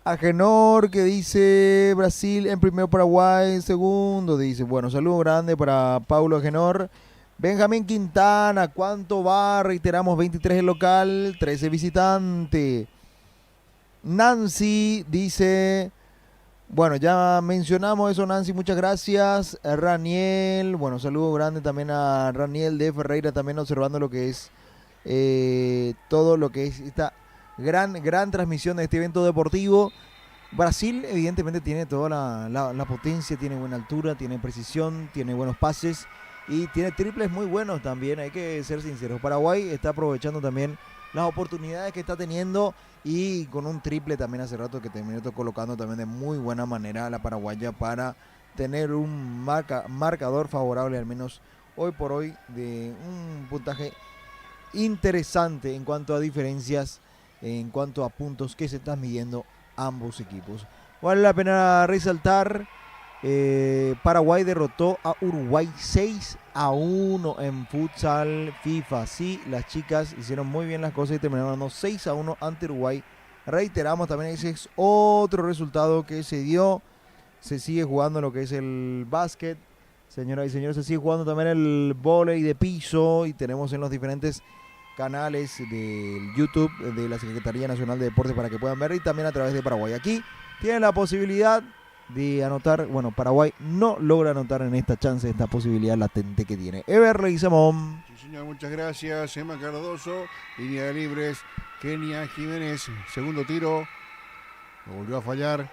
Agenor, que dice Brasil en primero, Paraguay en segundo. Dice, bueno, saludo grande para Paulo Agenor. Benjamín Quintana, ¿cuánto va? Reiteramos, 23 el local, 13 visitante. Nancy dice, bueno, ya mencionamos eso, Nancy, muchas gracias. Raniel, bueno, saludo grande también a Raniel de Ferreira, también observando lo que es todo lo que es esta gran transmisión de este evento deportivo. Brasil evidentemente tiene toda la potencia, tiene buena altura, tiene precisión, tiene buenos pases y tiene triples muy buenos también, hay que ser sinceros. Paraguay está aprovechando también las oportunidades que está teniendo y con un triple también hace rato que terminó colocando también de muy buena manera a la paraguaya para tener un marcador favorable, al menos hoy por hoy, de un puntaje interesante en cuanto a diferencias, en cuanto a puntos que se están midiendo ambos equipos. Vale la pena resaltar, Paraguay derrotó a Uruguay 6-1 en futsal FIFA. Sí, las chicas hicieron muy bien las cosas y terminaron ganando 6-1 ante Uruguay. Reiteramos también, ese es otro resultado que se dio. Se sigue jugando lo que es el básquet, señoras y señores, se sigue jugando también el vóley de piso y tenemos en los diferentes canales del YouTube de la Secretaría Nacional de Deportes para que puedan ver, y también a través de Paraguay. Aquí tienen la posibilidad de anotar. Bueno, Paraguay no logra anotar en esta chance, esta posibilidad latente que tiene. Everley Samón.
Sí, señor, muchas gracias. Emma Cardoso, línea de libres. Kenia Jiménez, segundo tiro. Lo volvió a fallar.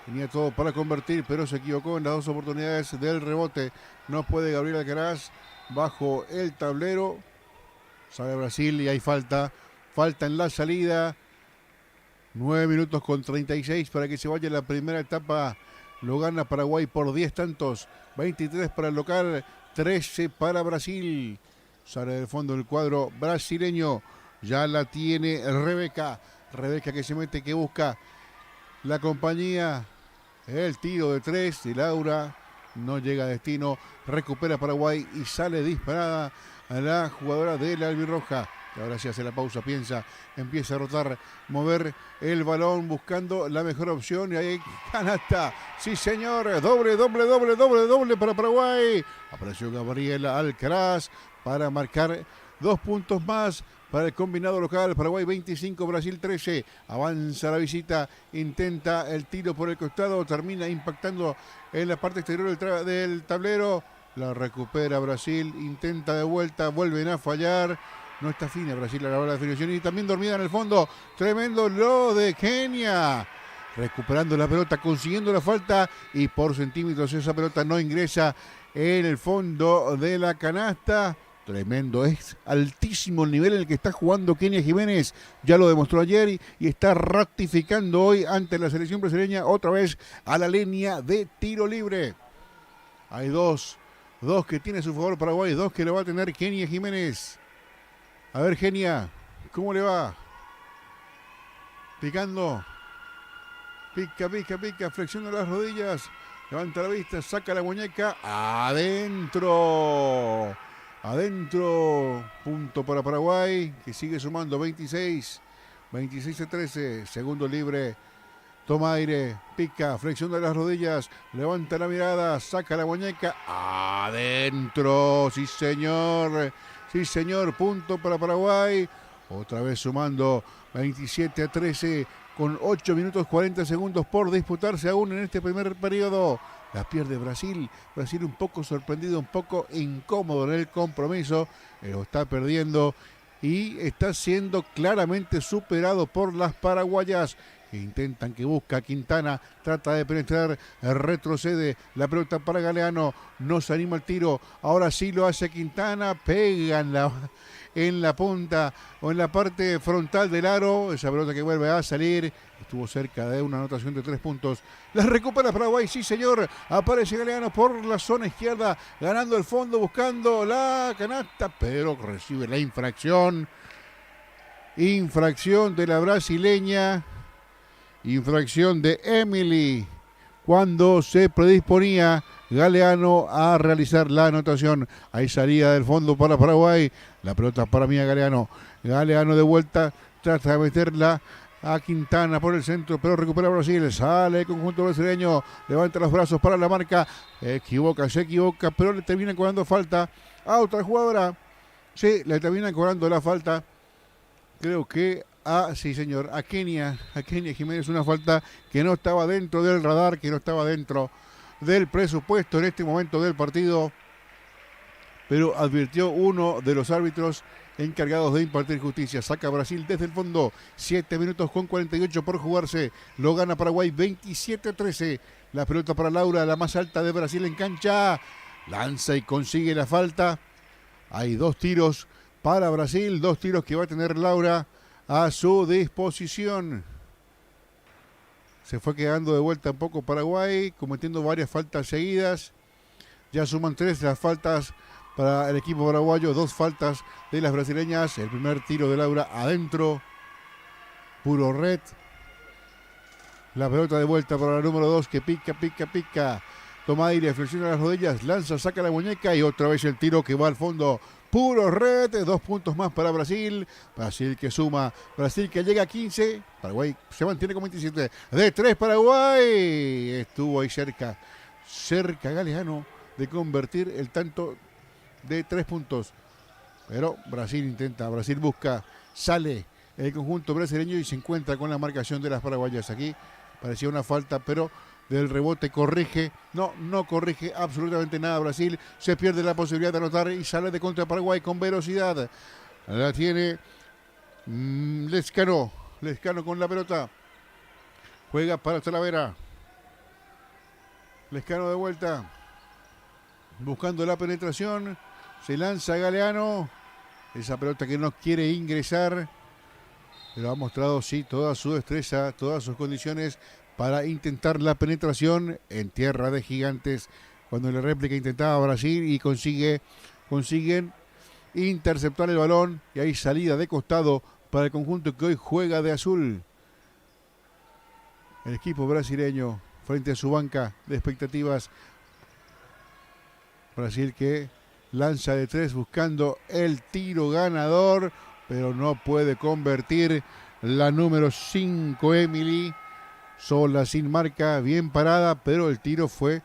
Tenía todo para convertir, pero se equivocó en las dos oportunidades del rebote. No puede Gabriel Alcaraz bajo el tablero. Sale Brasil y hay falta. Falta en la salida. 9 minutos con 36 para que se vaya la primera etapa. Lo gana Paraguay por 10 tantos. 23 para el local, 13 para Brasil. Sale del fondo del cuadro brasileño. Ya la tiene Rebeca. Rebeca que se mete, que busca la compañía. El tiro de 3 de Laura. No llega a destino. Recupera Paraguay y sale disparada a la jugadora de la albirroja. Y ahora sí hace la pausa, piensa, empieza a rotar, mover el balón buscando la mejor opción y ahí canasta. Sí, señor, doble para Paraguay. Apareció Gabriela Alcaraz para marcar 2 puntos más para el combinado local. Paraguay 25, Brasil 13. Avanza la visita, intenta el tiro por el costado, termina impactando en la parte exterior del tablero. La recupera Brasil, intenta de vuelta, vuelven a fallar. No está fina Brasil a la hora de definición y también dormida en el fondo. Tremendo lo de Kenia. Recuperando la pelota, consiguiendo la falta y por centímetros esa pelota no ingresa en el fondo de la canasta. Tremendo, es altísimo el nivel en el que está jugando Kenia Jiménez. Ya lo demostró ayer y está ratificando hoy ante la selección brasileña otra vez a la línea de tiro libre. Hay dos que tiene a su favor Paraguay, 2 que le va a tener Kenia Jiménez. A ver, Kenia, ¿cómo le va? Picando. Pica, flexiona las rodillas. Levanta la vista, saca la muñeca. Adentro. Punto para Paraguay, que sigue sumando 26 a 13. Segundo libre Toma aire, pica, flexión de las rodillas, levanta la mirada, saca la muñeca, adentro, sí señor, punto para Paraguay, otra vez sumando 27-13 con 8 minutos 40 segundos por disputarse aún en este primer periodo. La pierde Brasil un poco sorprendido, un poco incómodo en el compromiso, lo está perdiendo y está siendo claramente superado por las paraguayas. Intentan, que busca Quintana, trata de penetrar, retrocede la pelota para Galeano, no se anima el tiro, ahora sí lo hace Quintana, pega en la punta o en la parte frontal del aro, esa pelota que vuelve a salir, estuvo cerca de una anotación de 3 puntos, la recupera Paraguay, sí señor, aparece Galeano por la zona izquierda, ganando el fondo, buscando la canasta, pero recibe la infracción de la brasileña. Infracción de Emily cuando se predisponía Galeano a realizar la anotación. Hay salida del fondo para Paraguay. La pelota para Mía Galeano. Galeano de vuelta. Trata de meterla a Quintana por el centro, pero recupera Brasil. Sale el conjunto brasileño. Levanta los brazos para la marca. Se equivoca, pero le termina cobrando falta a otra jugadora. Sí, le termina cobrando la falta. Creo que sí señor, a Kenia Jiménez, una falta que no estaba dentro del radar, que no estaba dentro del presupuesto en este momento del partido, pero advirtió uno de los árbitros encargados de impartir justicia. Saca Brasil desde el fondo, 7 minutos con 48 por jugarse, lo gana Paraguay 27-13, la pelota para Laura, la más alta de Brasil en cancha, lanza y consigue la falta. Hay 2 tiros para Brasil, 2 tiros que va a tener Laura a su disposición. Se fue quedando de vuelta un poco Paraguay, cometiendo varias faltas seguidas. Ya suman 3 las faltas para el equipo paraguayo, 2 faltas de las brasileñas. El primer tiro de Laura adentro, puro red. La pelota de vuelta para la número 2 que pica. Toma aire, flexiona las rodillas, lanza, saca la muñeca y otra vez el tiro que va al fondo. Puro red, 2 puntos más para Brasil. Brasil que suma, Brasil que llega a 15. Paraguay se mantiene con 27. De 3 Paraguay. Estuvo ahí cerca Galeano de convertir el tanto de 3 puntos. Pero Brasil intenta, Brasil busca, sale el conjunto brasileño y se encuentra con la marcación de las paraguayas. Aquí parecía una falta, pero del rebote corrige, no corrige absolutamente nada Brasil, se pierde la posibilidad de anotar y sale de contra Paraguay con velocidad. La tiene Lescano con la pelota, juega para Talavera, Lescano de vuelta, buscando la penetración, se lanza Galeano, esa pelota que no quiere ingresar, pero ha mostrado sí toda su destreza, todas sus condiciones para intentar la penetración en tierra de gigantes. Cuando en la réplica intentaba Brasil y consiguen interceptar el balón y hay salida de costado para el conjunto que hoy juega de azul. El equipo brasileño frente a su banca de expectativas. Brasil que lanza de 3 buscando el tiro ganador, pero no puede convertir. La número 5 Emily, sola, sin marca, bien parada, pero el tiro fue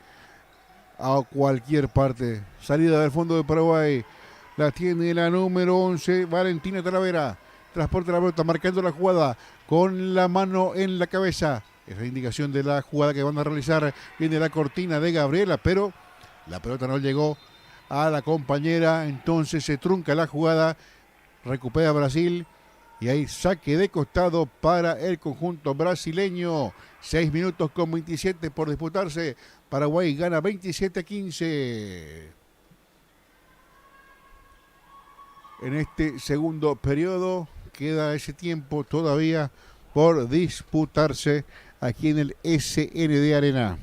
a cualquier parte. Salida del fondo de Paraguay, la tiene la número 11, Valentina Talavera. Transporta la pelota, marcando la jugada con la mano en la cabeza. Es la indicación de la jugada que van a realizar. Viene la cortina de Gabriela, pero la pelota no llegó a la compañera. Entonces se trunca la jugada. Recupera Brasil. Y hay saque de costado para el conjunto brasileño. 6 minutos con 27 por disputarse. Paraguay gana 27-15. En este segundo periodo queda ese tiempo todavía por disputarse aquí en el SND Arena.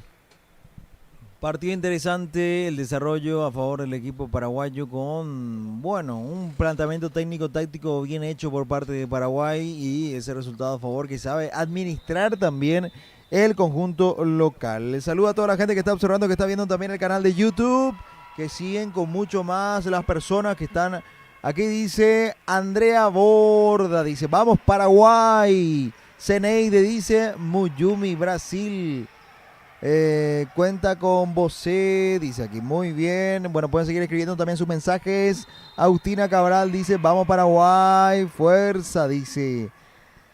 Partido interesante, el desarrollo a favor del equipo paraguayo con, un planteamiento técnico-táctico bien hecho por parte de Paraguay y ese resultado a favor que sabe administrar también el conjunto local. Les saludo a toda la gente que está observando, que está viendo también el canal de YouTube, que siguen con mucho más las personas que están aquí. Dice Andrea Borda, dice, vamos Paraguay. Zeneide dice Muyumi, Brasil. Cuenta con Bosé, dice aquí, muy bien. Bueno, pueden seguir escribiendo también sus mensajes. Agustina Cabral dice, vamos Paraguay, fuerza, dice.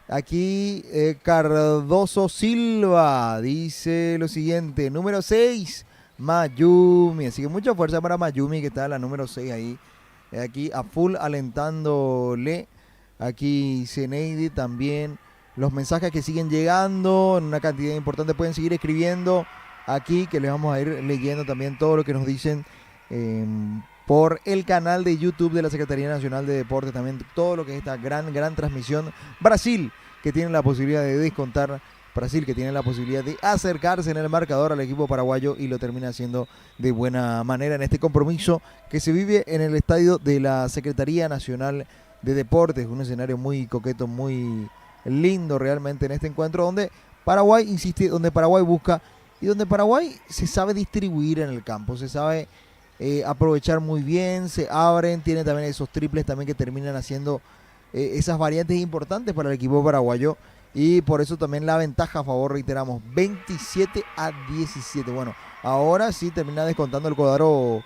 Aquí Cardoso Silva dice lo siguiente, número 6, Mayumi. Así que mucha fuerza para Mayumi, que está la número 6 ahí. Aquí a full alentándole. Aquí Zeneidi también. Los mensajes que siguen llegando en una cantidad importante, pueden seguir escribiendo aquí, que les vamos a ir leyendo también todo lo que nos dicen por el canal de YouTube de la Secretaría Nacional de Deportes, también todo lo que es esta gran transmisión. Brasil, que tiene la posibilidad de descontar, Brasil, que tiene la posibilidad de acercarse en el marcador al equipo paraguayo, y lo termina haciendo de buena manera en este compromiso que se vive en el estadio de la Secretaría Nacional de Deportes, un escenario muy coqueto, muy lindo realmente en este encuentro, donde Paraguay insiste, donde Paraguay busca y donde Paraguay se sabe distribuir en el campo, se sabe aprovechar muy bien, se abren, tiene también esos triples también que terminan haciendo esas variantes importantes para el equipo paraguayo, y por eso también la ventaja a favor, reiteramos, 27-17. Bueno, ahora sí termina descontando el cuadro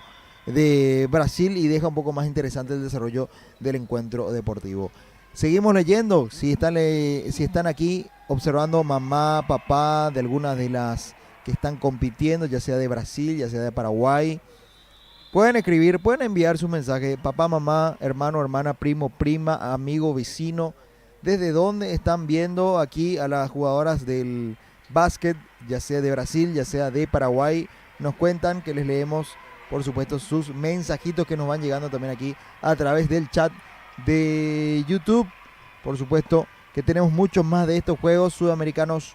de Brasil y deja un poco más interesante el desarrollo del encuentro deportivo. Seguimos leyendo, si están aquí observando mamá, papá de algunas de las que están compitiendo, ya sea de Brasil, ya sea de Paraguay, pueden escribir, pueden enviar su mensaje, papá, mamá, hermano, hermana, primo, prima, amigo, vecino, desde dónde están viendo aquí a las jugadoras del básquet, ya sea de Brasil, ya sea de Paraguay. Nos cuentan, que les leemos, por supuesto, sus mensajitos que nos van llegando también aquí a través del chat de YouTube. Por supuesto que tenemos muchos más de estos Juegos Sudamericanos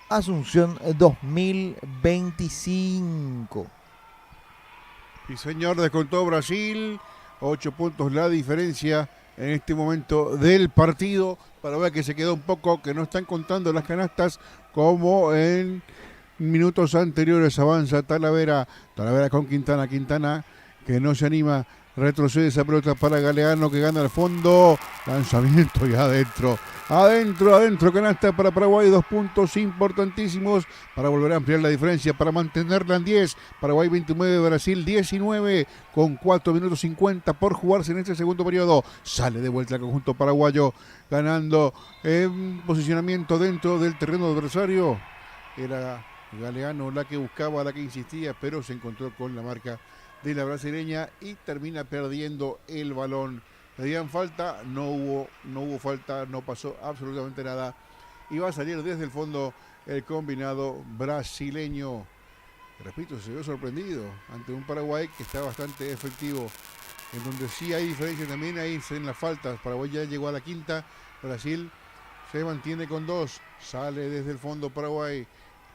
Asunción 2025.
Sí, señor, descontó Brasil. 8 puntos la diferencia en este momento del partido. Para ver que se quedó un poco, que no están contando las canastas como en minutos anteriores. Avanza Talavera con Quintana, que no se anima. Retrocede esa pelota para Galeano, que gana al fondo. Lanzamiento y adentro, canasta para Paraguay. 2 puntos importantísimos para volver a ampliar la diferencia, para mantenerla en 10. Paraguay 29, Brasil 19, con 4 minutos 50 por jugarse en este segundo periodo. Sale de vuelta el conjunto paraguayo, ganando en posicionamiento dentro del terreno adversario. Era Galeano la que buscaba, la que insistía, pero se encontró con la marca de la brasileña y termina perdiendo el balón. Pedían falta, no hubo falta, no pasó absolutamente nada, y va a salir desde el fondo el combinado brasileño. Repito, se vio sorprendido ante un Paraguay que está bastante efectivo, en donde sí hay diferencia también ahí en las faltas. Paraguay ya llegó a la quinta, Brasil se mantiene con 2, sale desde el fondo Paraguay.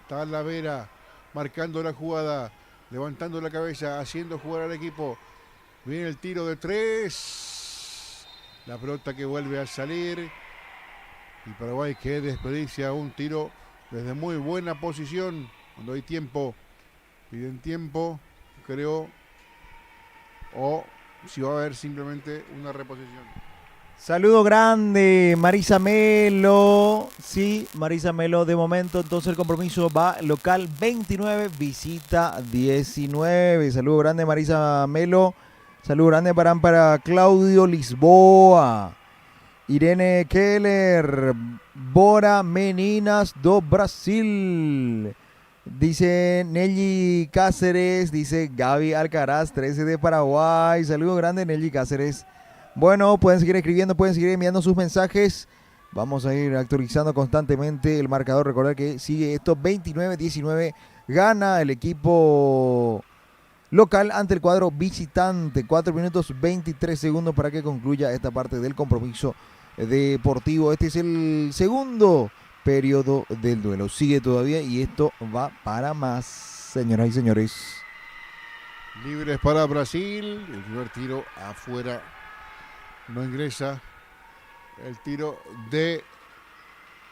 Talavera marcando la jugada, levantando la cabeza, haciendo jugar al equipo. Viene el tiro de 3. La pelota que vuelve a salir. Y Paraguay que desperdicia un tiro desde muy buena posición. Cuando hay tiempo, piden tiempo, creo. O si va a haber simplemente una reposición.
Saludo grande, Marisa Melo. Sí, Marisa Melo, de momento entonces el compromiso va local 29, visita 19. Saludo grande, Marisa Melo. Saludo grande para Claudio Lisboa, Irene Keller, Bora Meninas do Brasil. Dice Nelly Cáceres, dice Gaby Alcaraz, 13 de Paraguay. Saludo grande, Nelly Cáceres. Bueno, pueden seguir escribiendo, pueden seguir enviando sus mensajes. Vamos a ir actualizando constantemente el marcador. Recordar que sigue esto 29-19. Gana el equipo local ante el cuadro visitante. 4 minutos 23 segundos para que concluya esta parte del compromiso deportivo. Este es el segundo periodo del duelo. Sigue todavía y esto va para más, señoras y señores.
Libres para Brasil. El primer tiro afuera. No ingresa. El tiro de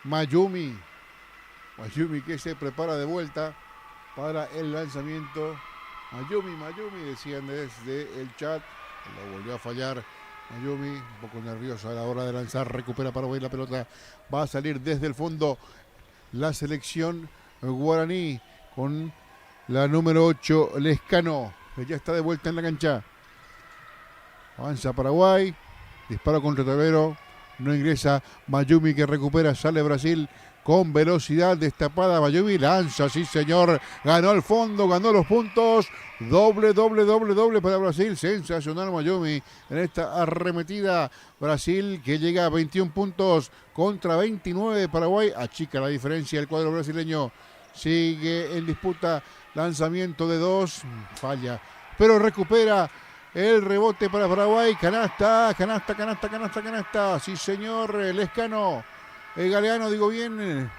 Mayumi. Mayumi que se prepara de vuelta para el lanzamiento. Mayumi, decían desde el chat. Lo volvió a fallar Mayumi, un poco nervioso a la hora de lanzar, recupera Paraguay la pelota, va a salir desde el fondo la selección guaraní con la número 8, Lescano, que ya está de vuelta en la cancha. Avanza Paraguay, disparo contra Tavero, no ingresa Mayumi que recupera, sale Brasil con velocidad destapada. Mayumi lanza, sí señor, ganó al fondo, ganó los puntos. Doble para Brasil, sensacional Mayumi en esta arremetida. Brasil que llega a 21 puntos contra 29 de Paraguay, achica la diferencia el cuadro brasileño. Sigue en disputa, lanzamiento de 2, falla, pero recupera el rebote para Paraguay, canasta, sí señor, Lescano, Galeano, digo bien,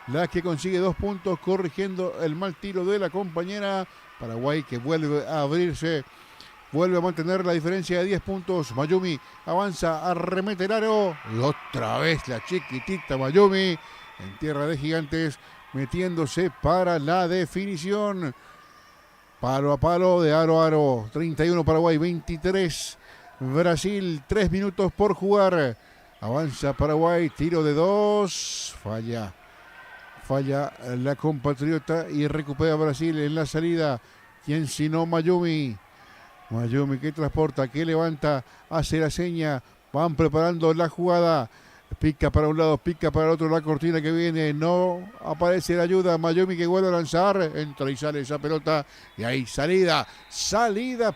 la que consigue 2 puntos, corrigiendo el mal tiro de la compañera. Paraguay que vuelve a abrirse, vuelve a mantener la diferencia de 10 puntos. Mayumi avanza, arremete el aro, y otra vez la chiquitita Mayumi en tierra de gigantes, metiéndose para la definición. Palo a palo, de aro a aro. 31 Paraguay, 23 Brasil, 3 minutos por jugar. Avanza Paraguay, tiro de 2, falla la compatriota y recupera Brasil en la salida. ¿Quién sino Mayumi? Mayumi que transporta, que levanta, hace la seña, van preparando la jugada. Pica para un lado, pica para el otro, la cortina que viene, no aparece la ayuda. Mayumi que vuelve a lanzar, entra y sale esa pelota. Y ahí salida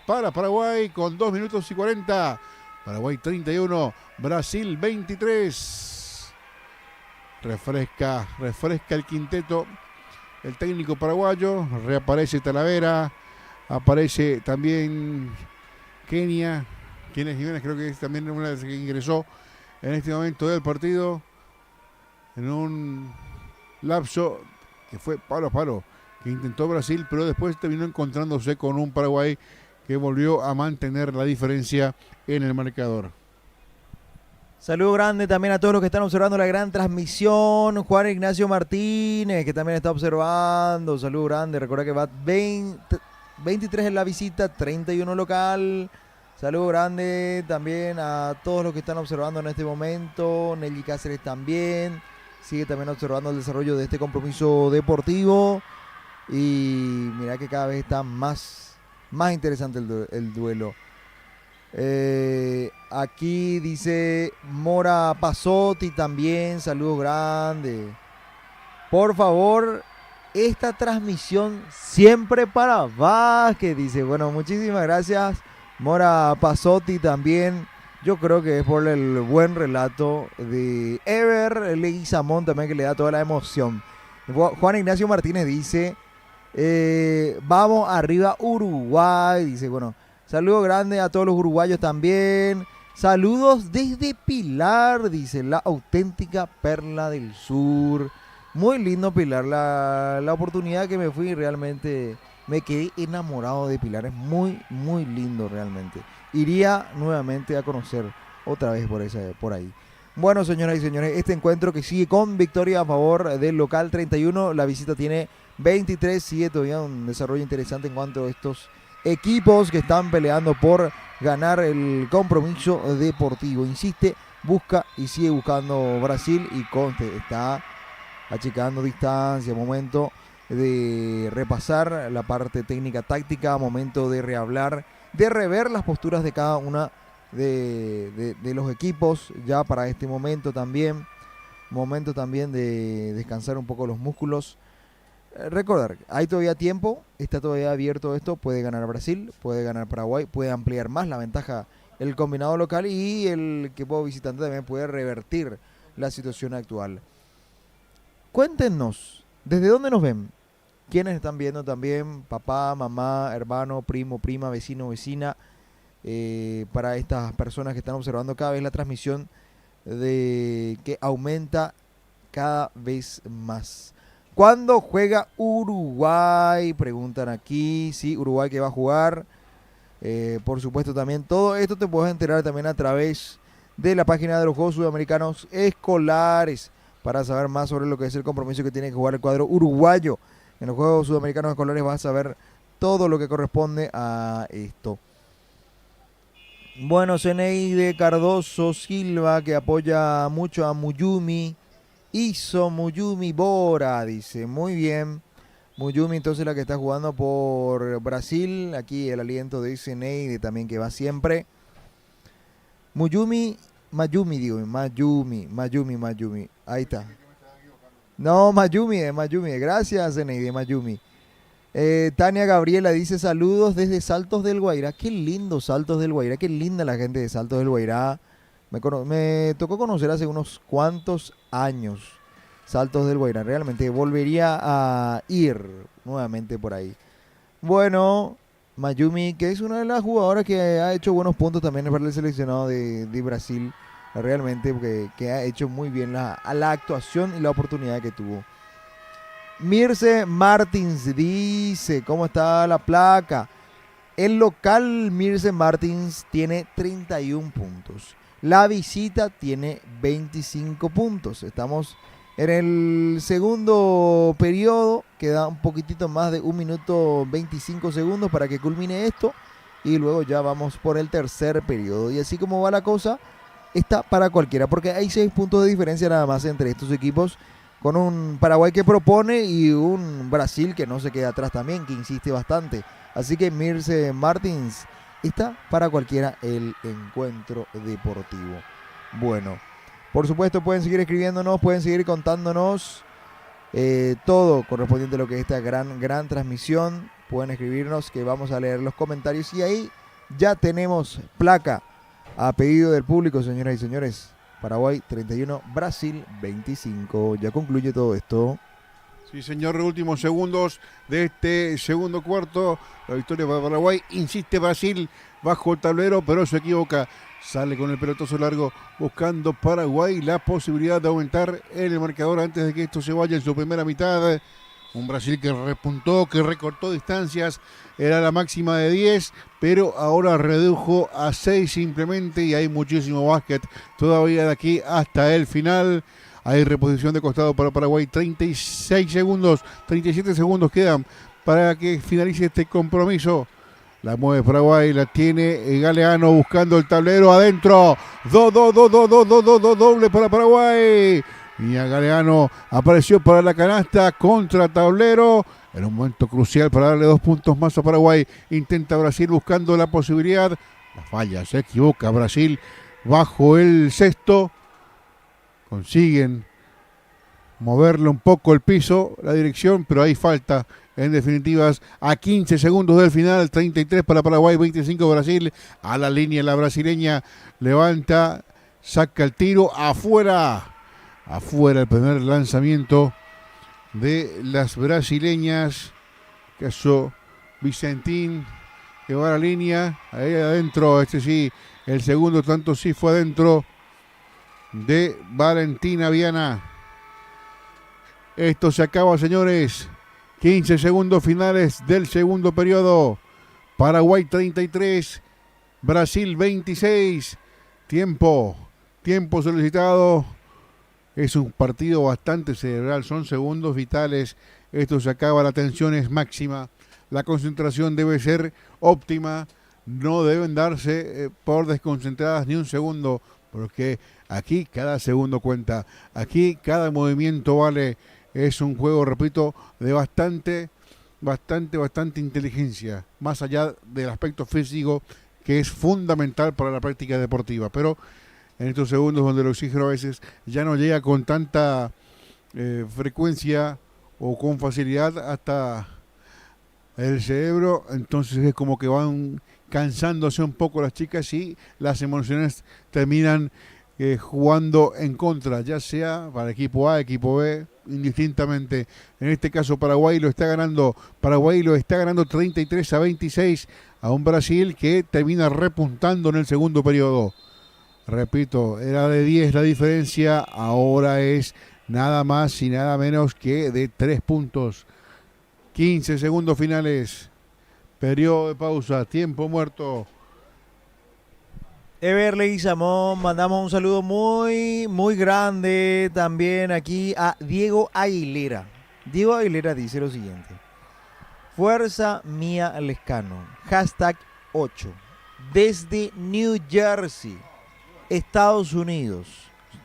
para Paraguay con 2 minutos y 40. Paraguay 31, Brasil 23. Refresca el quinteto, el técnico paraguayo, reaparece Talavera, aparece también Kenia, Jiménez creo que es también una de las que ingresó en este momento del partido, en un lapso que fue palo a palo, que intentó Brasil, pero después terminó encontrándose con un Paraguay que volvió a mantener la diferencia en el marcador.
Saludo grande también a todos los que están observando la gran transmisión. Juan Ignacio Martínez, que también está observando. Saludo grande. Recuerda que va 23 en la visita, 31 local. Saludo grande también a todos los que están observando en este momento. Nelly Cáceres también. Sigue también observando el desarrollo de este compromiso deportivo. Y mira que cada vez está más interesante el duelo. Aquí dice Mora Pasotti también, saludos grandes. Por favor, esta transmisión siempre para Vázquez, dice. Bueno, muchísimas gracias Mora Pasotti también. Yo creo que es por el buen relato de Ever Leguizamón también, que le da toda la emoción. Juan Ignacio Martínez dice vamos arriba Uruguay, dice. Bueno, saludos grandes a todos los uruguayos también. Saludos desde Pilar, dice, la auténtica perla del sur. Muy lindo Pilar, la oportunidad que me fui, realmente me quedé enamorado de Pilar. Es muy lindo realmente. Iría nuevamente a conocer otra vez por ahí. Bueno, señoras y señores, este encuentro que sigue con victoria a favor del local 31. La visita tiene 23, sigue todavía un desarrollo interesante en cuanto a estos equipos que están peleando por ganar el compromiso deportivo. Insiste, busca y sigue buscando Brasil y conste, está achicando distancia. Momento de repasar la parte técnica táctica, momento de rehablar, de rever las posturas de cada una de los equipos ya para este momento también. Momento también de descansar un poco los músculos. Recordar, hay todavía tiempo, está todavía abierto esto, puede ganar Brasil, puede ganar Paraguay, puede ampliar más la ventaja el combinado local y el equipo visitante también puede revertir la situación actual. Cuéntenos, ¿desde dónde nos ven? ¿Quiénes están viendo también? Papá, mamá, hermano, primo, prima, vecino, vecina. Para estas personas que están observando cada vez la transmisión que aumenta cada vez más. ¿Cuándo juega Uruguay? Preguntan aquí. Sí, Uruguay que va a jugar. Por supuesto también todo esto te puedes enterar también a través de la página de los Juegos Sudamericanos Escolares para saber más sobre lo que es el compromiso que tiene que jugar el cuadro uruguayo. En los Juegos Sudamericanos Escolares vas a ver todo lo que corresponde a esto. Bueno, Zeneide Cardoso Silva, que apoya mucho a Muyumi. Hizo Muyumi Bora, dice. Muy bien. Muyumi, entonces, la que está jugando por Brasil. Aquí el aliento de Zeneide también, que va siempre. Mayumi. Ahí está. No, Mayumi. Gracias, Zeneide, Mayumi. Tania Gabriela dice saludos desde Saltos del Guairá. Qué lindo Saltos del Guairá, qué linda la gente de Saltos del Guairá. Me tocó conocer hace unos cuantos años Saltos del Guairá. Realmente volvería a ir nuevamente por ahí. Bueno, Mayumi, que es una de las jugadoras que ha hecho buenos puntos también para el seleccionado de Brasil. Realmente que ha hecho muy bien la actuación y la oportunidad que tuvo. Mirce Martins dice, ¿cómo está la placa? El local Mirce Martins tiene 31 puntos. La visita tiene 25 puntos. Estamos en el segundo periodo. Queda un poquitito más de 1 minuto 25 segundos para que culmine esto. Y luego ya vamos por el tercer periodo. Y así como va la cosa, está para cualquiera. Porque hay 6 puntos de diferencia nada más entre estos equipos. Con un Paraguay que propone y un Brasil que no se queda atrás también, que insiste bastante. Así que Mirce Martins está para cualquiera el encuentro deportivo. Bueno, por supuesto pueden seguir escribiéndonos, pueden seguir contándonos todo correspondiente a lo que es esta gran transmisión. Pueden escribirnos que vamos a leer los comentarios y ahí ya tenemos placa a pedido del público, señoras y señores. Paraguay 31, Brasil 25. Ya concluye todo esto.
Sí, señor, últimos segundos de este segundo cuarto. La victoria para Paraguay. Insiste Brasil bajo el tablero, pero se equivoca. Sale con el pelotazo largo buscando Paraguay la posibilidad de aumentar el marcador antes de que esto se vaya en su primera mitad. Un Brasil que repuntó, que recortó distancias, era la máxima de 10, pero ahora redujo a 6 simplemente y hay muchísimo básquet todavía de aquí hasta el final. Hay reposición de costado para Paraguay, 36 segundos, 37 segundos quedan para que finalice este compromiso. La mueve Paraguay, la tiene Galeano buscando el tablero adentro. Doble para Paraguay. Y a Galeano apareció para la canasta contra tablero. En un momento crucial para darle 2 puntos más a Paraguay. Intenta Brasil buscando la posibilidad. La falla, se equivoca Brasil bajo el cesto. Consiguen moverle un poco el piso, la dirección, pero hay falta. En definitivas, a 15 segundos del final, 33 para Paraguay, 25 Brasil. A la línea la brasileña levanta, saca el tiro, afuera el primer lanzamiento de las brasileñas. Caso Vicentín, que va a la línea, ahí adentro, sí, el segundo tanto sí fue adentro de Valentina Viana. Esto se acaba, señores. 15 segundos finales del segundo periodo. Paraguay 33, Brasil 26. Tiempo solicitado. Es un partido bastante cerebral, son segundos vitales. Esto se acaba, la tensión es máxima. La concentración debe ser óptima. No deben darse por desconcentradas ni un segundo, porque aquí cada segundo cuenta. Aquí cada movimiento vale. Es un juego, repito, de bastante inteligencia, más allá del aspecto físico, que es fundamental para la práctica deportiva. Pero en estos segundos donde el oxígeno a veces ya no llega con tanta frecuencia o con facilidad hasta el cerebro, entonces es como que van cansándose un poco las chicas y las emociones terminan jugando en contra, ya sea para equipo A, equipo B, indistintamente. En este caso Paraguay lo está ganando 33-26 a un Brasil que termina repuntando en el segundo periodo. Repito, era de 10 la diferencia, ahora es nada más y nada menos que de 3 puntos. 15 segundos finales, periodo de pausa, tiempo muerto.
Everley Samón, mandamos un saludo muy grande también aquí a Diego Aguilera. Diego Aguilera dice lo siguiente: Fuerza Mía Lescano, #8. desde New Jersey, Estados Unidos.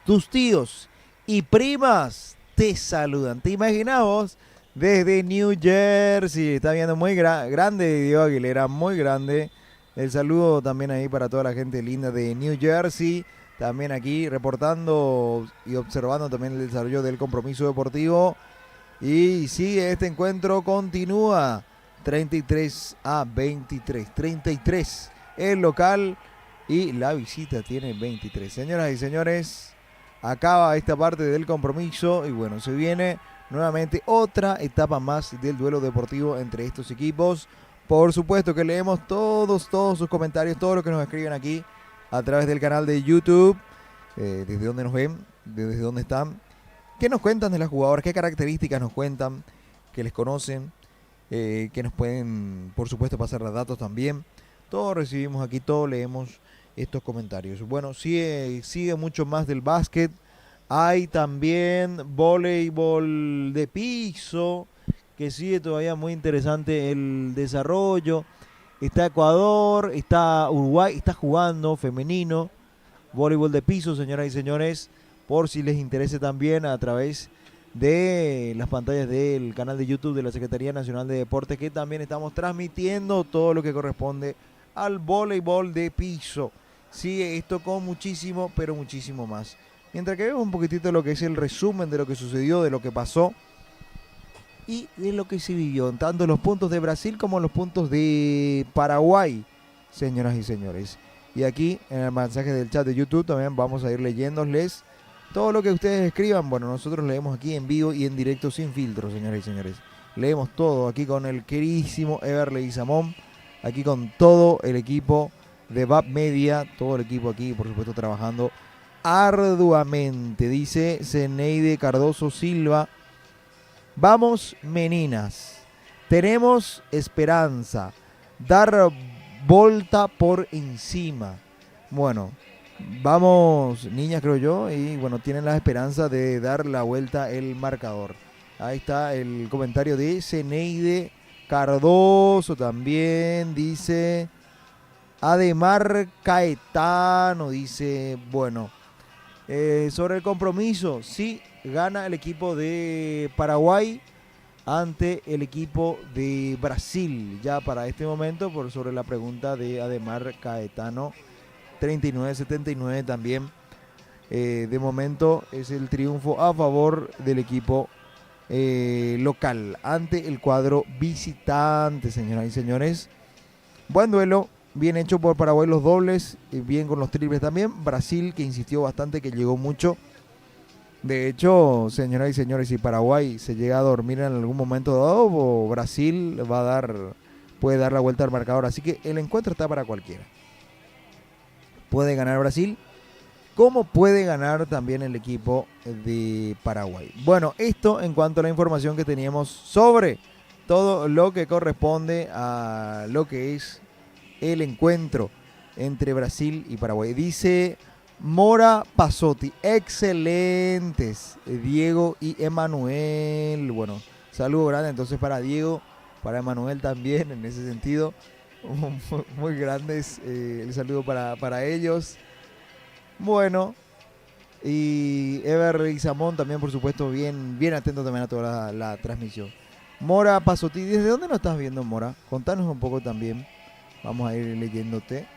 Tus tíos y primas te saludan. ¿Te imaginas vos? Desde New Jersey. Está viendo muy grande Diego Aguilera, muy grande. El saludo también ahí para toda la gente linda de New Jersey. También aquí reportando y observando también el desarrollo del compromiso deportivo. Y sigue este encuentro, continúa 33-23. 33 el local y la visita tiene 23. Señoras y señores, acaba esta parte del compromiso y bueno, se viene nuevamente otra etapa más del duelo deportivo entre estos equipos. Por supuesto que leemos todos sus comentarios, todo lo que nos escriben aquí a través del canal de YouTube, desde donde nos ven, desde donde están. ¿Qué nos cuentan de las jugadoras? ¿Qué características nos cuentan? ¿Que les conocen? Que nos pueden, por supuesto, pasar los datos también. Todos recibimos aquí, todos leemos estos comentarios. Bueno, sigue mucho más del básquet. Hay también voleibol de piso, que sigue todavía muy interesante el desarrollo. Está Ecuador, está Uruguay, está jugando femenino. Voleibol de piso, señoras y señores, por si les interese también a través de las pantallas del canal de YouTube de la Secretaría Nacional de Deportes, que también estamos transmitiendo todo lo que corresponde al voleibol de piso. Sigue esto con muchísimo, pero muchísimo más. Mientras que vemos un poquitito de lo que es el resumen de lo que sucedió, de lo que pasó y de lo que se vivió, tanto los puntos de Brasil como los puntos de Paraguay, señoras y señores. Y aquí en el mensaje del chat de YouTube también vamos a ir leyéndoles todo lo que ustedes escriban. Bueno, nosotros leemos aquí en vivo y en directo sin filtro, señoras y señores. Leemos todo aquí con el queridísimo Everley Samón, aquí con todo el equipo de VAP Media, todo el equipo aquí, por supuesto, trabajando arduamente. Dice Zeneide Cardoso Silva: vamos, meninas, tenemos esperanza, dar volta por encima. Bueno, vamos, niñas, creo yo, y bueno, tienen la esperanza de dar la vuelta el marcador. Ahí está el comentario de Zeneide Cardoso también. Dice Ademar Caetano, dice, bueno, sobre el compromiso, sí, gana el equipo de Paraguay ante el equipo de Brasil, ya para este momento, por sobre la pregunta de Ademar Caetano, 39-79 también. De momento es el triunfo a favor del equipo local ante el cuadro visitante, señoras y señores. Buen duelo, bien hecho por Paraguay los dobles, bien con los triples también. Brasil, que insistió bastante, que llegó mucho. De hecho, señoras y señores, si Paraguay se llega a dormir en algún momento dado, Brasil puede dar la vuelta al marcador. Así que el encuentro está para cualquiera. Puede ganar Brasil, como puede ganar también el equipo de Paraguay. Bueno, esto en cuanto a la información que teníamos sobre todo lo que corresponde a lo que es el encuentro entre Brasil y Paraguay. Dice Mora Pasotti, excelentes Diego y Emanuel. Bueno, saludo grande entonces para Diego, para Emanuel también en ese sentido. Muy grandes el saludo para ellos. Bueno, y Ever y Samón también, por supuesto, bien atento también a toda la transmisión. Mora Pasotti, ¿desde dónde nos estás viendo, Mora? Contanos un poco también. Vamos a ir leyéndote.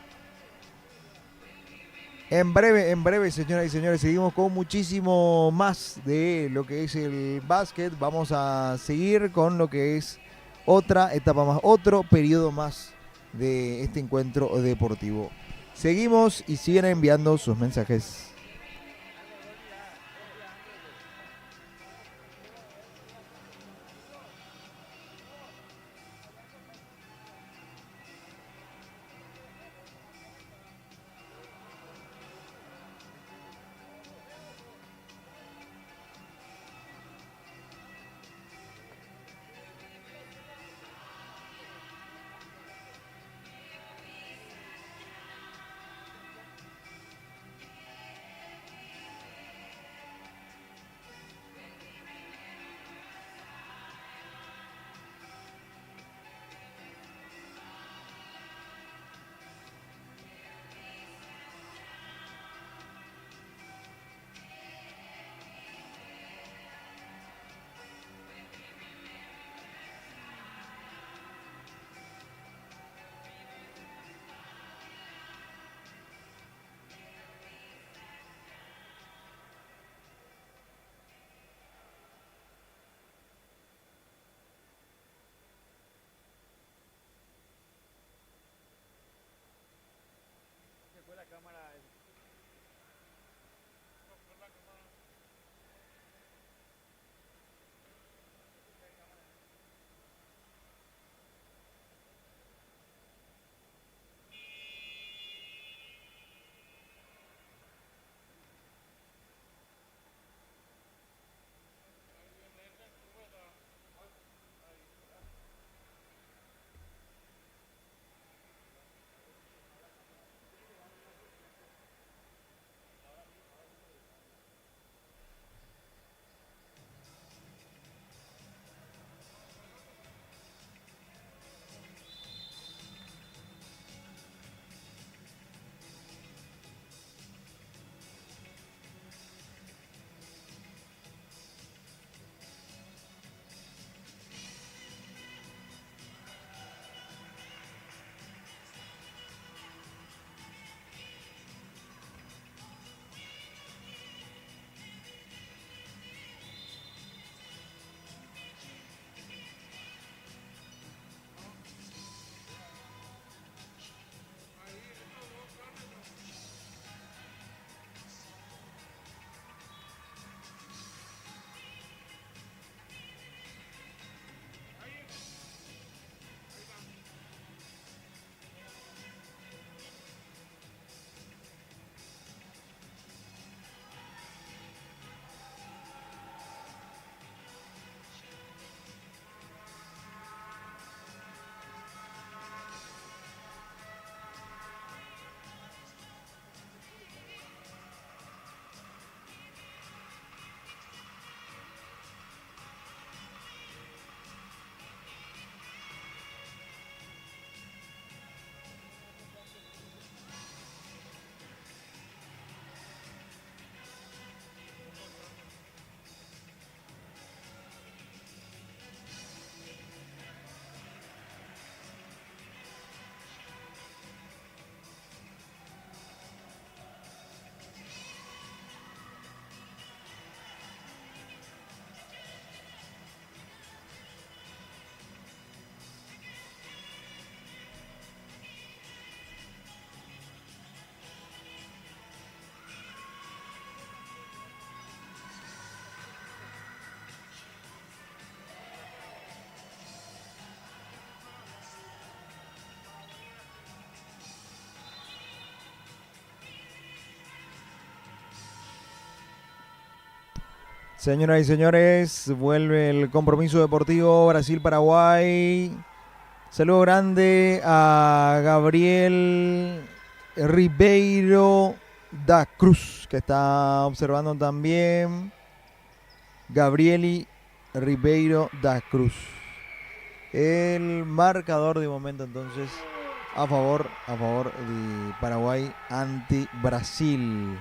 En breve, señoras y señores, seguimos con muchísimo más de lo que es el básquet. Vamos a seguir con lo que es otra etapa más, otro periodo más de este encuentro deportivo. Seguimos y siguen enviando sus mensajes. Señoras y señores, vuelve el compromiso deportivo Brasil-Paraguay. Saludo grande a Gabriel Ribeiro da Cruz, que está observando también. Gabrieli Ribeiro da Cruz. El marcador de momento entonces a favor de Paraguay ante Brasil.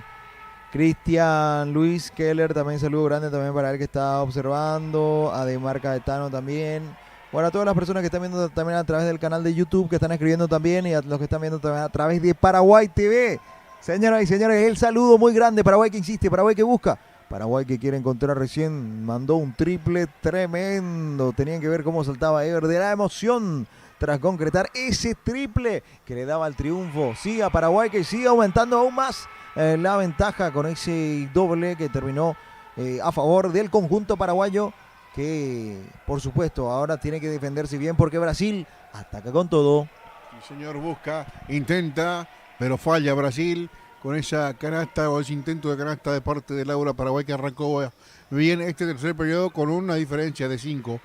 Cristian Luis Keller, también saludo grande también para él que está observando. Ademar Caetano también. Bueno, a todas las personas que están viendo también a través del canal de YouTube, que están escribiendo también, y a los que están viendo también a través de Paraguay TV. Señoras y señores, el saludo muy grande. Paraguay que insiste, Paraguay que busca. Paraguay que quiere encontrar recién, mandó un triple tremendo. Tenían que ver cómo saltaba Ever de la emoción tras concretar ese triple que le daba el triunfo. Sí, a Paraguay que sigue aumentando aún más la ventaja con ese doble que terminó a favor del conjunto paraguayo, que por supuesto ahora tiene que defenderse bien porque Brasil ataca con todo.
El señor busca, intenta, pero falla Brasil con esa canasta o ese intento de canasta de parte de Laura. Paraguay que arrancó bien este tercer periodo con una diferencia de 5,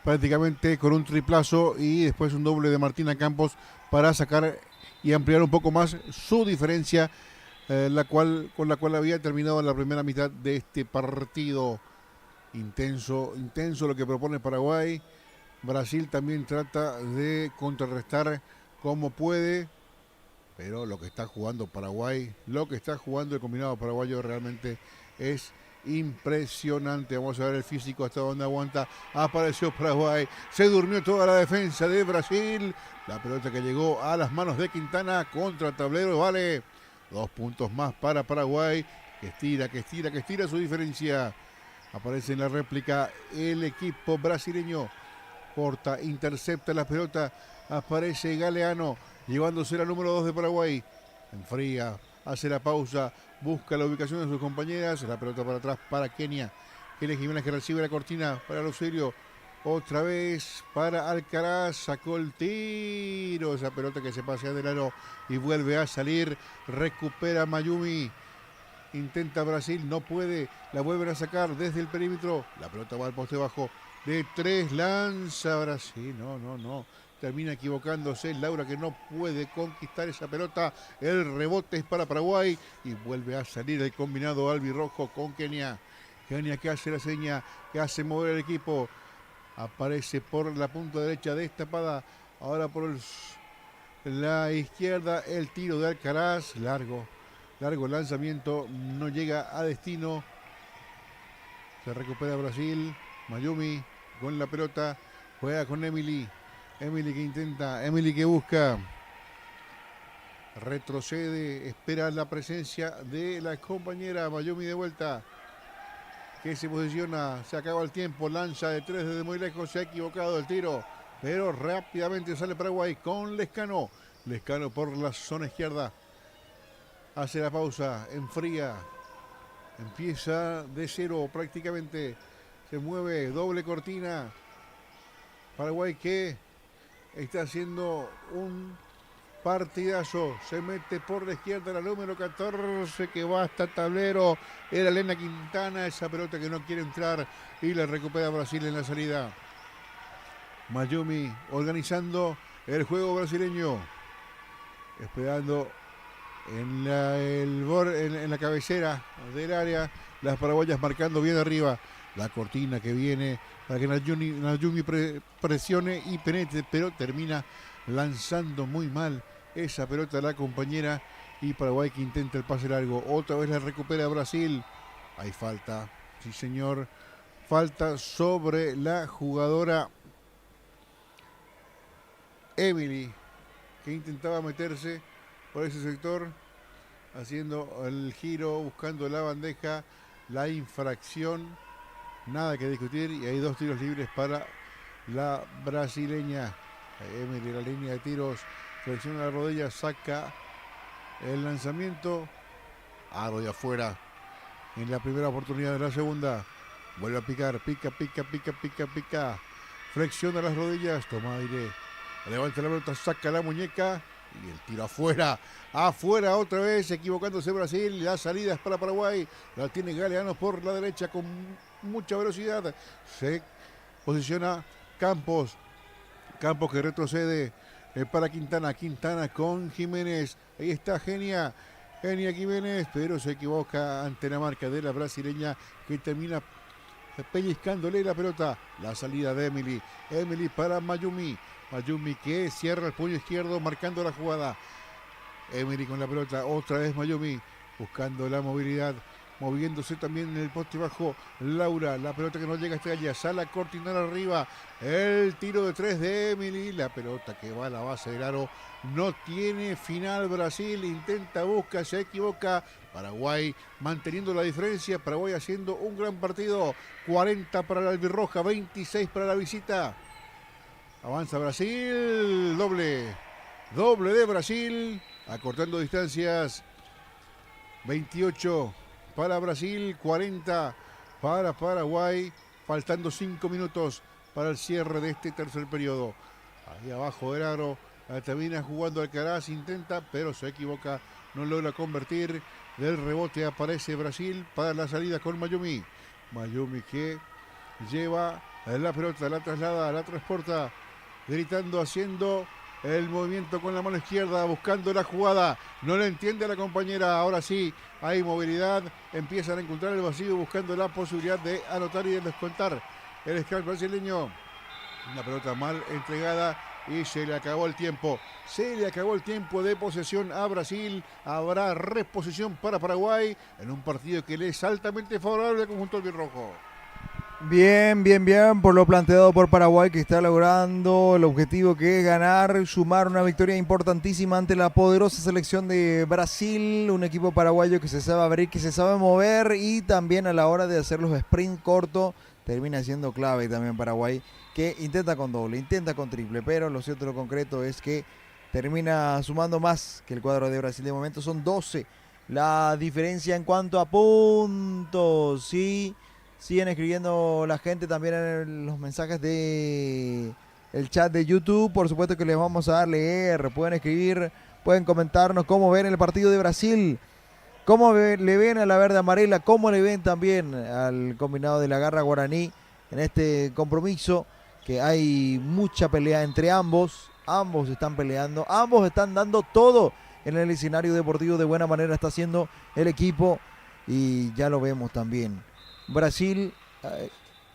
prácticamente con un triplazo y después un doble de Martina Campos para sacar y ampliar un poco más su diferencia, con la cual había terminado en la primera mitad de este partido. Intenso lo que propone Paraguay. Brasil también trata de contrarrestar como puede, pero lo que está jugando Paraguay, lo que está jugando el combinado paraguayo realmente es impresionante. Vamos a ver el físico hasta donde aguanta. Apareció Paraguay, se durmió toda la defensa de Brasil. La pelota que llegó a las manos de Quintana contra el tablero, vale 2 puntos más para Paraguay, que estira su diferencia. Aparece en la réplica el equipo brasileño. Corta, intercepta la pelota. Aparece Galeano, llevándose la número 2 de Paraguay. Enfría, hace la pausa, busca la ubicación de sus compañeras. La pelota para atrás para Kenia. Kenia Jiménez que recibe la cortina para Lucerio. Otra vez para Alcaraz. Sacó el tiro. Esa pelota que se pasea del aro y vuelve a salir. Recupera Mayumi. Intenta Brasil, no puede, la vuelven a sacar desde el perímetro, la pelota va al poste bajo, de 3 lanza Brasil, no, termina equivocándose Laura que no puede conquistar esa pelota, el rebote es para Paraguay y vuelve a salir el combinado albirrojo con Kenia que hace la seña, que hace mover el equipo, aparece por la punta derecha destapada, ahora por la izquierda el tiro de Alcaraz, largo el lanzamiento, no llega a destino. Se recupera Brasil. Mayumi con la pelota. Juega con Emily. Emily que intenta. Emily que busca. Retrocede. Espera la presencia de la compañera. Mayumi de vuelta. Que se posiciona. Se acaba el tiempo. Lanza de 3 desde muy lejos. Se ha equivocado el tiro. Pero rápidamente sale Paraguay con Lescano. Lescano por la zona izquierda. Hace la pausa, enfría, empieza de cero prácticamente, se mueve, doble cortina. Paraguay que está haciendo un partidazo, se mete por la izquierda la número 14 que va hasta el tablero, era Elena Quintana, esa pelota que no quiere entrar y la recupera Brasil en la salida. Mayumi organizando el juego brasileño, esperando en la cabecera del área, las paraguayas marcando bien arriba, la cortina que viene para que Nayumi presione y penetre, pero termina lanzando muy mal esa pelota a la compañera y Paraguay que intenta el pase largo, otra vez la recupera Brasil, hay falta, sí señor, falta sobre la jugadora Emily, que intentaba meterse por ese sector, haciendo el giro, buscando la bandeja, la infracción, nada que discutir y hay 2 tiros libres para la brasileña. Emily, la línea de tiros, flexiona la rodilla, saca el lanzamiento, aro de afuera en la primera oportunidad de la segunda, vuelve a picar, pica, flexiona las rodillas, toma aire, levanta la pelota, saca la muñeca Y el tiro afuera. Afuera otra vez, equivocándose Brasil. La salida es para Paraguay. La tiene Galeano por la derecha con mucha velocidad. Se posiciona Campos. Campos que retrocede para Quintana. Quintana con Jiménez. Ahí está Genia Jiménez, pero se equivoca ante la marca de la brasileña que termina pellizcándole la pelota. La salida de Emily para Mayumi que cierra el puño izquierdo marcando la jugada. Emily con la pelota, otra vez Mayumi buscando la movilidad, moviéndose también en el poste bajo Laura, la pelota que no llega hasta allá, Sala Cortinal arriba, el tiro de 3 de Emily, la pelota que va a la base del aro, no tiene final. Brasil intenta, busca, se equivoca. Paraguay manteniendo la diferencia, Paraguay haciendo un gran partido, 40 para la albirroja, 26 para la visita. Avanza Brasil, doble de Brasil, acortando distancias, 28 para Brasil, 40 para Paraguay, faltando 5 minutos para el cierre de este tercer periodo. Ahí abajo del aro, termina jugando Alcaraz, intenta, pero se equivoca, no logra convertir. Del rebote aparece Brasil para la salida con Mayumi que lleva la pelota, la traslada, la transporta, gritando, haciendo el movimiento con la mano izquierda, buscando la jugada, no le entiende a la compañera. Ahora sí hay movilidad, empiezan a encontrar el vacío, buscando la posibilidad de anotar y de descontar el scout brasileño. Una pelota mal entregada y se le acabó el tiempo. Se le acabó el tiempo de posesión a Brasil. Habrá reposición para Paraguay en un partido que le es altamente favorable al conjunto albirrojo.
Bien por lo planteado por Paraguay, que está logrando el objetivo que es ganar, sumar una victoria importantísima ante la poderosa selección de Brasil, un equipo paraguayo que se sabe abrir, que se sabe mover y también a la hora de hacer los sprint cortos termina siendo clave también Paraguay, que intenta con doble, intenta con triple, pero lo cierto, lo concreto es que termina sumando más que el cuadro de Brasil. De momento son 12 la diferencia en cuanto a puntos. Sí, siguen escribiendo la gente también en los mensajes de el chat de YouTube. Por supuesto que les vamos a dar leer. Pueden escribir, pueden comentarnos cómo ven el partido de Brasil, cómo le ven a la verde amarela, cómo le ven también al combinado de la Garra Guaraní en este compromiso, que hay mucha pelea entre ambos. Ambos están peleando, ambos están dando todo en el escenario deportivo. De buena manera está haciendo el equipo y ya lo vemos también. Brasil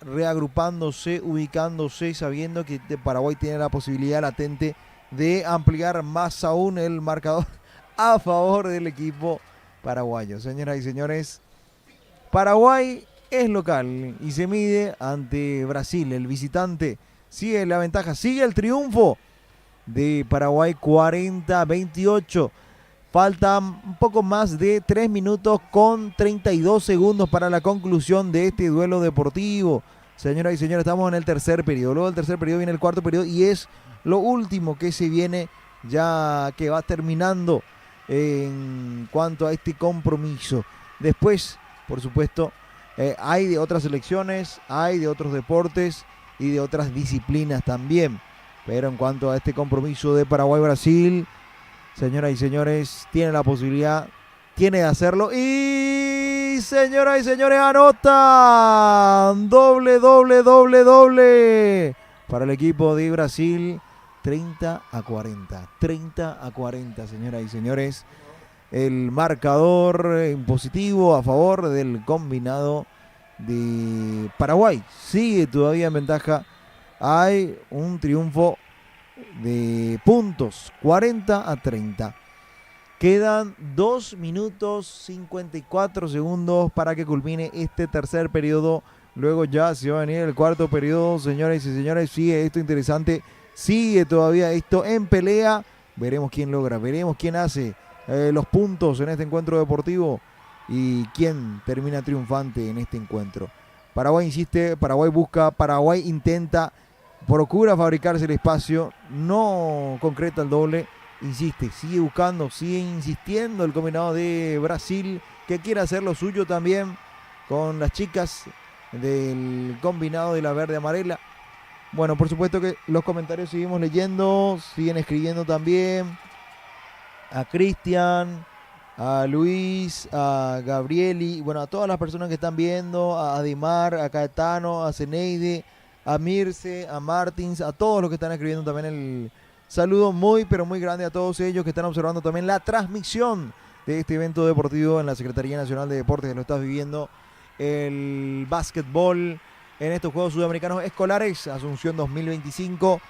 reagrupándose, ubicándose, sabiendo que Paraguay tiene la posibilidad latente de ampliar más aún el marcador a favor del equipo paraguayo. Señoras y señores, Paraguay es local y se mide ante Brasil. El visitante sigue la ventaja, sigue el triunfo de Paraguay, 40-28. Faltan un poco más de 3 minutos con 32 segundos para la conclusión de este duelo deportivo. Señoras y señores, estamos en el tercer periodo. Luego del tercer periodo viene el cuarto periodo y es lo último que se viene, ya que va terminando en cuanto a este compromiso. Después, por supuesto, hay de otras selecciones, hay de otros deportes y de otras disciplinas también. Pero en cuanto a este compromiso de Paraguay-Brasil, señoras y señores, tiene la posibilidad, tiene de hacerlo. Y señoras y señores, anotan doble para el equipo de Brasil. 30-40, señoras y señores. El marcador en positivo a favor del combinado de Paraguay. Sigue todavía en ventaja. Hay un triunfo de puntos, 40-30. Quedan 2 minutos 54 segundos para que culmine este tercer periodo. Luego ya se va a venir el cuarto periodo. Señoras y señores, sigue esto interesante. Sigue todavía esto en pelea. Veremos quién logra, veremos quién hace los puntos en este encuentro deportivo y quién termina triunfante en este encuentro. Paraguay insiste, Paraguay busca, Paraguay intenta, procura fabricarse el espacio, no concreta el doble, insiste, sigue buscando, sigue insistiendo el combinado de Brasil, que quiere hacer lo suyo también con las chicas del combinado de la verde amarela. Bueno, por supuesto que los comentarios seguimos leyendo, siguen escribiendo también. a Cristian, a Luis, a Gabrieli, bueno, a todas las personas que están viendo, a Adimar, a Caetano, a Zeneide, a Mirce, a Martins, a todos los que están escribiendo también el saludo muy, pero muy grande a todos ellos que están observando también la transmisión de este evento deportivo en la Secretaría Nacional de Deportes, que lo estás viviendo, el básquetbol en estos Juegos Sudamericanos Escolares, Asunción 2025.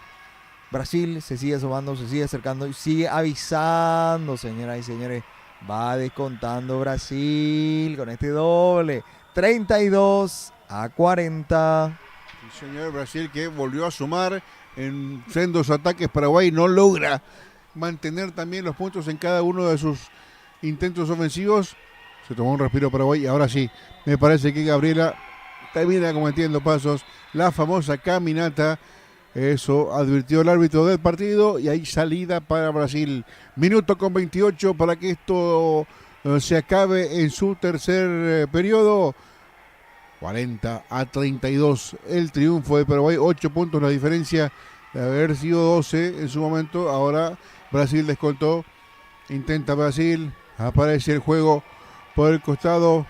Brasil se sigue asomando, se sigue acercando y sigue avisando, señoras y señores. Va descontando Brasil con este doble, 32-40.
Sí, señor, Brasil que volvió a sumar en sendos ataques. Paraguay no logra mantener también los puntos en cada uno de sus intentos ofensivos. Se tomó un respiro Paraguay y ahora sí, me parece que Gabriela termina cometiendo pasos, la famosa caminata. Eso advirtió el árbitro del partido y hay salida para Brasil. Minuto con 28 para que esto se acabe en su tercer periodo. 40-32 el triunfo de Paraguay, 8 puntos la diferencia de haber sido 12 en su momento. Ahora Brasil descontó, intenta Brasil, aparece el juego por el costado.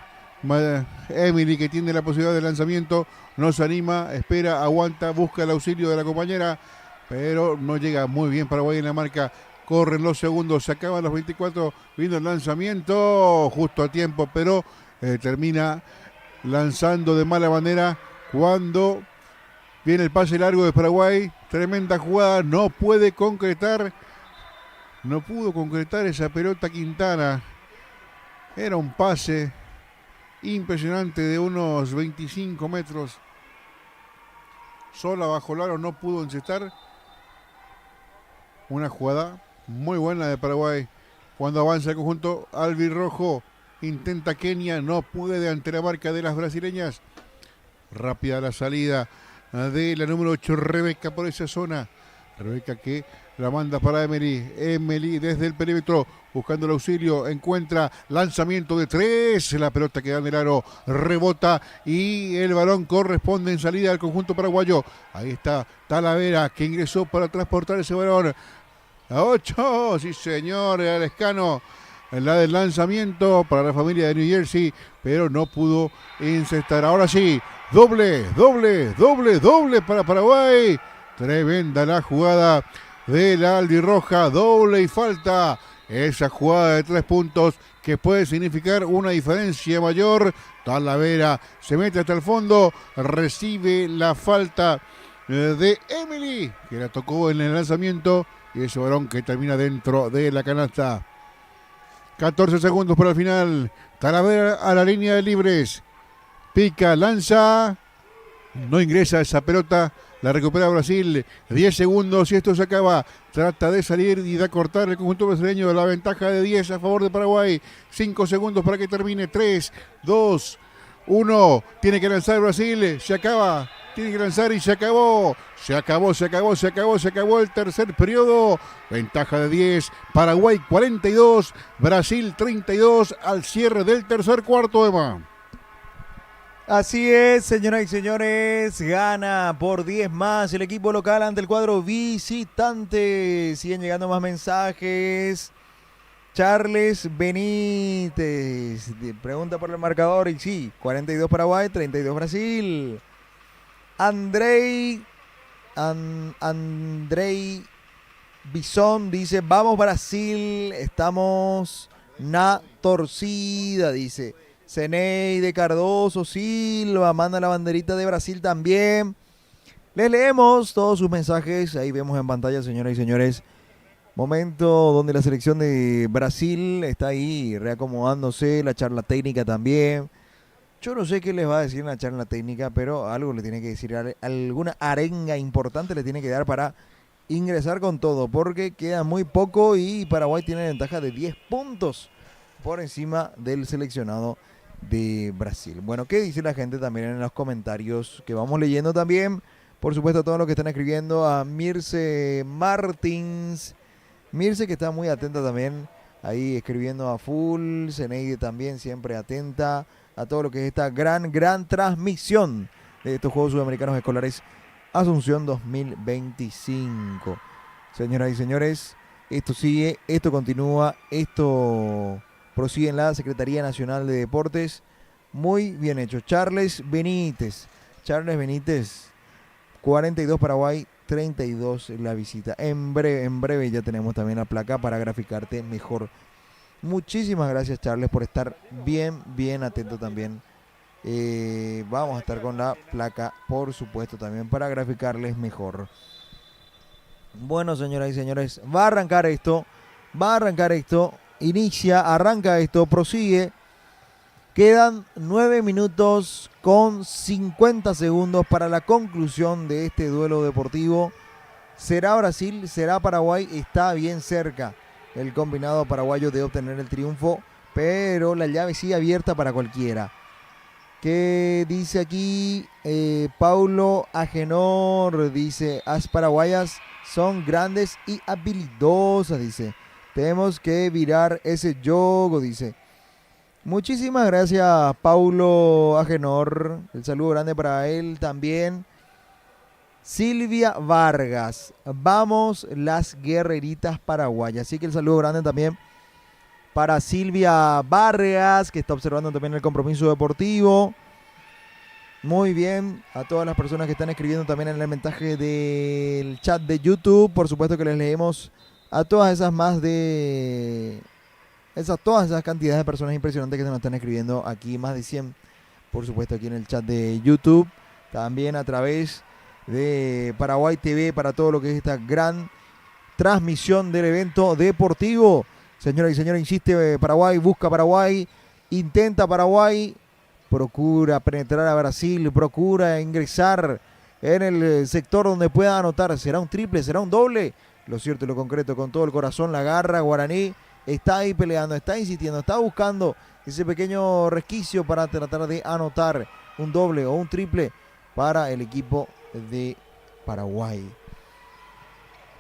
Emily, que tiene la posibilidad de lanzamiento, no se anima, espera, aguanta, busca el auxilio de la compañera, pero no llega muy bien Paraguay en la marca. Corren los segundos, se acaban los 24, vino el lanzamiento justo a tiempo, pero termina lanzando de mala manera cuando viene el pase largo de Paraguay. Tremenda jugada, no puede concretar, no pudo concretar esa pelota Quintana. Era un pase impresionante de unos 25 metros. Sola bajo el aro, no pudo encestar. Una jugada muy buena de Paraguay. Cuando avanza el conjunto albirrojo, intenta Kenia, no puede ante la marca de las brasileñas. Rápida la salida de la número 8, Rebeca, por esa zona. Rebeca que la manda para Emily. Emily desde el perímetro, buscando el auxilio, encuentra lanzamiento de 3, la pelota queda en el aro, rebota y el balón corresponde en salida al conjunto paraguayo. Ahí está Talavera que ingresó para transportar ese balón. A 8, sí señor, el escano, la del lanzamiento para la familia de New Jersey, pero no pudo encestar. Ahora sí, doble para Paraguay. Tremenda la jugada de la albirroja, doble y falta. Esa jugada de 3 puntos que puede significar una diferencia mayor. Talavera se mete hasta el fondo, recibe la falta de Emily, que la tocó en el lanzamiento, y ese balón que termina dentro de la canasta. 14 segundos para el final. Talavera a la línea de libres. Pica, lanza. No ingresa esa pelota. La recupera Brasil. 10 segundos y esto se acaba. Trata de salir y de acortar el conjunto brasileño. La ventaja de 10 a favor de Paraguay. 5 segundos para que termine. 3, 2, 1. Tiene que lanzar Brasil. Se acaba. Tiene que lanzar y se acabó. Se acabó el tercer periodo. Ventaja de 10. Paraguay 42. Brasil 32 al cierre del tercer cuarto, Emma.
Así es, señoras y señores, gana por 10 más el equipo local ante el cuadro visitante. Siguen llegando más mensajes. Charles Benítez pregunta por el marcador y sí, 42 Paraguay, 32 Brasil. Andrei Bison dice, vamos Brasil, estamos na torcida, dice. Zeneide Cardoso Silva manda la banderita de Brasil también. Les leemos todos sus mensajes. Ahí vemos en pantalla, señoras y señores. Momento donde la selección de Brasil está ahí reacomodándose. La charla técnica también. Yo no sé qué les va a decir en la charla técnica, pero algo le tiene que decir. Alguna arenga importante le tiene que dar para ingresar con todo. Porque queda muy poco y Paraguay tiene ventaja de 10 puntos por encima del seleccionado de Brasil. Bueno, ¿qué dice la gente también en los comentarios que vamos leyendo también? Por supuesto, a todos los que están escribiendo, a Mirce Martins, Mirce que está muy atenta también, ahí escribiendo a full, Zeneide también siempre atenta a todo lo que es esta gran transmisión de estos Juegos Sudamericanos Escolares Asunción 2025. Señoras y señores, Esto sigue, esto continúa, esto prosigue en la Secretaría Nacional de Deportes. Muy bien hecho. Charles Benítez, 42 Paraguay, 32 la visita. En breve ya tenemos también la placa para graficarte mejor. Muchísimas gracias, Charles, por estar bien atento también. Vamos a estar con la placa, por supuesto, también para graficarles mejor. Bueno, señoras y señores, va a arrancar esto, arranca esto, prosigue. Quedan 9 minutos con 50 segundos para la conclusión de este duelo deportivo. ¿Será Brasil? ¿Será Paraguay? Está bien cerca el combinado paraguayo de obtener el triunfo, pero la llave sigue abierta para cualquiera. ¿Qué dice aquí? Paulo Agenor dice: las paraguayas son grandes y habilidosas, dice. Tenemos que virar ese juego, dice. Muchísimas gracias, Paulo Agenor. El saludo grande para él también. Silvia Vargas. Vamos las guerreritas paraguayas. Así que el saludo grande también para Silvia Vargas, que está observando también el compromiso deportivo. Muy bien. A todas las personas que están escribiendo también en el mensaje del chat de YouTube. Por supuesto que les leemos a todas esas todas esas cantidades de personas impresionantes que se nos están escribiendo aquí, más de 100, por supuesto, aquí en el chat de YouTube, también a través de Paraguay TV, para todo lo que es esta gran transmisión del evento deportivo. Señoras y señores, insiste Paraguay, busca Paraguay, intenta Paraguay, procura penetrar a Brasil, procura ingresar en el sector donde pueda anotar. ¿Será un triple? ¿Será un doble? Lo cierto y lo concreto, con todo el corazón, la garra guaraní. Está ahí peleando, está insistiendo, está buscando ese pequeño resquicio para tratar de anotar un doble o un triple para el equipo de Paraguay.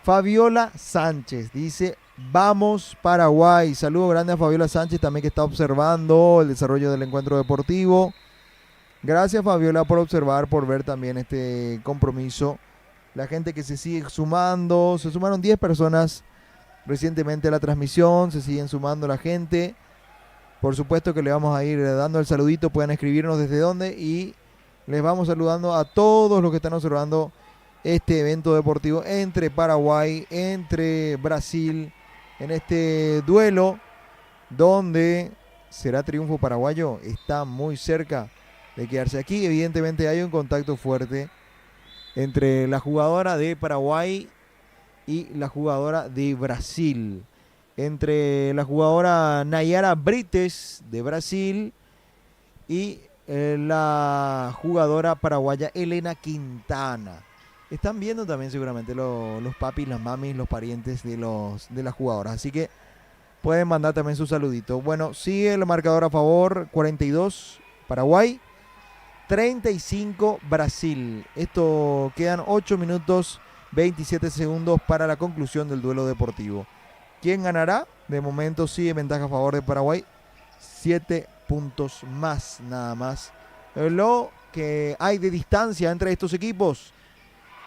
Fabiola Sánchez dice: vamos Paraguay. Saludo grande a Fabiola Sánchez también, que está observando el desarrollo del encuentro deportivo. Gracias, Fabiola, por observar, por ver también este compromiso. La gente que se sigue sumando, se sumaron 10 personas recientemente a la transmisión, se siguen sumando la gente. Por supuesto que le vamos a ir dando el saludito, pueden escribirnos desde dónde, y les vamos saludando a todos los que están observando este evento deportivo entre Paraguay, entre Brasil, en este duelo donde será triunfo paraguayo. Está muy cerca de quedarse aquí. Evidentemente hay un contacto fuerte entre la jugadora de Paraguay y la jugadora de Brasil, entre la jugadora Nayara Brites de Brasil y la jugadora paraguaya Elena Quintana. Están viendo también seguramente los papis, las mamis, los parientes de las jugadoras, así que pueden mandar también su saludito. Bueno, sigue el marcador a favor, 42 Paraguay, 35 Brasil. Esto quedan 8 minutos 27 segundos para la conclusión del duelo deportivo. ¿Quién ganará? De momento sigue ventaja a favor de Paraguay, 7 puntos más, nada más. Lo que hay de distancia entre estos equipos.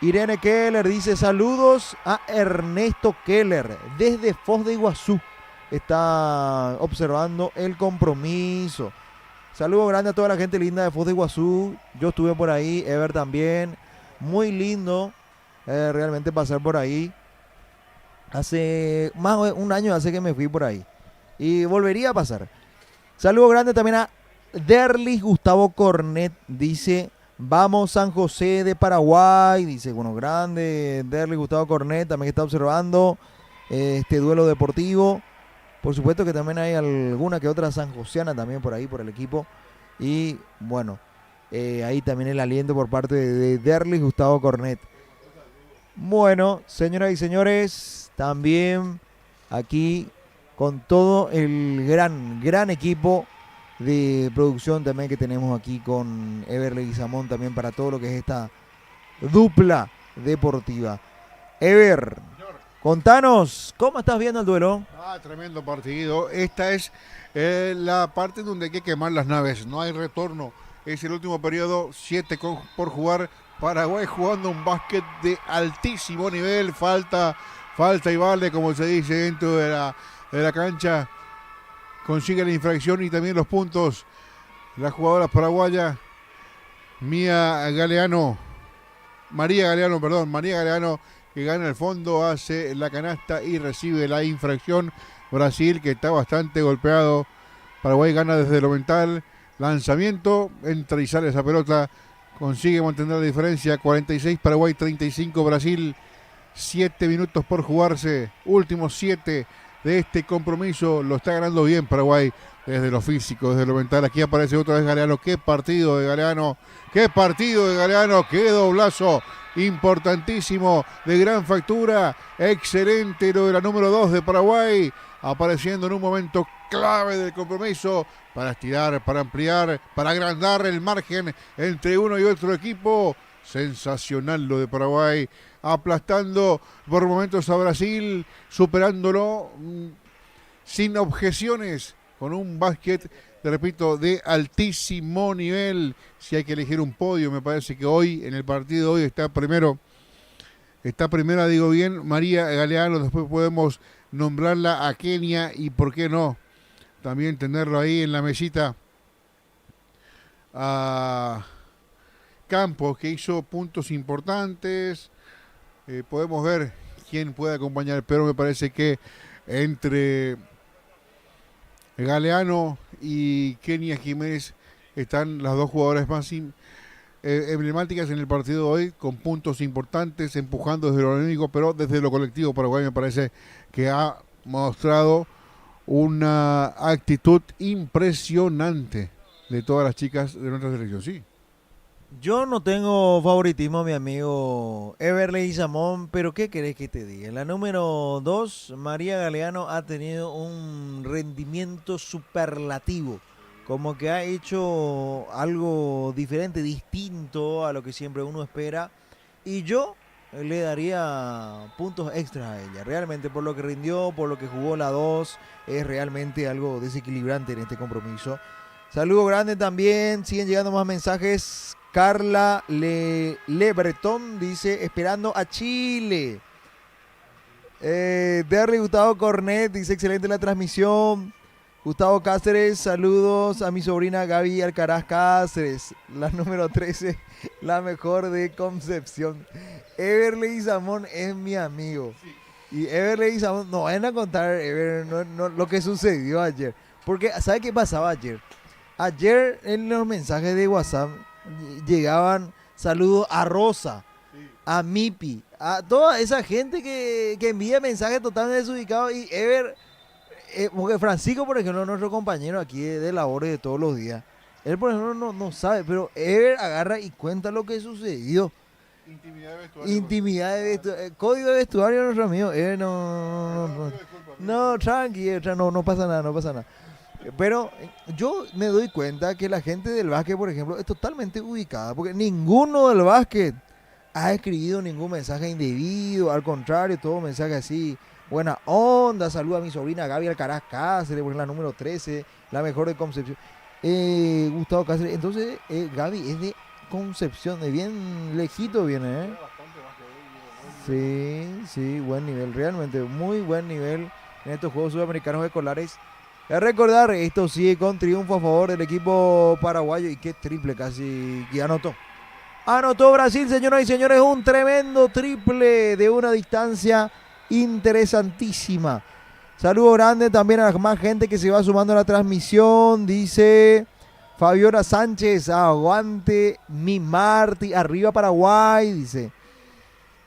Irene Keller dice: saludos a Ernesto Keller desde Foz de Iguazú. Está observando el compromiso. Saludo grande a toda la gente linda de Foz de Iguazú. Yo estuve por ahí, Ever también. Muy lindo realmente pasar por ahí. Hace más de un año hace que me fui por ahí y volvería a pasar. Saludo grande también a Derlis Gustavo Cornet. Dice: vamos San José de Paraguay. Dice, bueno, grande Derlis Gustavo Cornet también, que está observando este duelo deportivo. Por supuesto que también hay alguna que otra sanjosiana también por ahí, por el equipo. Y bueno, ahí también el aliento por parte de Derlis Gustavo Cornet. Bueno, señoras y señores, también aquí con todo el gran equipo de producción también que tenemos aquí con Ever Leguizamón también, para todo lo que es esta dupla deportiva. Ever, contanos, ¿cómo estás viendo el duelo?
Tremendo partido. Esta es la parte donde hay que quemar las naves. No hay retorno. Es el último periodo, 7 por jugar. Paraguay jugando un básquet de altísimo nivel. Falta falta y vale, como se dice dentro de la cancha. Consigue la infracción y también los puntos. La jugadora paraguaya María Galeano, que gana el fondo, hace la canasta y recibe la infracción. Brasil, que está bastante golpeado. Paraguay gana desde lo mental. Lanzamiento, entra y sale esa pelota. Consigue mantener la diferencia. 46 Paraguay, 35 Brasil. 7 minutos por jugarse. Últimos 7 de este compromiso. Lo está ganando bien Paraguay desde lo físico, desde lo mental. Aquí aparece otra vez Galeano. Qué partido de Galeano. Qué doblazo importantísimo, de gran factura. Excelente lo de la número 2 de Paraguay, apareciendo en un momento clave del compromiso para estirar, para ampliar, para agrandar el margen entre uno y otro equipo. Sensacional lo de Paraguay, aplastando por momentos a Brasil, superándolo sin objeciones, con un básquet, te repito, de altísimo nivel. Si hay que elegir un podio, me parece que hoy, en el partido de hoy, está primera, digo bien, María Galeano. Después podemos nombrarla a Kenia y por qué no, también tenerlo ahí en la mesita a Campos, que hizo puntos importantes. Podemos ver quién puede acompañar, pero me parece que entre Galeano y Kenia Jiménez están las dos jugadoras más emblemáticas en el partido de hoy, con puntos importantes, empujando desde lo anímico, pero desde lo colectivo. Paraguay me parece que ha mostrado una actitud impresionante de todas las chicas de nuestra selección. Sí.
Yo no tengo favoritismo, mi amigo Everley Samón, pero ¿qué querés que te diga? La número 2, María Galeano, ha tenido un rendimiento superlativo, como que ha hecho algo diferente, distinto a lo que siempre uno espera, y yo le daría puntos extras a ella, realmente por lo que rindió, por lo que jugó la 2, es realmente algo desequilibrante en este compromiso. Saludo grande también, siguen llegando más mensajes. Carla Le Breton dice, esperando a Chile. Derry Gustavo Cornet dice, excelente la transmisión. Gustavo Cáceres, saludos a mi sobrina Gaby Alcaraz Cáceres, la número 13, la mejor de Concepción. Everley Samón es mi amigo. Y Everley Samón, no vayan a contar lo que sucedió ayer. Porque, ¿sabe qué pasaba ayer? Ayer en los mensajes de WhatsApp llegaban saludos a Rosa, a Mipi, a toda esa gente que envía mensajes totalmente desubicados. Y porque Francisco, por ejemplo, nuestro compañero aquí de labores de todos los días, él por ejemplo no sabe, pero Ever agarra y cuenta lo que sucedió. Intimidad de vestuario, código de vestuario de nuestro amigo. No, tranqui, no pasa nada. Pero yo me doy cuenta que la gente del básquet, por ejemplo, es totalmente ubicada, porque ninguno del básquet ha escrito ningún mensaje indebido, al contrario, todo mensaje así, buena onda, saluda a mi sobrina Gaby Alcaraz Cáceres, por la número 13, la mejor de Concepción, Gustavo Cáceres. Entonces Gaby es de Concepción, de bien lejito viene, Sí, buen nivel, realmente muy buen nivel en estos Juegos Sudamericanos Escolares. A recordar, esto sigue con triunfo a favor del equipo paraguayo, y qué triple casi que anotó. Anotó Brasil, señoras y señores, un tremendo triple de una distancia interesantísima. Saludo grande también a más gente que se va sumando a la transmisión. Dice Fabiola Sánchez, aguante mi Marti, arriba Paraguay, dice.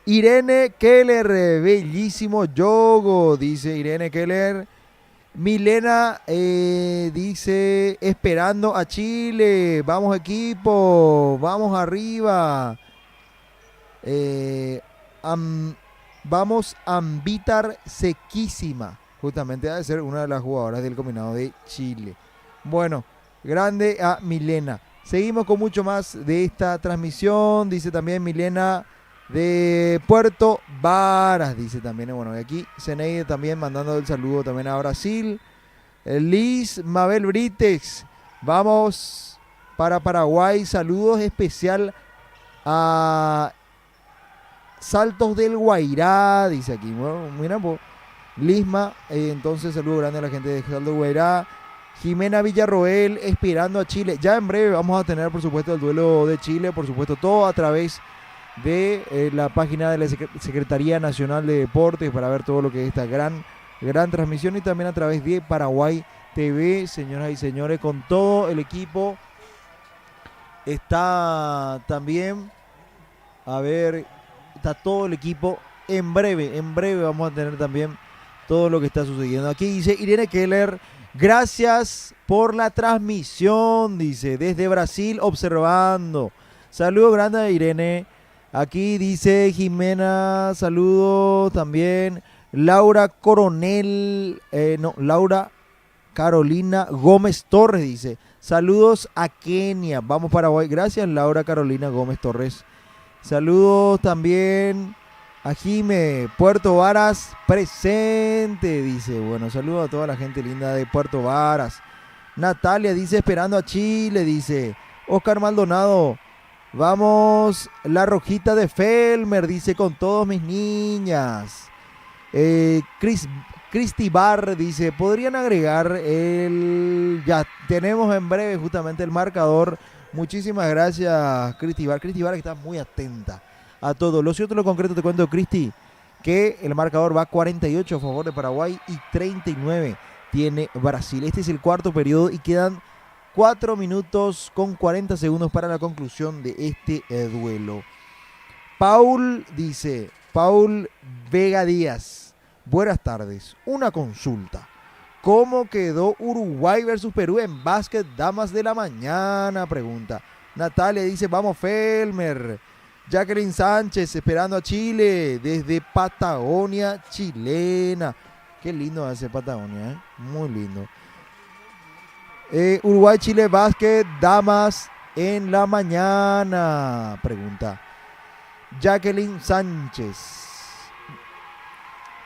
Irene Keller, bellísimo yogo, dice Irene Keller. Milena dice, esperando a Chile, vamos equipo, vamos arriba. Vamos Ambitar sequísima, justamente ha de ser una de las jugadoras del combinado de Chile. Bueno, grande a Milena. Seguimos con mucho más de esta transmisión, dice también Milena de Puerto Varas, dice también, bueno, y aquí Zeneide también mandando el saludo también a Brasil. Liz Mabel Britex, vamos para Paraguay, saludos especial a Saltos del Guairá, dice aquí. Bueno, mira, pues, Lisma, entonces saludo grande a la gente de Saltos del Guairá. Jimena Villarroel, esperando a Chile. Ya en breve vamos a tener, por supuesto, el duelo de Chile, por supuesto, todo a través de la página de la Secretaría Nacional de Deportes para ver todo lo que es esta gran transmisión, y también a través de Paraguay TV, señoras y señores, con todo el equipo. Está también, a ver, está todo el equipo. En breve vamos a tener también todo lo que está sucediendo. Aquí dice Irene Keller, gracias por la transmisión, dice, desde Brasil observando. Saludo grande a Irene. Aquí dice Jimena, saludo también. Laura Coronel, Laura Carolina Gómez Torres dice, saludos a Kenia, vamos Paraguay. Gracias Laura Carolina Gómez Torres. Saludos también a Jime, Puerto Varas presente, dice. Bueno, saludos a toda la gente linda de Puerto Varas. Natalia dice, esperando a Chile, dice. Oscar Maldonado, vamos la rojita de Felmer, dice, con todos mis niñas. Cristi Bar dice, podrían agregar ya tenemos en breve justamente el marcador. Muchísimas gracias Cristi Bar, que está muy atenta a todo. Lo cierto, lo concreto, te cuento, Cristi, que el marcador va 48 a favor de Paraguay y 39 tiene Brasil. Este es el cuarto periodo y quedan 4 minutos con 40 segundos para la conclusión de este duelo. Paul Vega Díaz, buenas tardes, una consulta. ¿Cómo quedó Uruguay versus Perú en básquet damas de la mañana? Pregunta. Natalia dice, vamos Felmer. Jacqueline Sánchez, esperando a Chile desde Patagonia chilena. Qué lindo hace Patagonia, ¿eh? Muy lindo. Uruguay-Chile básquet damas en la mañana. Pregunta Jacqueline Sánchez.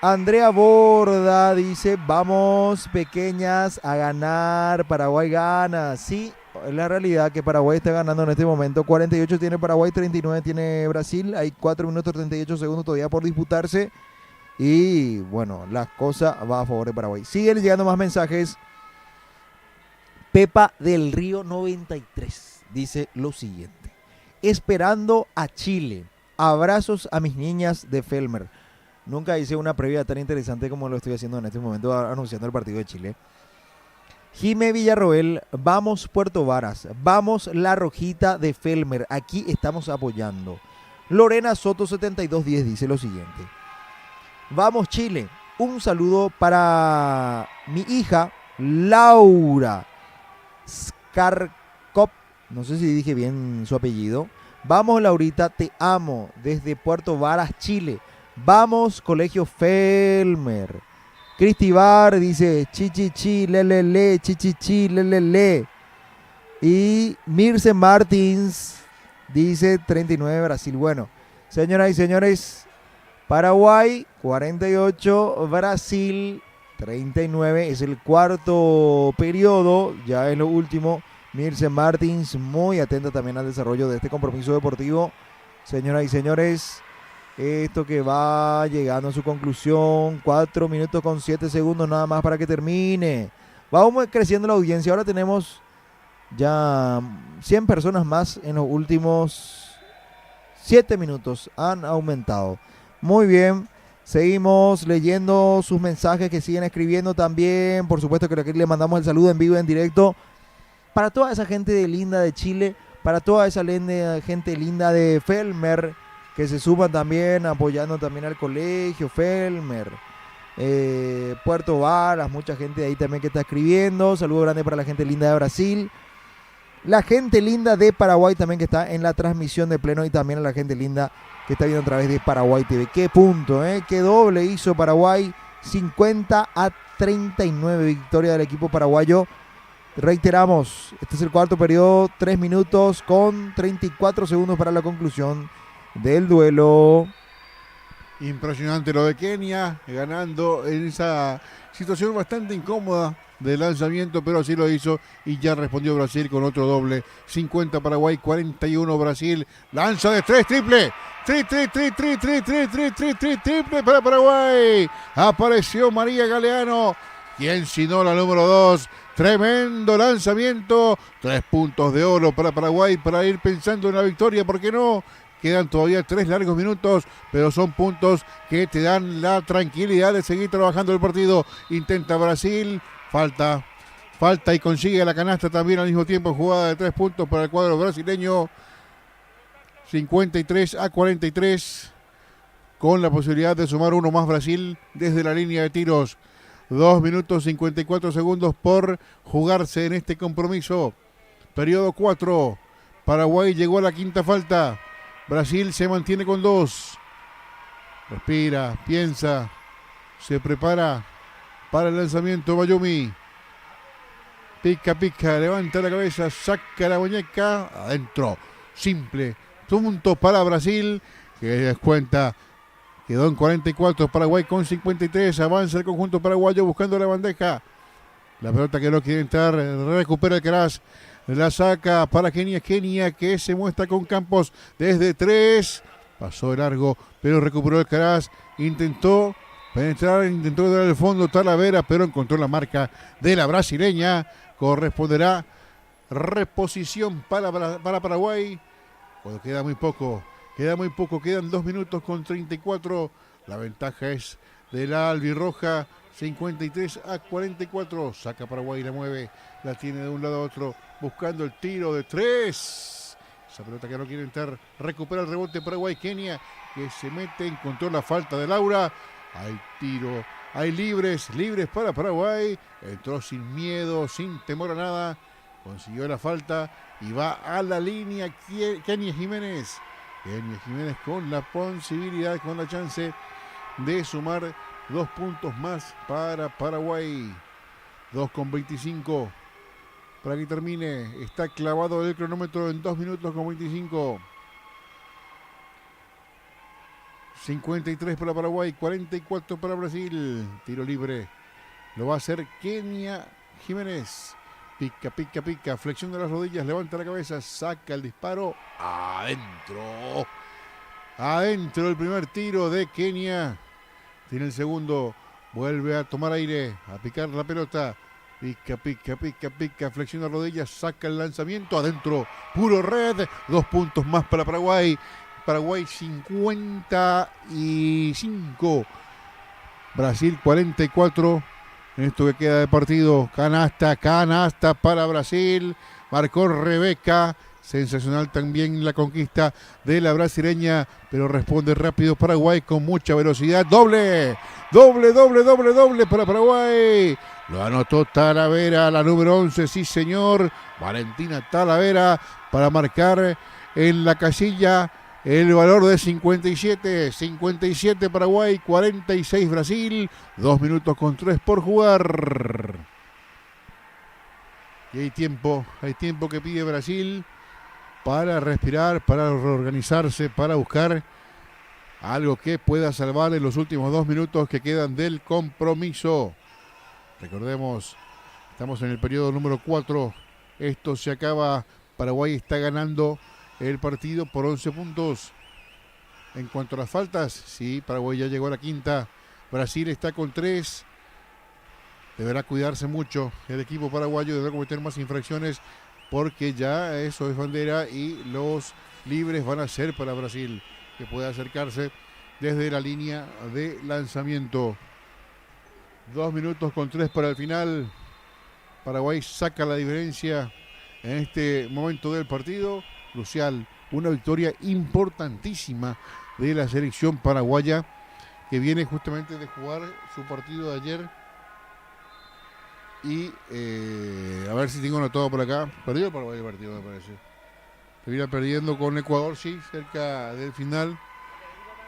Andrea Borda dice, vamos pequeñas a ganar, Paraguay gana. Sí, es la realidad que Paraguay está ganando en este momento. 48 tiene Paraguay, 39 tiene Brasil. Hay 4 minutos 38 segundos todavía por disputarse. Y bueno, la cosa va a favor de Paraguay. Siguen llegando más mensajes. Pepa del Río 93 dice lo siguiente: esperando a Chile. Abrazos a mis niñas de Felmer. Nunca hice una previa tan interesante como lo estoy haciendo en este momento, anunciando el partido de Chile. Jime Villarroel, vamos Puerto Varas, vamos la rojita de Felmer, aquí estamos apoyando. Lorena Soto 7210 dice lo siguiente: vamos Chile, un saludo para mi hija Laura Skarkop, no sé si dije bien su apellido. Vamos Laurita, te amo, desde Puerto Varas, Chile. Vamos Colegio Felmer. Cristi Bar dice chichichi, lelele, chichichi, lelele. Y Mirce Martins dice 39 Brasil. Bueno, señoras y señores, Paraguay 48, Brasil 39. Es el cuarto periodo, ya es lo último. Mirce Martins muy atenta también al desarrollo de este compromiso deportivo. Señoras y señores, esto que va llegando a su conclusión, 4 minutos con 7 segundos nada más para que termine. Vamos creciendo la audiencia, ahora tenemos ya 100 personas más en los últimos 7 minutos, han aumentado. Muy bien, seguimos leyendo sus mensajes que siguen escribiendo también. Por supuesto que aquí le mandamos el saludo en vivo, en directo, para toda esa gente linda de Chile, para toda esa gente linda de Felmer, que se suman también, apoyando también al Colegio Felmer, Puerto Varas, mucha gente ahí también que está escribiendo. Saludo grande para la gente linda de Brasil, la gente linda de Paraguay también que está en la transmisión de pleno, y también a la gente linda que está viendo a través de Paraguay TV. Qué punto, qué doble hizo Paraguay, 50-39, victoria del equipo paraguayo. Reiteramos, este es el cuarto periodo, 3 minutos con 34 segundos para la conclusión del duelo.
Impresionante lo de Kenia, ganando en esa Situación bastante incómoda de lanzamiento, pero así lo hizo y ya respondió Brasil con otro doble. 50 Paraguay, 41 Brasil. Lanza de 3, triple. Triple para Paraguay. Apareció María Galeano. ¿Quién sino la número 2? Tremendo lanzamiento. 3 puntos de oro para Paraguay para ir pensando en la victoria. ¿Por qué no? Quedan todavía 3 largos minutos, pero son puntos que te dan la tranquilidad de seguir trabajando el partido. Intenta Brasil, falta y consigue la canasta también al mismo tiempo. Jugada de 3 puntos para el cuadro brasileño. 53-43, con la posibilidad de sumar uno más Brasil desde la línea de tiros. 2 minutos 54 segundos por jugarse en este compromiso. Periodo 4. Paraguay llegó a la quinta falta. Brasil se mantiene con 2. Respira, piensa, se prepara para el lanzamiento. Bayumi. Pica, levanta la cabeza, saca la muñeca, adentro. Simple. Punto para Brasil, que descuenta. Quedó en 44, Paraguay con 53. Avanza el conjunto paraguayo buscando la bandeja. La pelota que no quiere entrar, recupera el Caraz. La saca para Kenia que se muestra con Campos desde 3. Pasó de largo, pero recuperó el Caraz. Intentó penetrar, intentó dar el fondo Talavera, pero encontró la marca de la brasileña. Corresponderá reposición para Paraguay. Cuando queda muy poco, quedan 2 minutos con 34. La ventaja es de la albirroja, 53-44. Saca Paraguay, la mueve, la tiene de un lado a otro, buscando el tiro de 3. Esa pelota que no quiere entrar, recupera el rebote Paraguay. Kenia que se mete, encontró la falta de Laura. Hay tiro, hay libres para Paraguay. Entró sin miedo, sin temor a nada. Consiguió la falta y va a la línea Kenia Jiménez. Con la posibilidad, con la chance de sumar 2 puntos más para Paraguay. 2:25 para que termine. Está clavado el cronómetro en 2 minutos con 25. 53 para Paraguay, 44 para Brasil. Tiro libre. Lo va a hacer Kenia Jiménez. Pica, flexión de las rodillas, levanta la cabeza, saca el disparo, adentro el primer tiro de Kenia. Tiene el segundo, vuelve a tomar aire, a picar la pelota, pica, flexión de rodillas, saca el lanzamiento, adentro, puro red. 2 puntos más para Paraguay. Paraguay 55, Brasil 44. En esto que queda de partido, canasta para Brasil. Marcó Rebeca. Sensacional también la conquista de la brasileña, pero responde rápido Paraguay con mucha velocidad. Doble para Paraguay. Lo anotó Talavera, la número 11, sí señor. Valentina Talavera para marcar en la casilla el valor de 57 Paraguay, 46 Brasil, 2 minutos con 3 por jugar. Y hay tiempo que pide Brasil para respirar, para reorganizarse, para buscar algo que pueda salvar en los últimos 2 minutos que quedan del compromiso. Recordemos, estamos en el periodo número 4, esto se acaba, Paraguay está ganando el partido por 11 puntos. En cuanto a las faltas, sí, Paraguay ya llegó a la quinta. Brasil está con 3. Deberá cuidarse mucho el equipo paraguayo, deberá cometer más infracciones porque ya eso es bandera y los libres van a ser para Brasil, que puede acercarse desde la línea de lanzamiento. 2 minutos con 3 para el final. Paraguay saca la diferencia en este momento del partido. Crucial, una victoria importantísima de la selección paraguaya, que viene justamente de jugar su partido de ayer y a ver si tengo anotado por acá. Perdió el Paraguay el partido, me parece. Termina perdiendo con Ecuador, sí, cerca del final.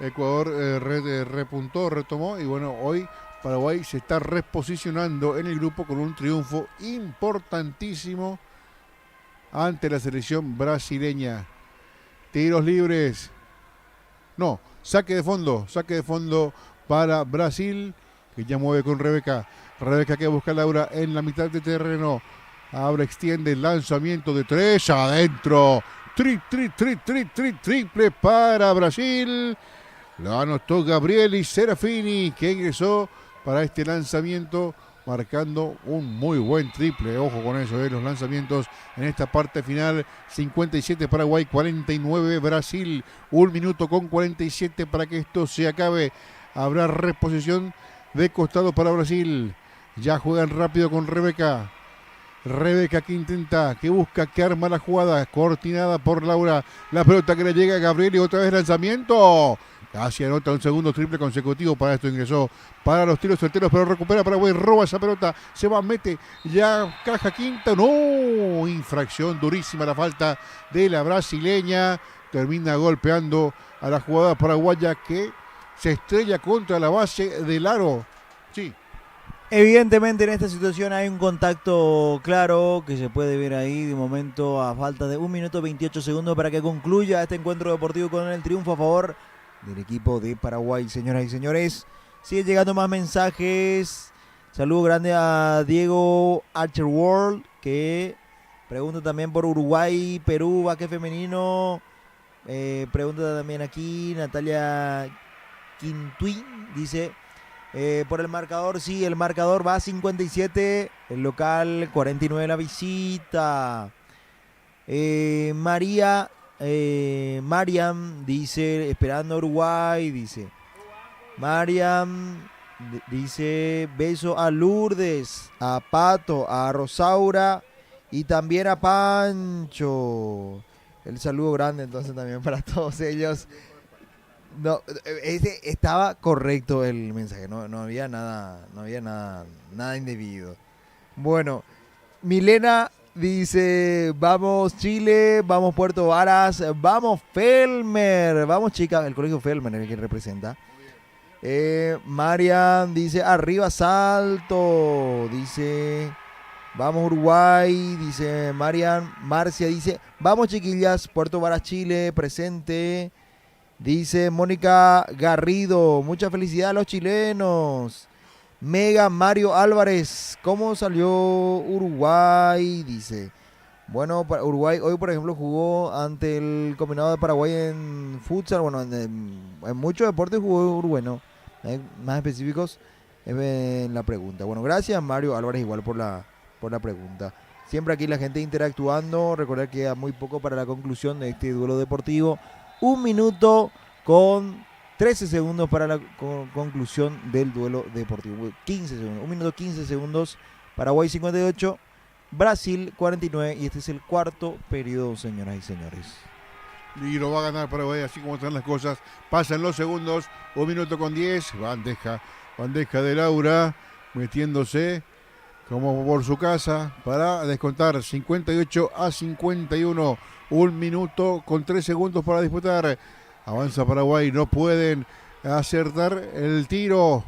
Ecuador repuntó, retomó y bueno, hoy Paraguay se está reposicionando en el grupo con un triunfo importantísimo ante la selección brasileña. Tiros libres. No, saque de fondo para Brasil, que ya mueve con Rebeca. Rebeca que busca a Laura en la mitad de terreno. Ahora extiende el lanzamiento de 3 adentro. Triple para Brasil. Lo anotó Gabrieli Serafini, que ingresó para este lanzamiento, marcando un muy buen triple. Ojo con eso, los lanzamientos en esta parte final. 57 Paraguay, 49 Brasil. 1 minuto con 47 para que esto se acabe. Habrá reposición de costado para Brasil. Ya juegan rápido con Rebeca. Rebeca que intenta, que busca, que arma la jugada, coordinada por Laura. La pelota que le llega a Gabriel y otra vez lanzamiento. Casi anota un segundo triple consecutivo. Para esto ingresó para los tiros certeros, pero recupera Paraguay, roba esa pelota, se va, mete, ya caja quinta. No, infracción durísima la falta de la brasileña. Termina golpeando a la jugada paraguaya que se estrella contra la base del aro. Sí.
Evidentemente en esta situación hay un contacto claro que se puede ver ahí de momento a falta de 1 minuto 28 segundos para que concluya este encuentro deportivo con el triunfo a favor del equipo de Paraguay. Señoras y señores, siguen llegando más mensajes. Saludo grande a Diego Archer World, que pregunta también por Uruguay, Perú, básquet femenino. Pregunta también aquí Natalia Quintuín, dice... por el marcador, sí, el marcador va a 57, el local 49 la visita. Mariam dice, esperando a Uruguay, dice. Mariam dice, beso a Lourdes, a Pato, a Rosaura y también a Pancho. El saludo grande entonces también para todos ellos. No, estaba correcto el mensaje, no había nada indebido. Bueno, Milena dice, vamos Chile, vamos Puerto Varas, vamos Felmer, vamos chicas, el colegio Felmer es el que representa. Marian dice, arriba Salto, dice, vamos Uruguay, dice Marian. Marcia dice, vamos chiquillas, Puerto Varas, Chile, presente. Dice Mónica Garrido, mucha felicidad a los chilenos. Mega Mario Álvarez, ¿cómo salió Uruguay? Dice, bueno, Uruguay hoy por ejemplo jugó ante el combinado de Paraguay en futsal. Bueno, en muchos deportes jugó Uruguay, ¿no? Más específicos en la pregunta. Bueno, gracias Mario Álvarez igual por la pregunta. Siempre aquí la gente interactuando. Recordar que queda muy poco para la conclusión de este duelo deportivo. 1 minuto con 13 segundos para la conclusión del duelo deportivo. 15 segundos. 1 minuto 15 segundos. Paraguay 58, Brasil 49. Y este es el cuarto periodo, señoras y señores.
Y lo va a ganar Paraguay, así como están las cosas. Pasan los segundos. 1 minuto con 10. Bandeja de Laura. Metiéndose como por su casa para descontar 58-51. 1 minuto con 3 segundos para disputar. Avanza Paraguay, no pueden acertar el tiro.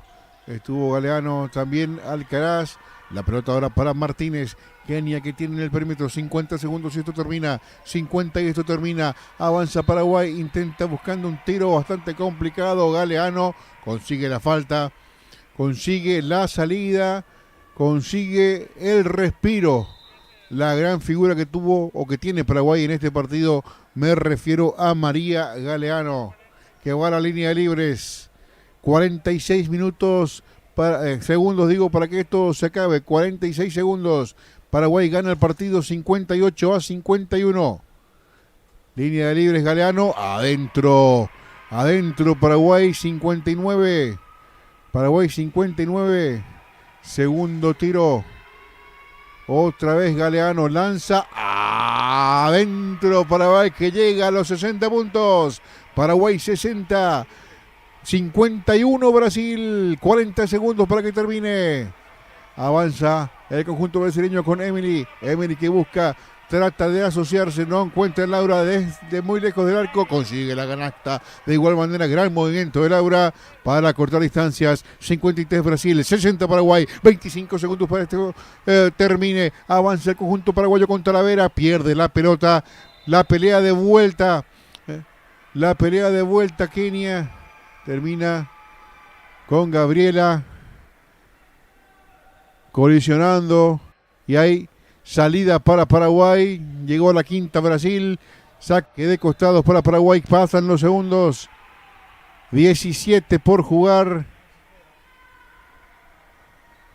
Estuvo Galeano, también Alcaraz. La pelota ahora para Martínez. Kenia que tiene en el perímetro. 50 segundos y esto termina. 50 y esto termina. Avanza Paraguay, intenta buscando un tiro bastante complicado. Galeano consigue la falta, consigue la salida, consigue el respiro. La gran figura que tuvo o que tiene Paraguay en este partido, me refiero a María Galeano, que va a la línea de libres. 46 minutos, segundos digo, para que esto se acabe. 46 segundos. Paraguay gana el partido 58-51. Línea de libres Galeano, adentro Paraguay 59. Paraguay 59. Segundo tiro. Otra vez Galeano lanza adentro Paraguay, que llega a los 60 puntos. Paraguay 60, 51 Brasil, 40 segundos para que termine. Avanza el conjunto brasileño con Emily que busca, trata de asociarse, no encuentra a Laura desde muy lejos del arco, consigue la canasta. De igual manera, gran movimiento de Laura para cortar distancias. 53 Brasil, 60 Paraguay, 25 segundos para este termine. Avanza el conjunto paraguayo con Talavera, pierde la pelota. La pelea de vuelta, Kenia termina con Gabriela. colisionando y hay salida para Paraguay. Llegó a la quinta Brasil. Saque de costados para Paraguay. Pasan los segundos. 17 por jugar.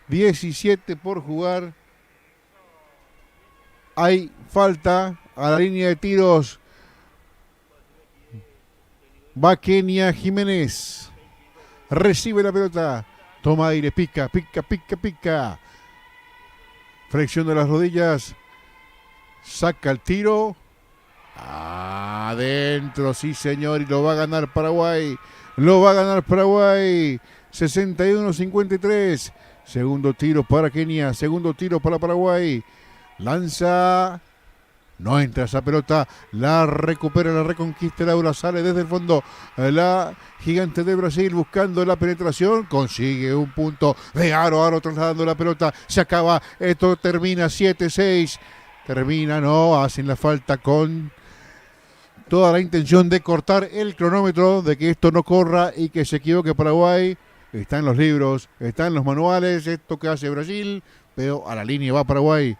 17 por jugar. Hay falta a la línea de tiros. Va Kenia Jiménez. Recibe la pelota. Toma aire. Pica. Flexión de las rodillas. Saca el tiro. Adentro, sí señor. Y lo va a ganar Paraguay. 61-53. Segundo tiro para Kenia. Segundo tiro para Paraguay. Lanza. No entra esa pelota, la recupera, la reconquista Laura, sale desde el fondo la gigante de Brasil buscando la penetración, consigue un punto de aro trasladando la pelota, se acaba, esto termina 7-6, termina, no, hacen la falta con toda la intención de cortar el cronómetro, de que esto no corra y que se equivoque Paraguay. Está en los libros, está en los manuales, esto que hace Brasil, pero a la línea va Paraguay,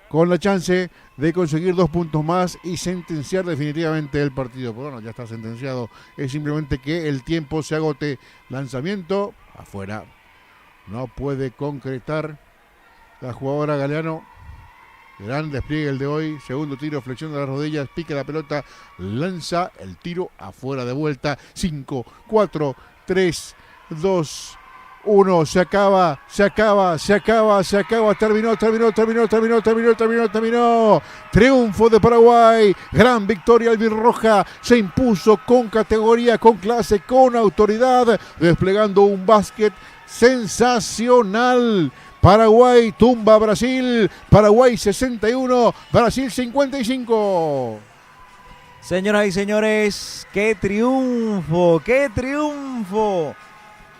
con la chance de conseguir 2 puntos más y sentenciar definitivamente el partido. Pero bueno, ya está sentenciado. Es simplemente que el tiempo se agote. Lanzamiento afuera. No puede concretar la jugadora Galeano. Gran despliegue el de hoy. Segundo tiro, flexión de las rodillas. Pica la pelota. Lanza el tiro afuera de vuelta. 5, 4, 3, 2, 1, se acaba, terminó. Triunfo de Paraguay, gran victoria albirroja, se impuso con categoría, con clase, con autoridad, desplegando un básquet sensacional. Paraguay tumba a Brasil, Paraguay 61, Brasil 55.
Señoras y señores, ¡qué triunfo!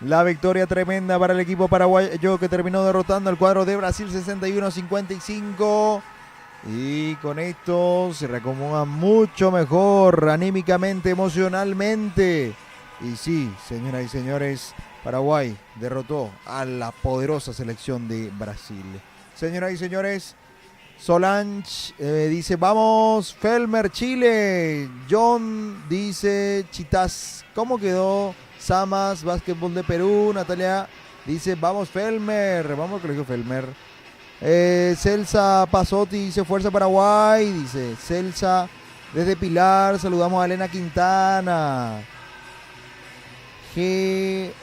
La victoria tremenda para el equipo paraguayo que terminó derrotando al cuadro de Brasil 61-55. Y con esto se reacomoda mucho mejor anímicamente, emocionalmente. Y sí, señoras y señores, Paraguay derrotó a la poderosa selección de Brasil. Señoras y señores, Solange dice, vamos, Felmer, Chile. John dice, Chitas, ¿cómo quedó? Samas, básquetbol de Perú. Natalia dice, vamos Felmer, vamos Colegio Felmer. Celsa Pasotti dice, fuerza Paraguay, dice Celsa desde Pilar. Saludamos a Elena Quintana.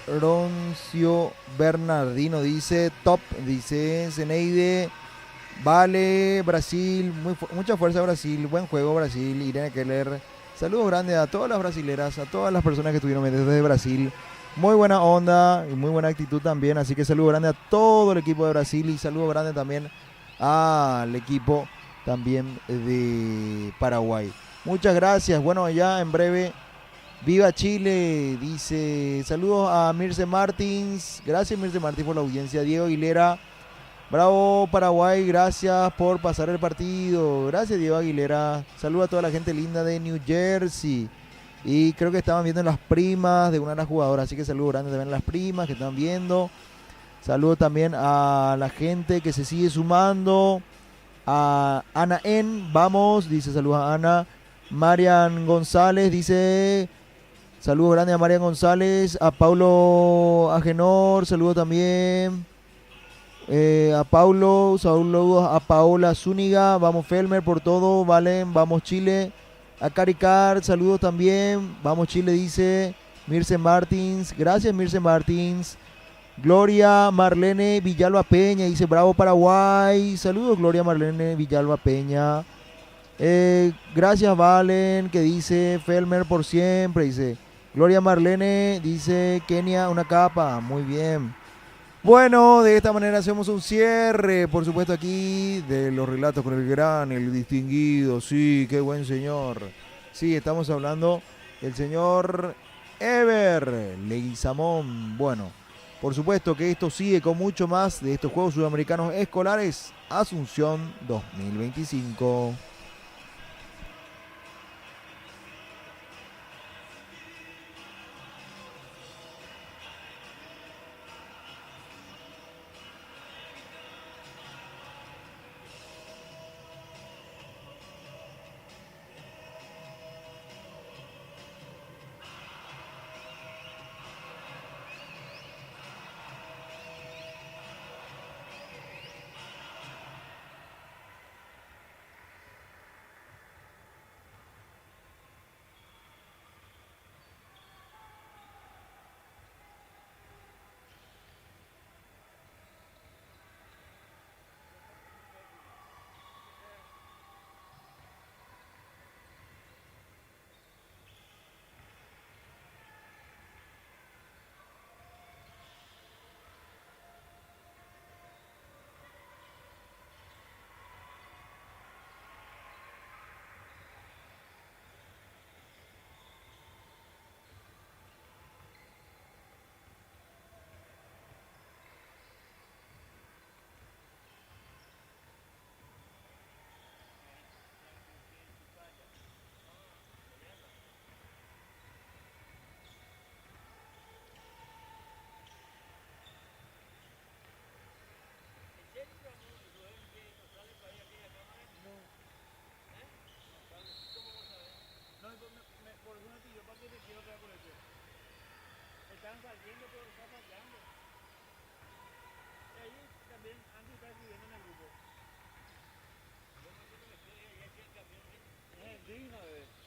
Geroncio Bernardino dice, top, dice Zeneide. Vale, Brasil, mucha fuerza Brasil, buen juego Brasil. Irene Keller, saludos grandes a todas las brasileras, a todas las personas que estuvieron desde Brasil. Muy buena onda y muy buena actitud también, así que saludo grande a todo el equipo de Brasil y saludo grande también al equipo también de Paraguay. Muchas gracias, bueno, ya en breve, viva Chile, dice, saludos a Mirce Martins, gracias Mirce Martins por la audiencia. Diego Aguilera, bravo Paraguay, gracias por pasar el partido. Gracias Diego Aguilera. Saludos a toda la gente linda de New Jersey. Y creo que estaban viendo las primas de una de las jugadoras. Así que saludos grandes también a las primas que están viendo. Saludos también a la gente que se sigue sumando. A Ana N. Vamos, dice saludos a Ana. Marian González dice saludos grandes a Marian González. A Paulo Agenor, saludos también. A Paulo, saludos a Paola Zúñiga, vamos Felmer por todo, Valen, vamos Chile. A Caricar, saludos también, vamos Chile, dice Mirce Martins, gracias Mirce Martins. Gloria Marlene Villalba Peña, dice bravo Paraguay, saludos Gloria Marlene Villalba Peña. Gracias Valen, que dice Felmer por siempre, dice Gloria Marlene, dice Kenia una capa, muy bien. Bueno, de esta manera hacemos un cierre, por supuesto, aquí de los relatos con el gran, el distinguido, sí, qué buen señor. Sí, estamos hablando del señor Ever Leguizamón. Bueno, por supuesto que esto sigue con mucho más de estos Juegos Sudamericanos Escolares Asunción 2025.
están saliendo, pero está fallando. Y ahí también Andy está escribiendo en el grupo. Es digno de ver.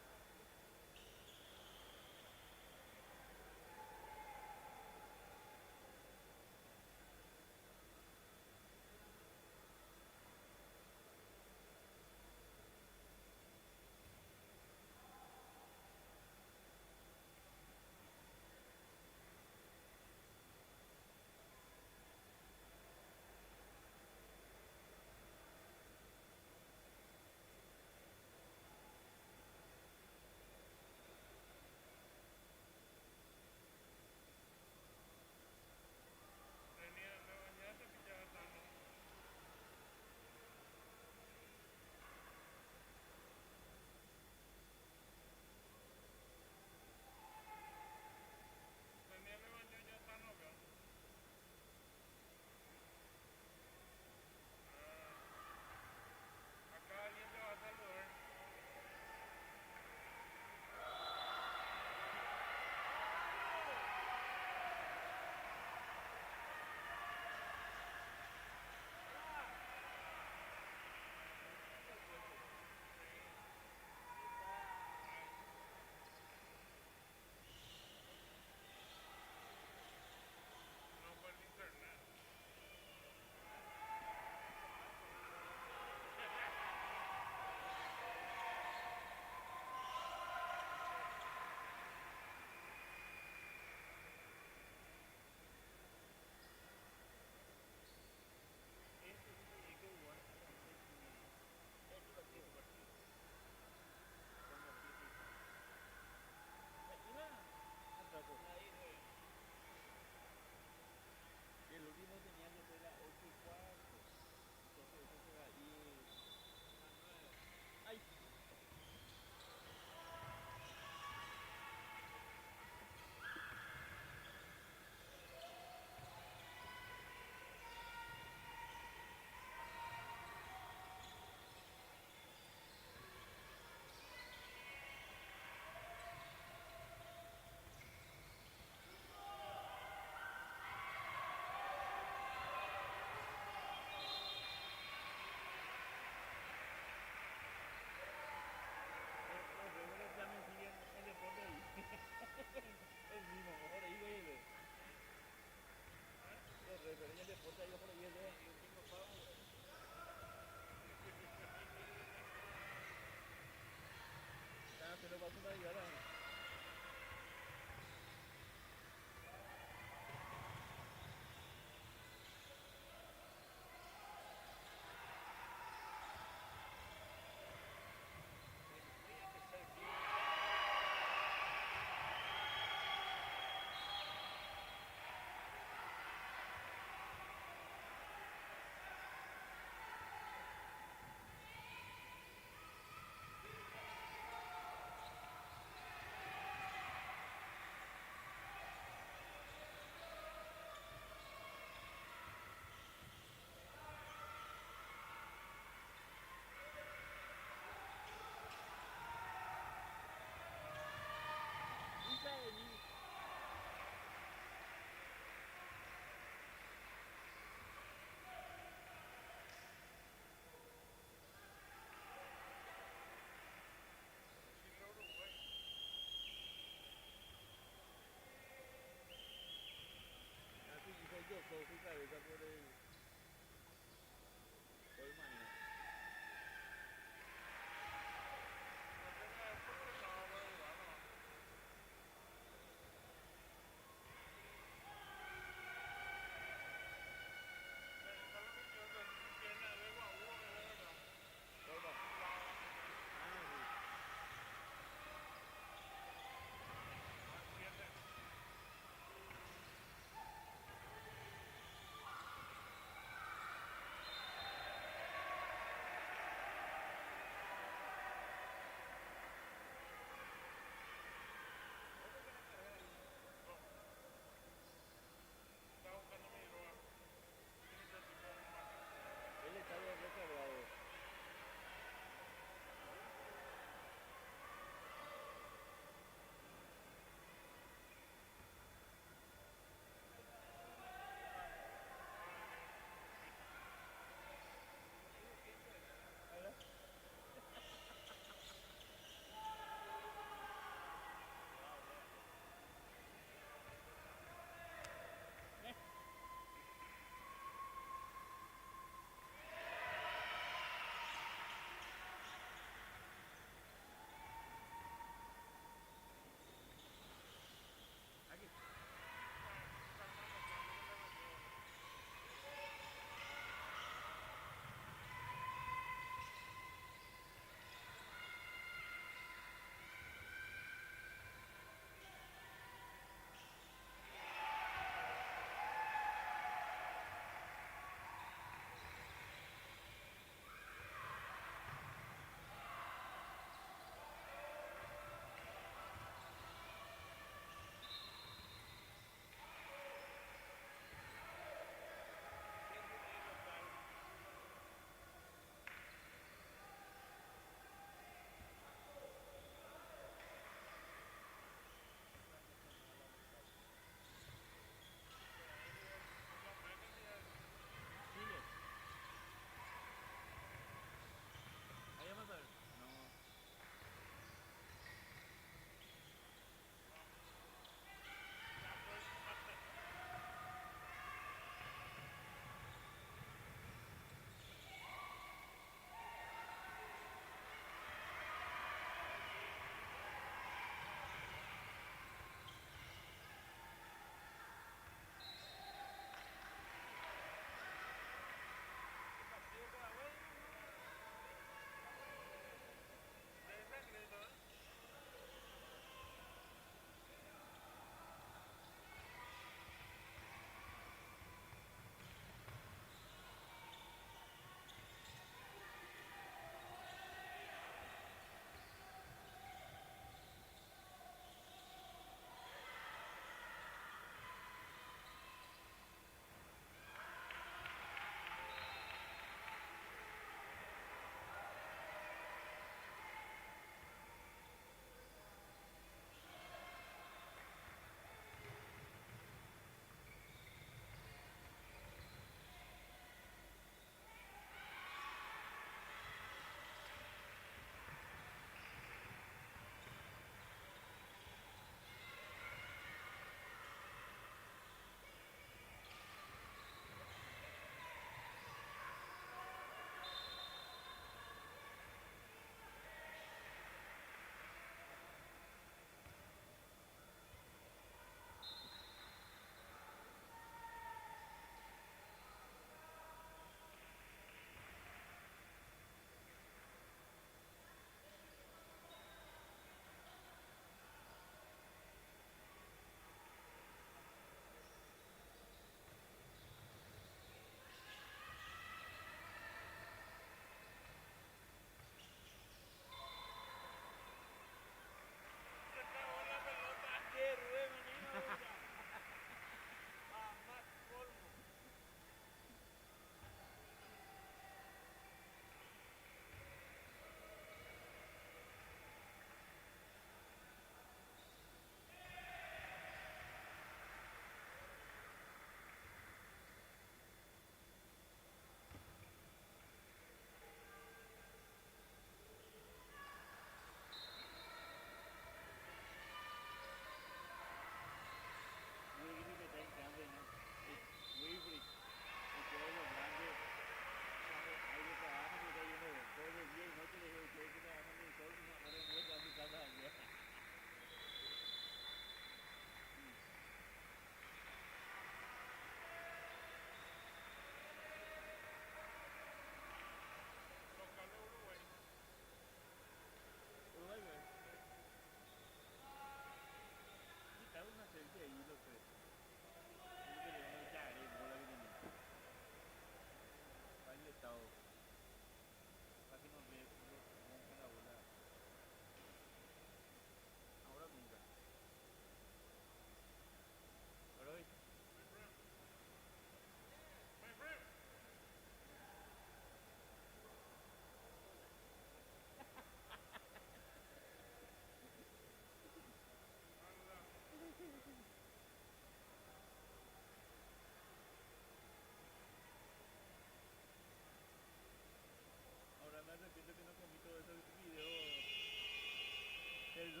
Eso.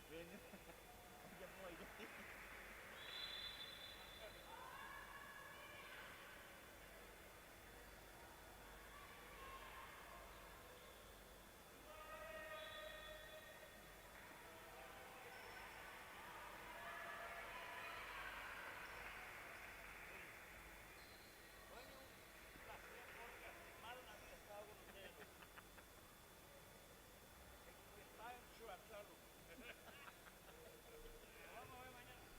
Ven. Ya no hay. Vamos a ver mañana.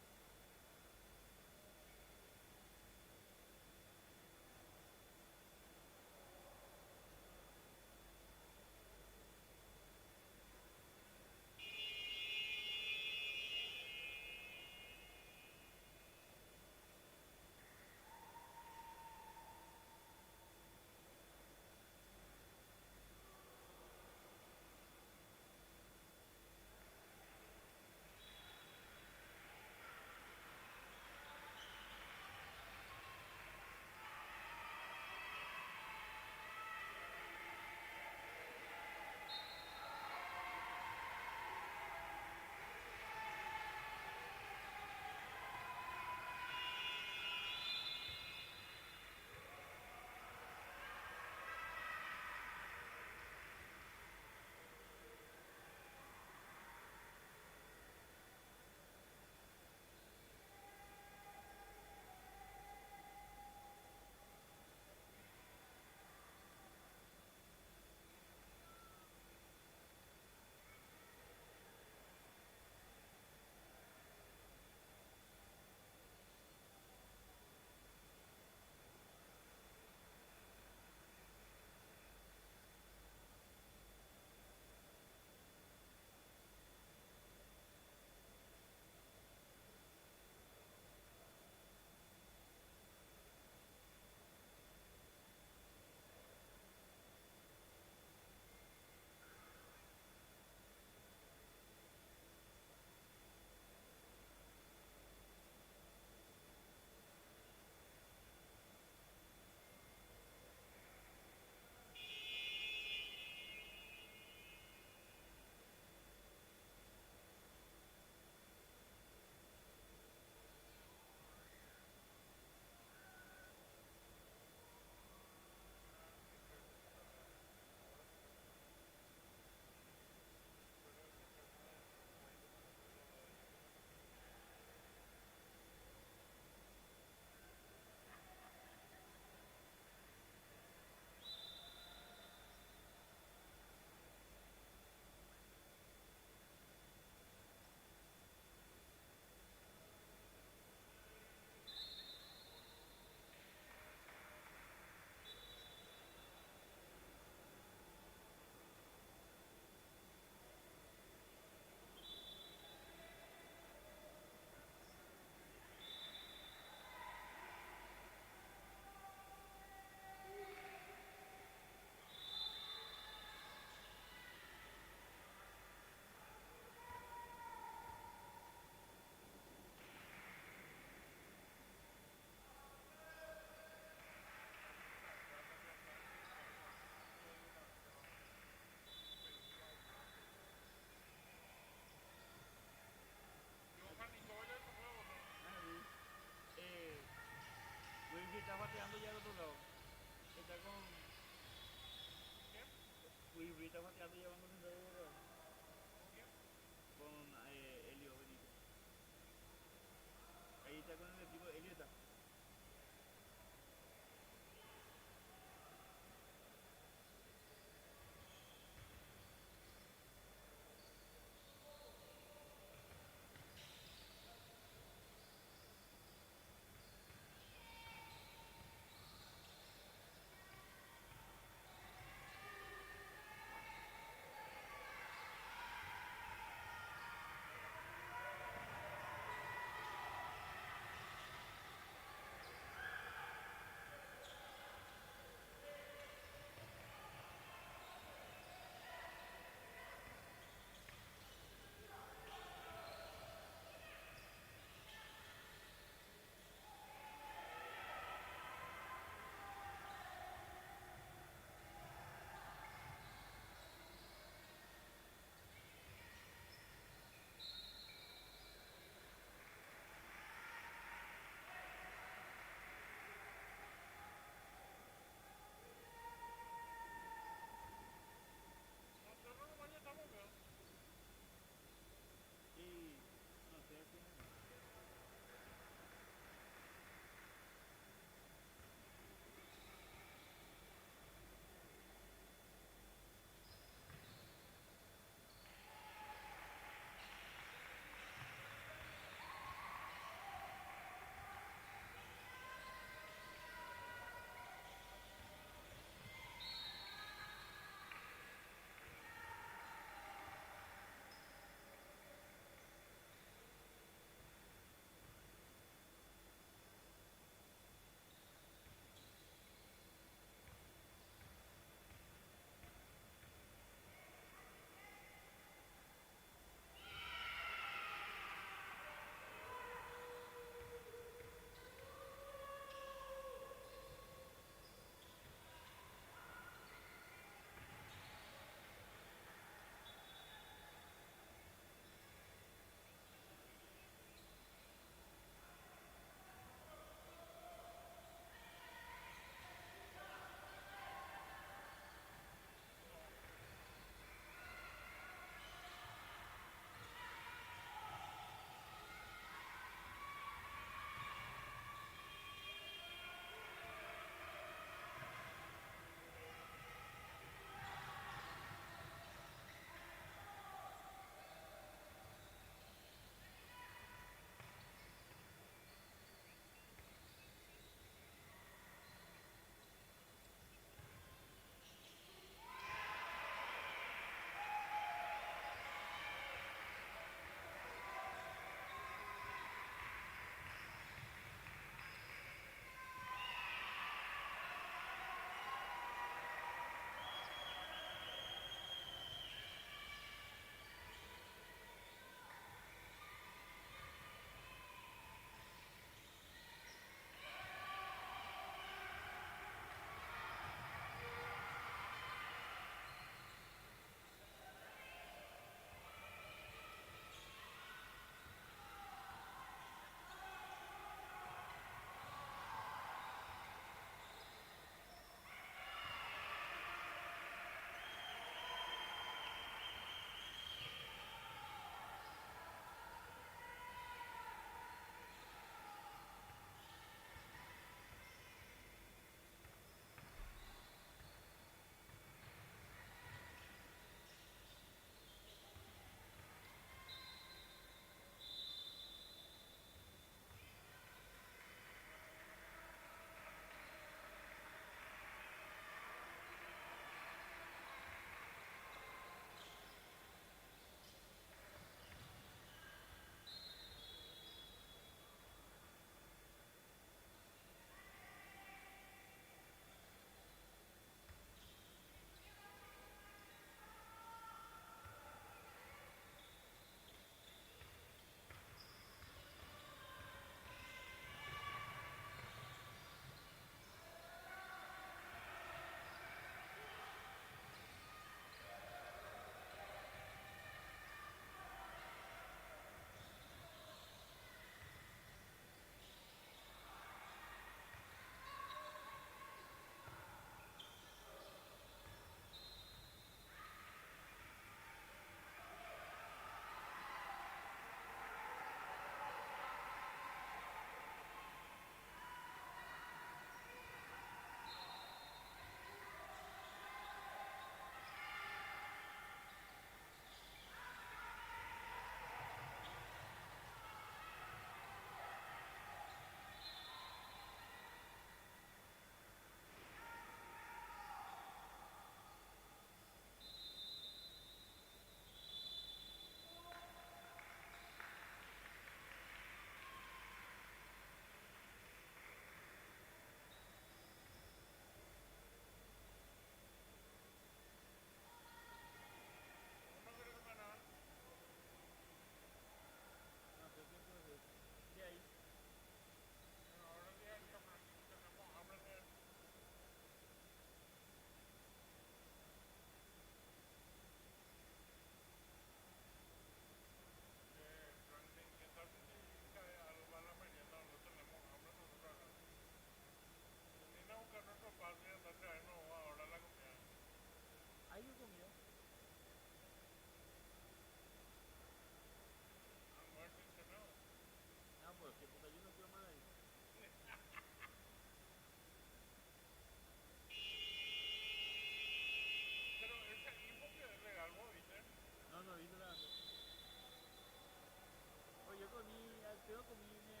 comí me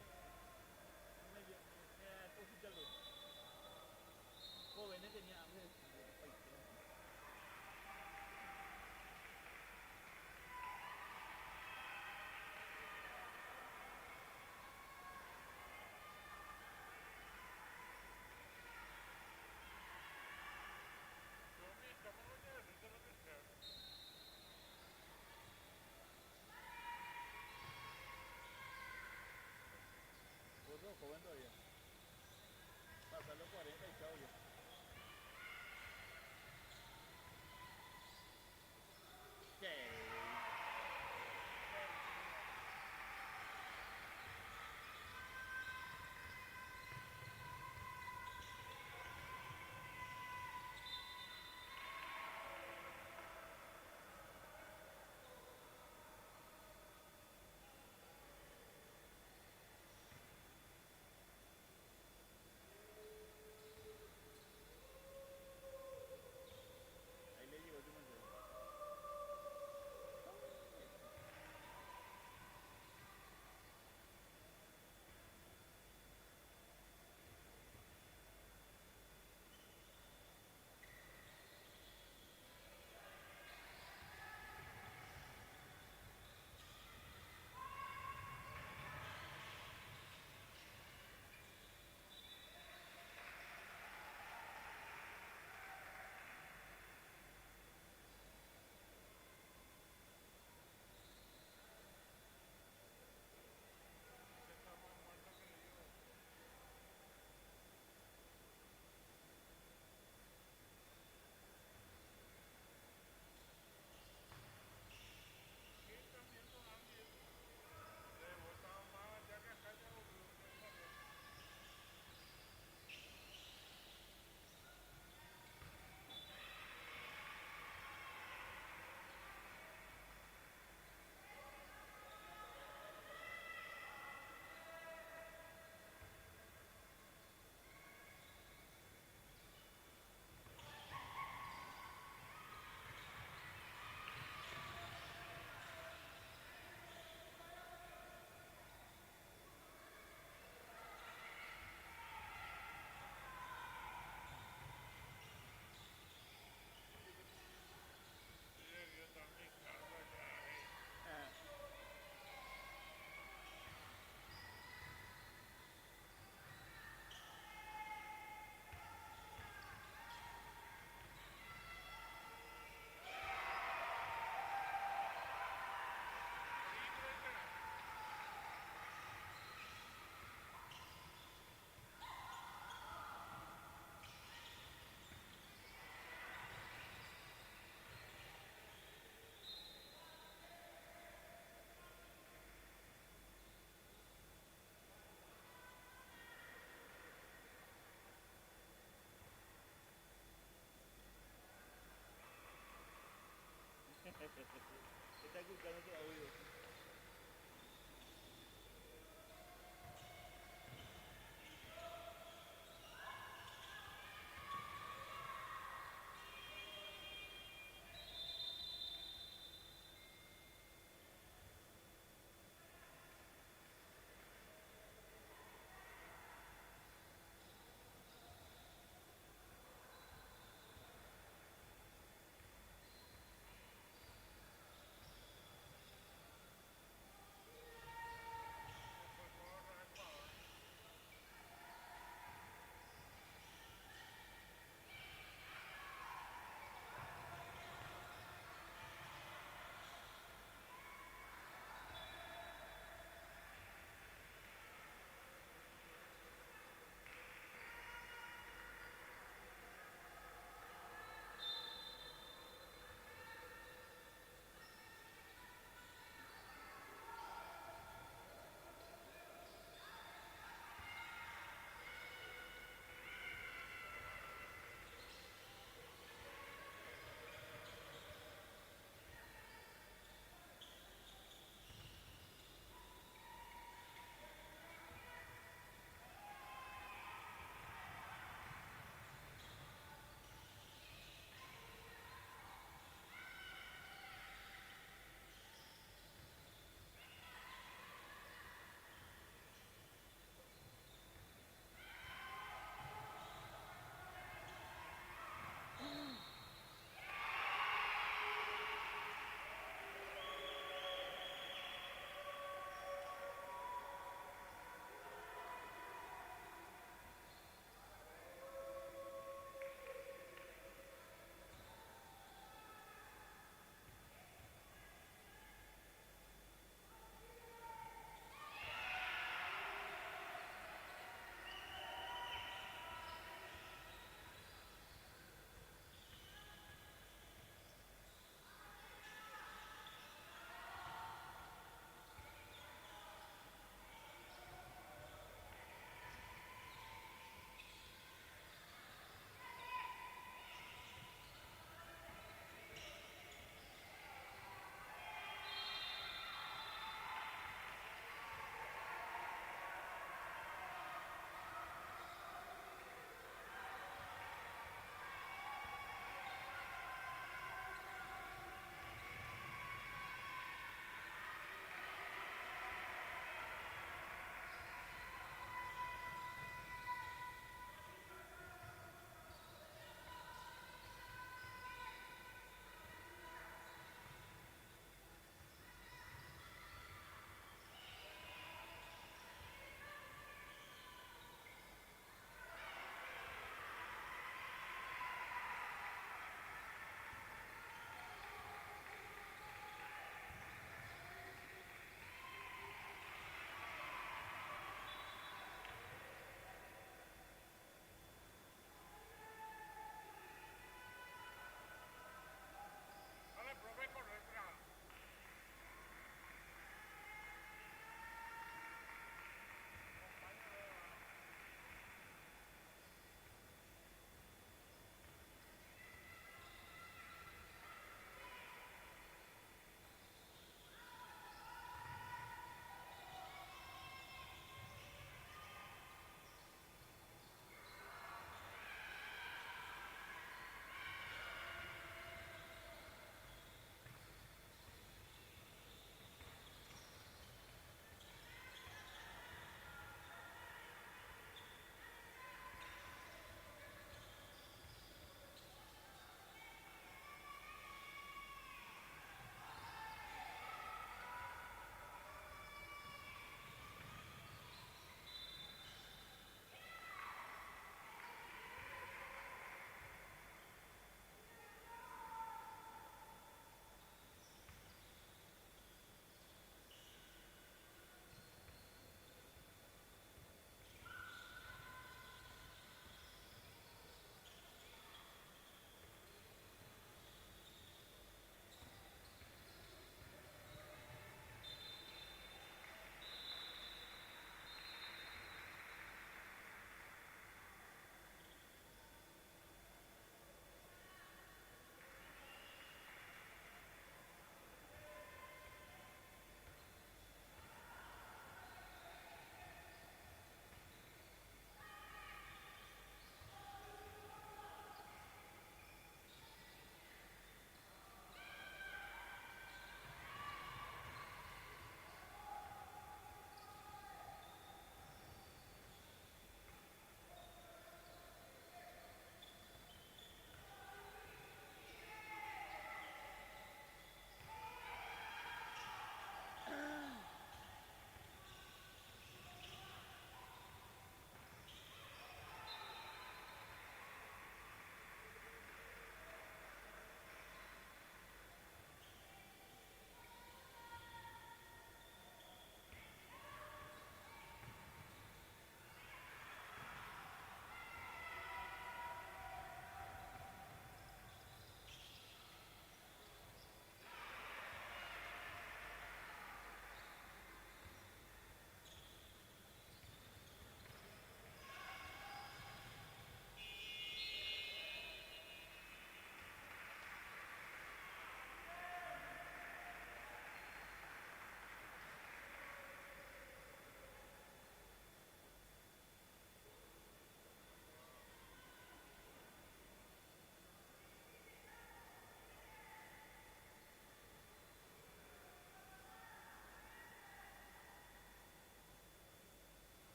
cosita lo. Jóvenes tenía hambre. Vos sos joven todavía. Pasar los 40 y chao ya.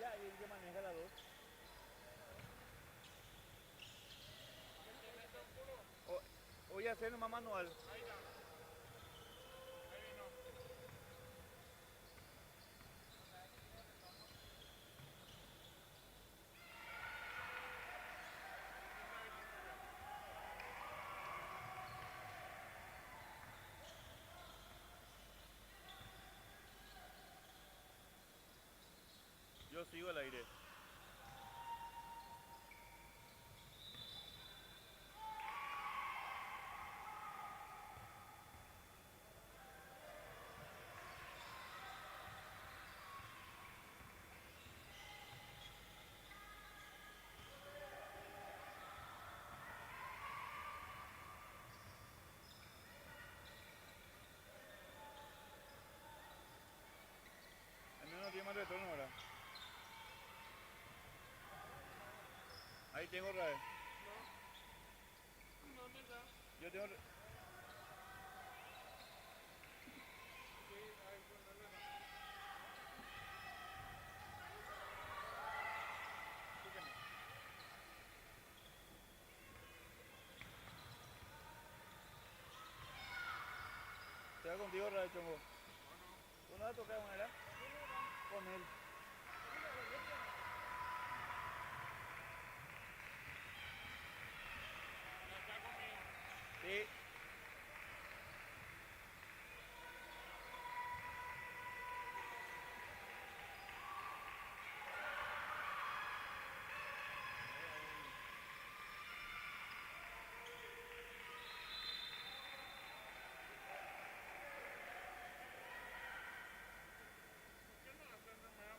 ella y el que maneja la 2. Voy a hacer nomás manual.
Ahí está. Ahí vino.
Yo sigo al aire. Al menos no tiene más retorno ahora. Ahí tengo RAE.
No, ¿dónde está?
Yo tengo.
Sí, ahí ponerle más.
Escúchame. Te va contigo, RAE, chongo. ¿Tú no vas a tocar de manera? Con él.
No está conmigo.
Sí.
¿Por qué no hacen de manera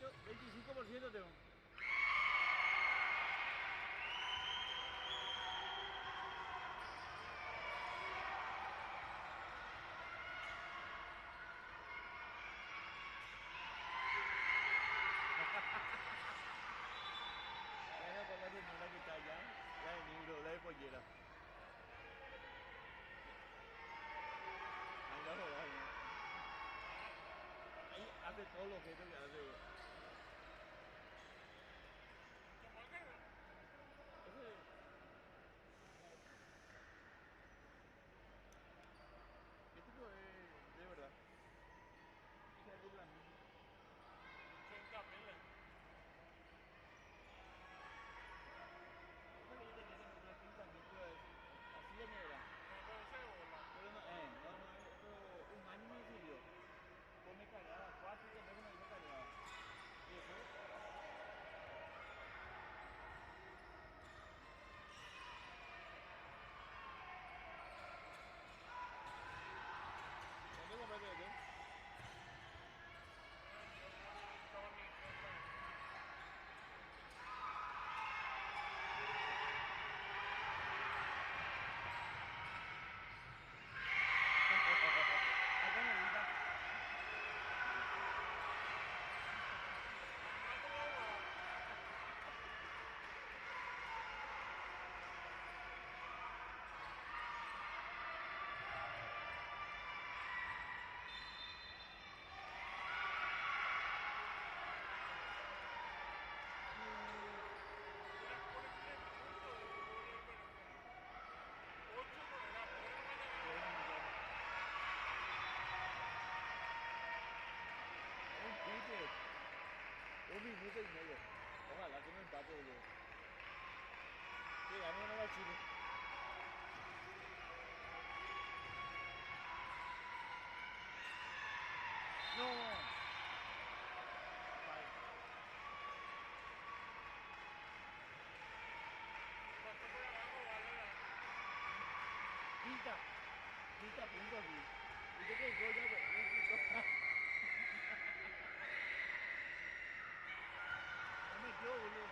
25% tengo. Bueno, con la señora que está allá, la de negro, la de pollera. Ahí la jodas, ¿no? Ahí hace todo lo que hace. ¿Qué tipo de verdad? Hija de la misma.
80.000.
Porque yo tenía que meter una pinta en micro de así de negra. Pero no, pero un año me sirvió. Pues me cargaba 4 teléfonos y me cargaba. Y eso. ¿Dónde compraste eso? Acá me gusta. Un pique. 1 minuto y medio. Ojalá que me empate, boludo. Que gane Nueva Chile. No. Vale. Quinta punto aquí. ¿Y qué coño? No metió, boludo.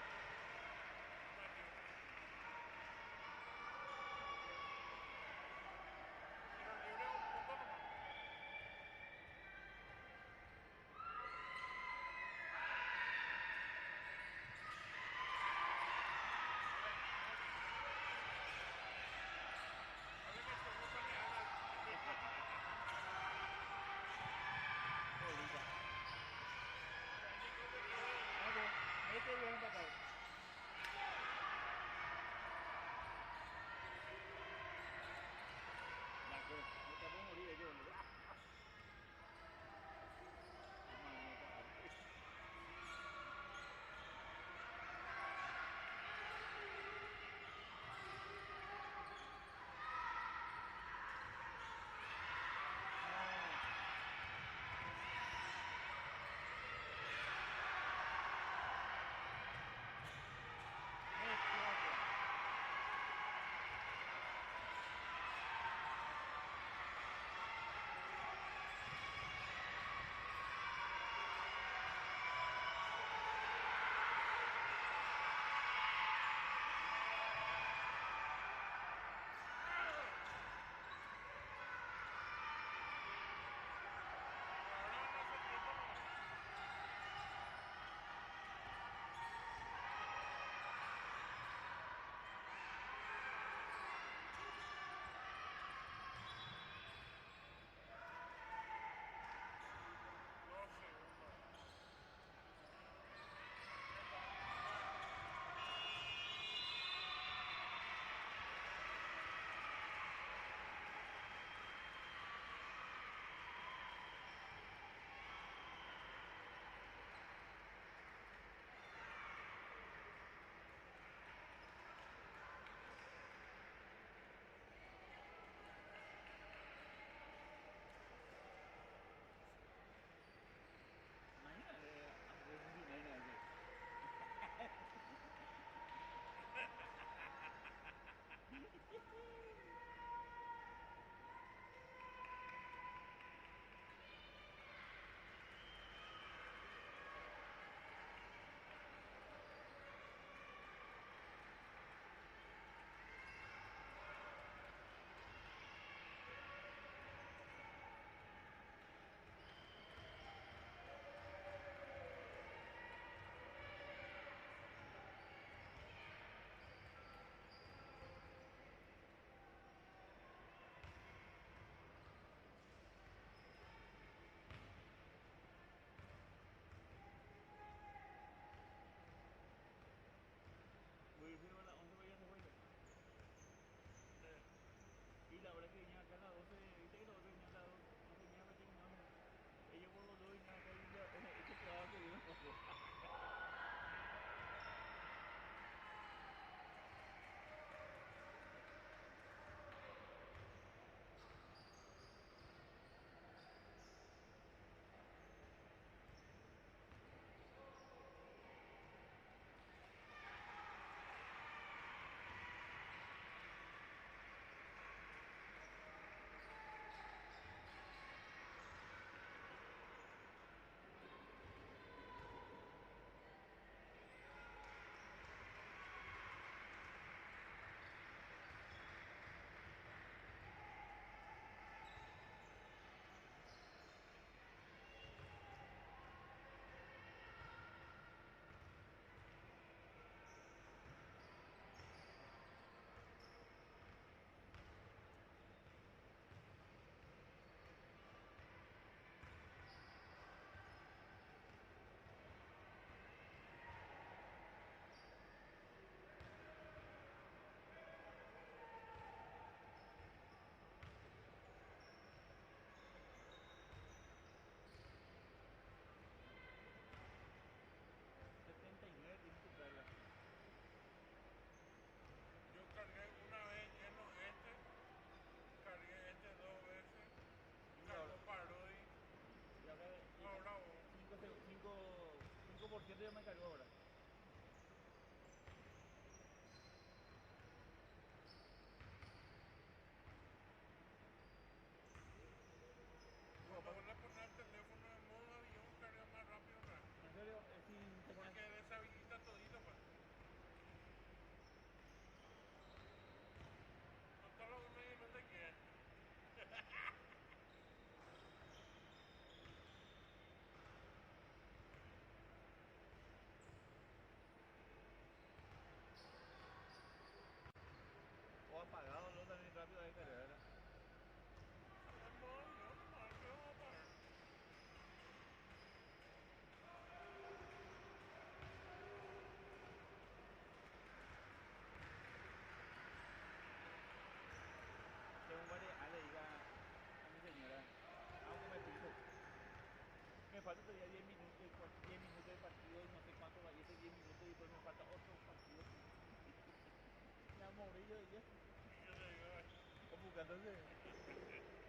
boca, entonces.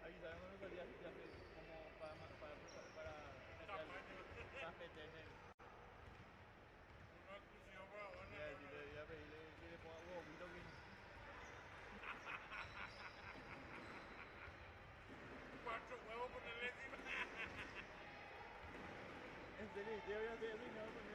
Aquí sabemos que salía ya como para cafete en el.
Una exclusión para vos,
Voy a pedirle que le ponga huevito que.
cuatro huevos ponerle encima.
En serio, yo voy a hacer eso y no,